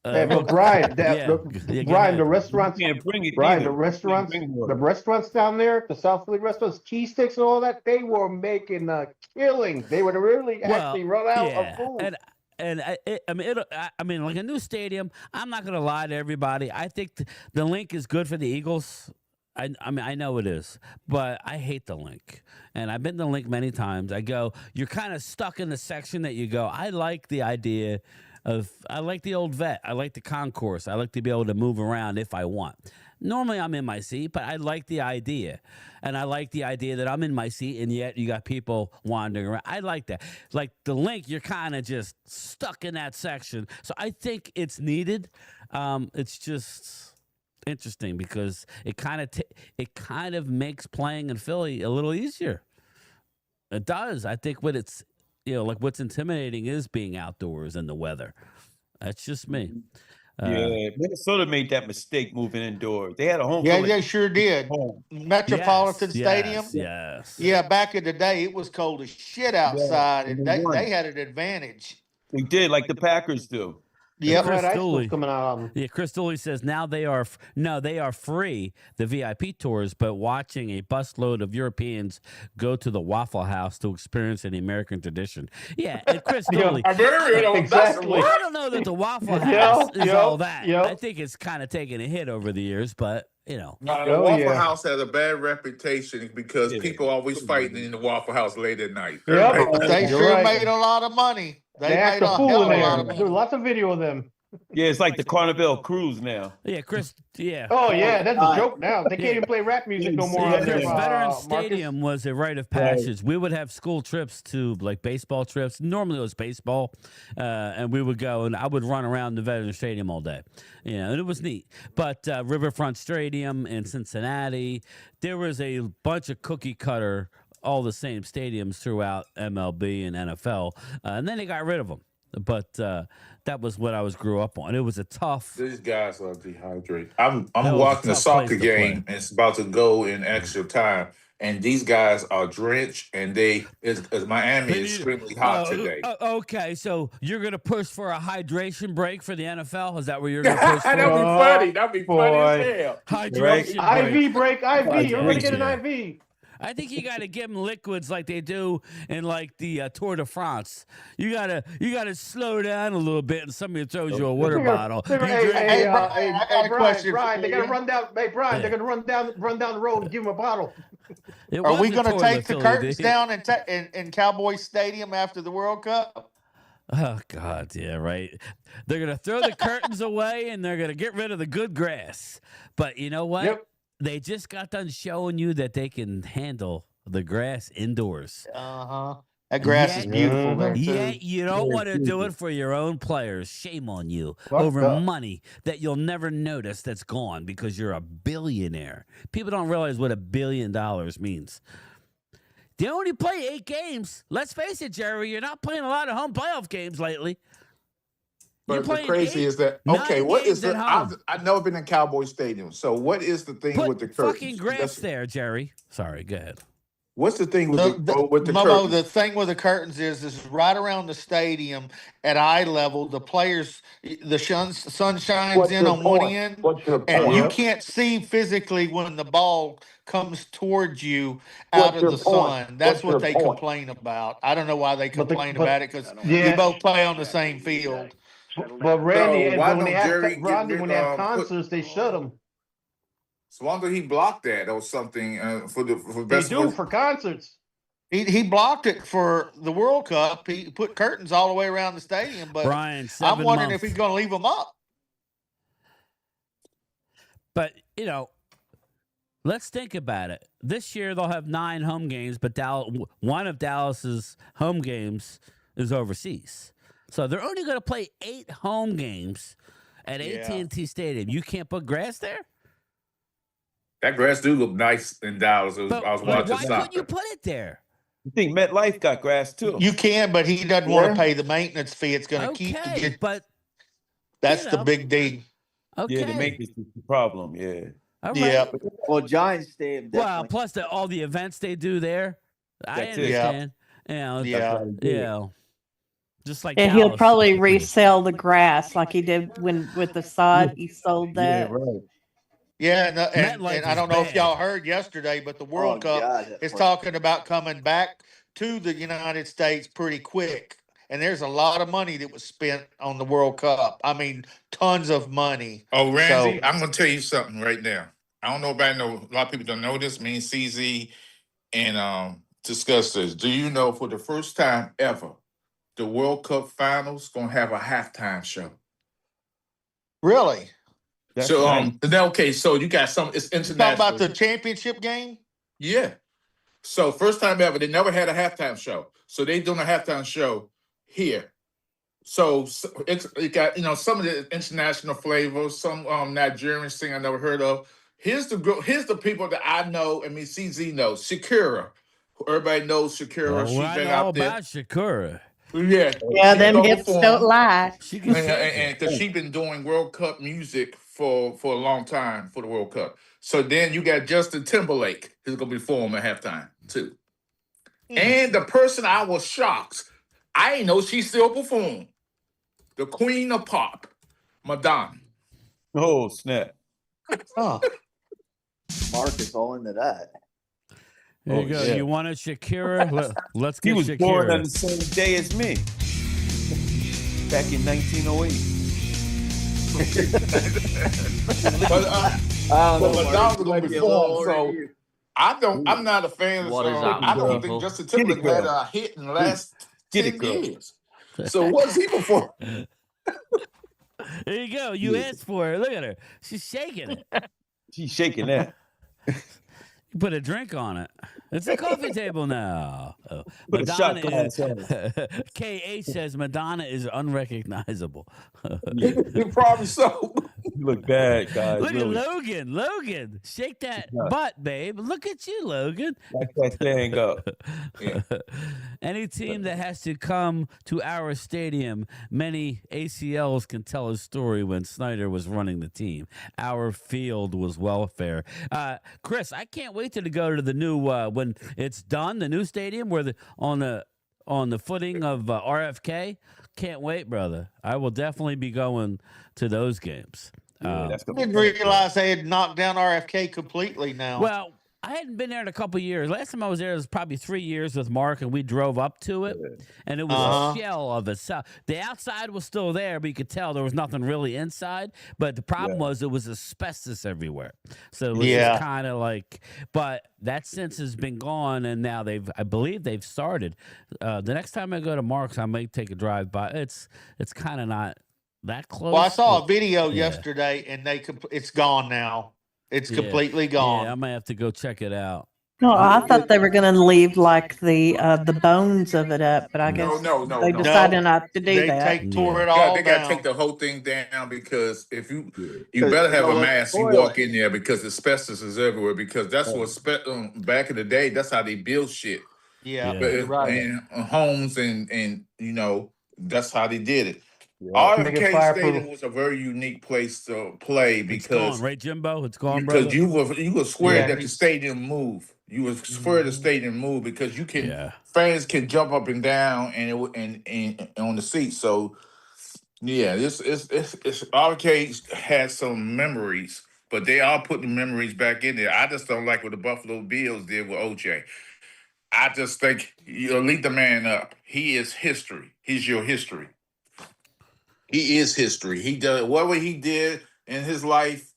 Hey, but Brian, Brian, the restaurants, Can't bring it Brian, either. the restaurants down there, the South Philly restaurants, cheese sticks and all that, they were making a killing. They would really actually run out of food. I mean, like a new stadium. I'm not gonna lie to everybody. I think the link is good for the Eagles. I mean, I know it is, but I hate the link. And I've been to the link many times. I go, you're kind of stuck in the section that you go. I like the idea of, I like the old vet. I like the concourse. I like to be able to move around if I want. Normally I'm in my seat, but I like the idea. And I like the idea that I'm in my seat and yet you got people wandering around. I like that. Like the link, you're kind of just stuck in that section. So I think it's needed. It's just interesting because it kind of makes playing in Philly a little easier. It does. I think what it's, like what's intimidating is being outdoors and the weather. That's just me. Yeah, Minnesota made that mistake moving indoors. They had a home. Yeah, field they sure did. Metropolitan Stadium. Yes. Yeah, back in the day, it was cold as shit outside, and they had an advantage. They did, like the Packers do. Yep. Chris Dooley coming out on them. Yeah, Chris Dooley says now they are free, the VIP tours, but watching a busload of Europeans go to the Waffle House to experience an American tradition. Yeah, and Chris Dooley. Exactly. I don't know that the Waffle House is all that. I think it's kind of taken a hit over the years, but the Waffle House has a bad reputation because people always fighting in the Waffle House late at night. Yep. They sure made a lot of money. They act made a a fool hell in of a lot there. of money. There's lots of video of them. Yeah, it's like the Carnival Cruise now. Yeah, Chris. Yeah. Oh yeah, that's a joke now. They can't even play rap music no more. Yeah, Chris, Veterans Stadium was a rite of passage. We would have school trips to like baseball trips. Normally it was baseball, and we would go and I would run around the Veterans Stadium all day. And it was neat. But Riverfront Stadium in Cincinnati, there was a bunch of cookie cutter, all the same stadiums throughout MLB and NFL, and then they got rid of them. But that was what I grew up on. It was a tough. These guys are dehydrated. I'm That was a watching a tough soccer place to game play. and it's about to go in extra time, and these guys are drenched. And Miami is extremely hot today. Okay, so you're gonna push for a hydration break for the NFL? Is that what you're gonna push for? That'd be funny. That'd be funny as hell. Hydration break. IV break, IV. You're gonna get an IV. I think you got to give them liquids like they do in like the Tour de France. You gotta slow down a little bit, and somebody throws you a water bottle. Hey, Brian, they gotta run down. Hey, Brian, they're gonna run down the road and give him a bottle. Are we going to take the curtains down in Cowboys Stadium after the World Cup? Oh God, yeah, right. They're gonna throw the curtains away, and they're gonna get rid of the good grass. But you know what? Yep. They just got done showing you that they can handle the grass indoors. That grass is beautiful there too. Yeah, you don't want to do it for your own players. Shame on you Fuck over up. money that you'll never notice that's gone because you're a billionaire. People don't realize what $1 billion means. They only play 8 games. Let's face it, Jerry, you're not playing a lot of home playoff games lately. You're But the playing crazy is that 9 what is games at home. I've never been in Cowboy Stadium. So what is the thing with the Put fucking curtains? grass there, Jerry. Sorry, go ahead. What's the thing with the Momo, curtains? the thing with the curtains is right around the stadium at eye level, the players, the sun shines What's in your on one point? end, What's your and point? you can't see physically when the ball comes towards you out What's of your the point? sun. That's What's what your they point? complain about. I don't know why they But the complain but about it because you yeah, both play on the same field. but Randy, So why when they don't have Jerry get Randy, rid when they have put concerts, they shut them. so why don't he block that or something for They best do for concerts. He blocked it for the World Cup. He put curtains all the way around the stadium, but Brian, I'm 7 wondering months. if he's going to leave them up. But, let's think about it. This year they'll have 9 home games, but one of Dallas's home games is overseas. So they're only going to play 8 home games at AT&T Stadium. You can't put grass there? That grass do look nice in Dallas. I was watching Why couldn't you put it there? You think MetLife got grass too? You can, but he doesn't want to pay the maintenance fee. It's going to keep to Okay, get. but That's the big D. Okay. Yeah, the maintenance is the problem. Yeah. All right. Yeah. Well, Giants Stadium Well, definitely. plus all the events they do there. I That's it. understand. Yeah. Just like And he'll Dallas. probably resell the grass like he did with the sod. He sold Yeah, that. right. Yeah, and MetLife I is don't know if bad. y'all heard yesterday, but the World Cup God, is talking about coming back to the United States pretty quick. And there's a lot of money that was spent on the World Cup. I mean, tons of money. Oh, Randy, So- I'm gonna tell you something right now. I don't know if I know a lot of people don't know this. Me and CZ and discuss this. Do you know for the first time ever, the World Cup finals gonna have a halftime show? Really? That's So nice. okay, so you got some it's Talking international. about the championship game? Yeah. So first time ever, they never had a halftime show. So they doing a halftime show here. So it got some of the international flavors, some Nigerian thing I never heard of. Here's the people that I know and me CZ knows. Shakira. Everybody knows Shakira. Oh, She I been know out there. about Shakira. Yeah. Yeah, she them go hips perform. don't lie. She can shake And it. because she's been doing World Cup music for a long time for the World Cup. So then you got Justin Timberlake who's gonna be performing at halftime too. And the person I was shocked, I didn't know she still performed. The Queen of Pop, Madonna. Oh, snap. Oh. Mark is all into that. There you go. yeah. You want a Shakira? Let's He get was Shakira. born on the same day as me. Back in 1908. But Madonna gonna perform. So I'm not a fan of. What is up, I don't people? think Justin Timberlake had a hit in the last Get 10 it, girl. years. So what's he before? There you go. You asked for it. Look at her. She's shaking it. She's shaking that. You put a drink on it. It's a coffee table now. Oh, Put a shot Madonna glass on is. KH says Madonna is unrecognizable. Probably so. You look bad, guys. Look really. at Logan. Logan, shake that Yeah. butt, babe. Look at you, Logan. Back that thing up. Yeah. Any team that has to come to our stadium, many ACLs can tell a story when Snyder was running the team. Our field was welfare. Chris, I can't wait to go to the new when it's done, the new stadium where on the footing of RFK. Can't wait, brother. I will definitely be going to those games. Yeah, that's I didn't realize they had knocked down RFK completely now. Well, I hadn't been there in a couple of years. Last time I was there was probably 3 years with Mark, and we drove up to it, and it was a shell of itself. The outside was still there, but you could tell there was nothing really inside. But the problem was it was asbestos everywhere. So it was just kind of like, but that since has been gone, and now I believe they've started. The next time I go to Mark's, I might take a drive by. It's kind of not that close. Well, I saw a video yesterday, and it's gone now. It's completely gone. Yeah, I might have to go check it out. No, I thought they were going to leave like the bones of it up, but I guess No. they decided not to do that. Tore it all They got to down. take the whole thing down because if you better have a mask, you walk in there because asbestos is everywhere. Because that's what back in the day. That's how they build shit. Yeah, But you're right. and homes and that's how they did it. Make it RFK fireproof. Stadium was a very unique place to play It's gone, because right, Jimbo? It's gone, brother. you were swear Yeah, that the stadium moved. You were swear the stadium moved because you can Yeah. fans can jump up and down and on the seat. So yeah, it's RFK has some memories, but they are putting memories back in there. I just don't like what the Buffalo Bills did with OJ. I just think you lead the man up. He is history. He's your history. He is history. He does whatever he did in his life.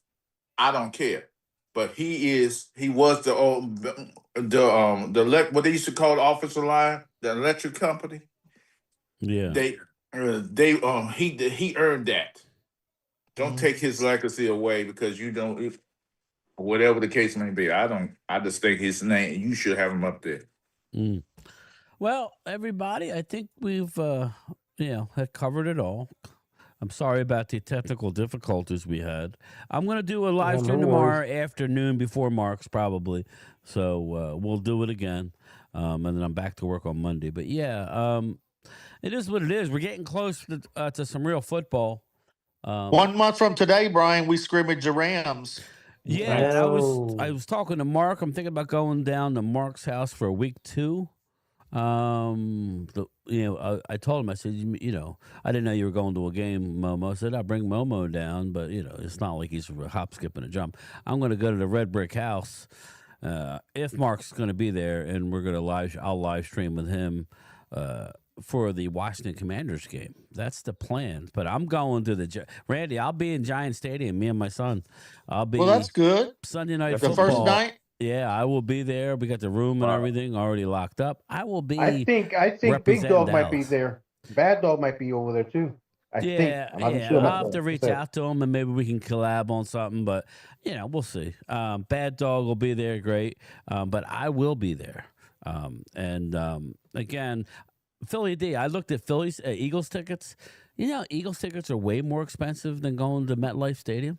I don't care, but he was what they used to call the officer line, the electric company. Yeah. He earned that. Don't take his legacy away because you don't. If whatever the case may be, I don't. I just think his name. You should have him up there. Mm. Well, everybody, I think we've had covered it all. I'm sorry about the technical difficulties we had. I'm going to do a live Yeah, stream no tomorrow afternoon before Mark's probably. So we'll do it again. And then I'm back to work on Monday. But yeah, it is what it is. We're getting close to some real football. 1 month from today, Brian, we scrimmage the Rams. Yeah, and I was talking to Mark. I'm thinking about going down to Mark's house for week 2. I told him, I said, I didn't know you were going to a game, Momo. I said, I'll bring Momo down, but it's not like he's a hop, skip, and a jump. I'm going to go to the Red Brick House if Mark's going to be there, and we're going to I'll live stream with him for the Washington Commanders game. That's the plan. But I'm going to Randy. I'll be in Giant Stadium. Me and my son. I'll be. Well, that's good. Sunday night The football. first night. Yeah, I will be there. We got the room and everything already locked up. I will be. I think Big Dog might be there. Bad Dog might be over there too. I think. I'm not sure I'll about have to that. reach out to him and maybe we can collab on something. But we'll see. Bad Dog will be there, great. But I will be there. Again, Philly D. I looked at Eagles tickets. Eagles tickets are way more expensive than going to MetLife Stadium.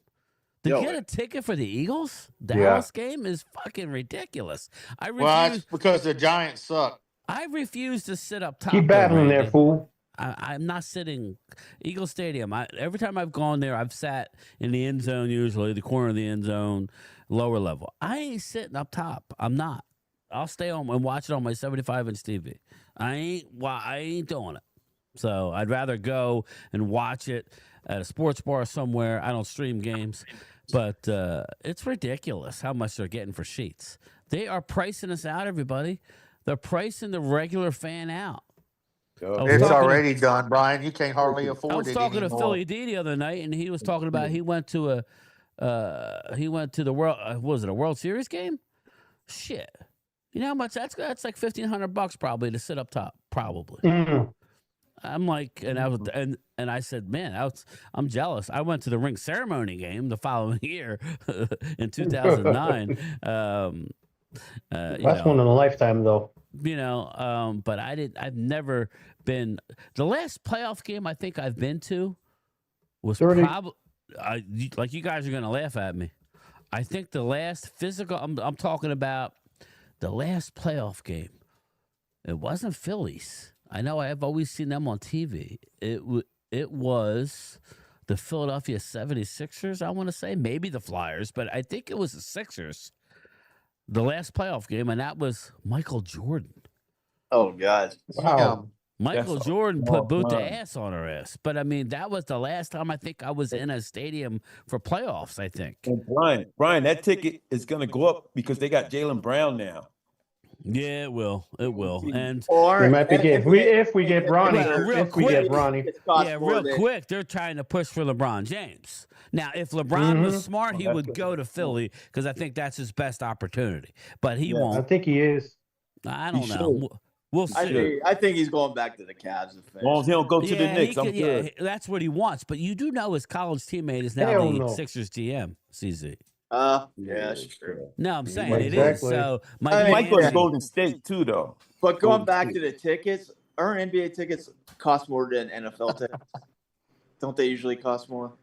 To get a ticket for the Eagles Dallas game is fucking ridiculous. It's because the Giants suck. I refuse to sit up top. Keep battling there, fool. I'm not sitting Eagle Stadium. Every time I've gone there, I've sat in the end zone, usually the corner of the end zone, lower level. I ain't sitting up top. I'm not. I'll stay home and watch it on my 75-inch TV. I ain't doing it. So I'd rather go and watch it at a sports bar somewhere. I don't stream games. But it's ridiculous how much they're getting for sheets. They are pricing us out, everybody. They're pricing the regular fan out. It's already done, Brian. You can't hardly afford it. I was talking anymore. to Philly D the other night, and he was talking about he went to the World a World Series game? Shit. You know how much that's like $1,500 probably to sit up top, probably. I'm like, and I said, man, I'm jealous. I went to the ring ceremony game the following year in 2009. That's one in a lifetime, though. But I've never been. The last playoff game I think I've been to was probably. Like you guys are gonna laugh at me. I think the last physical. I'm talking about the last playoff game. It wasn't Phillies. I know I've always seen them on TV. It was the Philadelphia 76ers, I want to say. Maybe the Flyers, but I think it was the Sixers. The last playoff game, and that was Michael Jordan. Oh, God. Wow. Michael Jordan put boot to ass on our ass. But, I mean, that was the last time I think I was in a stadium for playoffs, I think. And Brian, that ticket is going to go up because they got Jaylen Brown now. Yeah, it will. It will. And we might be getting, if we get Bronny. Real quick, they're trying to push for LeBron James. Now, if LeBron was smart, he would go to Philly because I think that's his best opportunity. But he won't. I think he is. I don't know. We'll see. I think he's going back to the Cavs. As long as he don't go to the Knicks, I'm good. That's what he wants. But you do know his college teammate is now the Sixers GM, CZ. Yeah, that's true. No, I'm saying it is. So Mike goes to Golden State too, though. But going back to the tickets, aren't NBA tickets cost more than NFL tickets? Don't they usually cost more?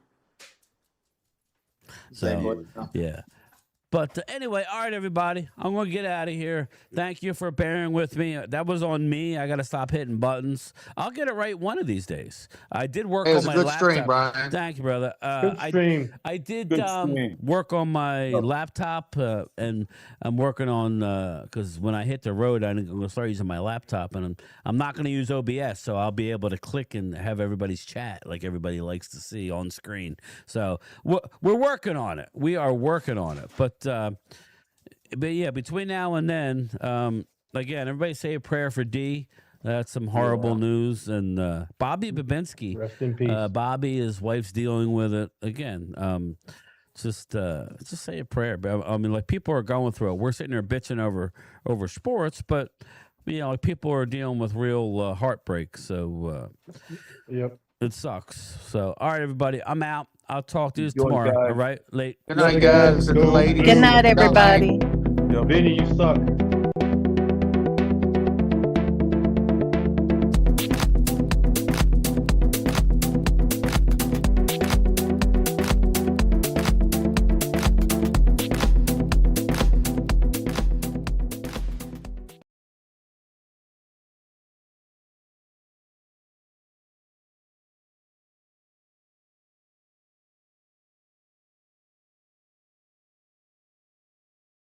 So yeah. But anyway, all right, everybody, I'm going to get out of here. Thank you for bearing with me. That was on me. I got to stop hitting buttons. I'll get it right one of these days. I did work Hey, on it's a my good laptop. stream, Brian. Thank you, brother. Good stream. I did Good stream. work on my laptop, and I'm working on because when I hit the road, I'm going to start using my laptop, and I'm not going to use OBS, so I'll be able to click and have everybody's chat like everybody likes to see on screen. So we're working on it. We are working on it, but yeah, between now and then, again, everybody say a prayer for D. That's some horrible news. And Bobby Babinski, Rest in peace. Bobby, his wife's dealing with it again. Just say a prayer. I mean, like, people are going through it. We're sitting there bitching over sports, but like, people are dealing with real heartbreak. So Yep. it sucks. So all right, everybody, I'm out. I'll talk to you Enjoy, tomorrow. guys. All right, late. Good night, guys and the ladies. Good night, everybody. Vinny, you suck.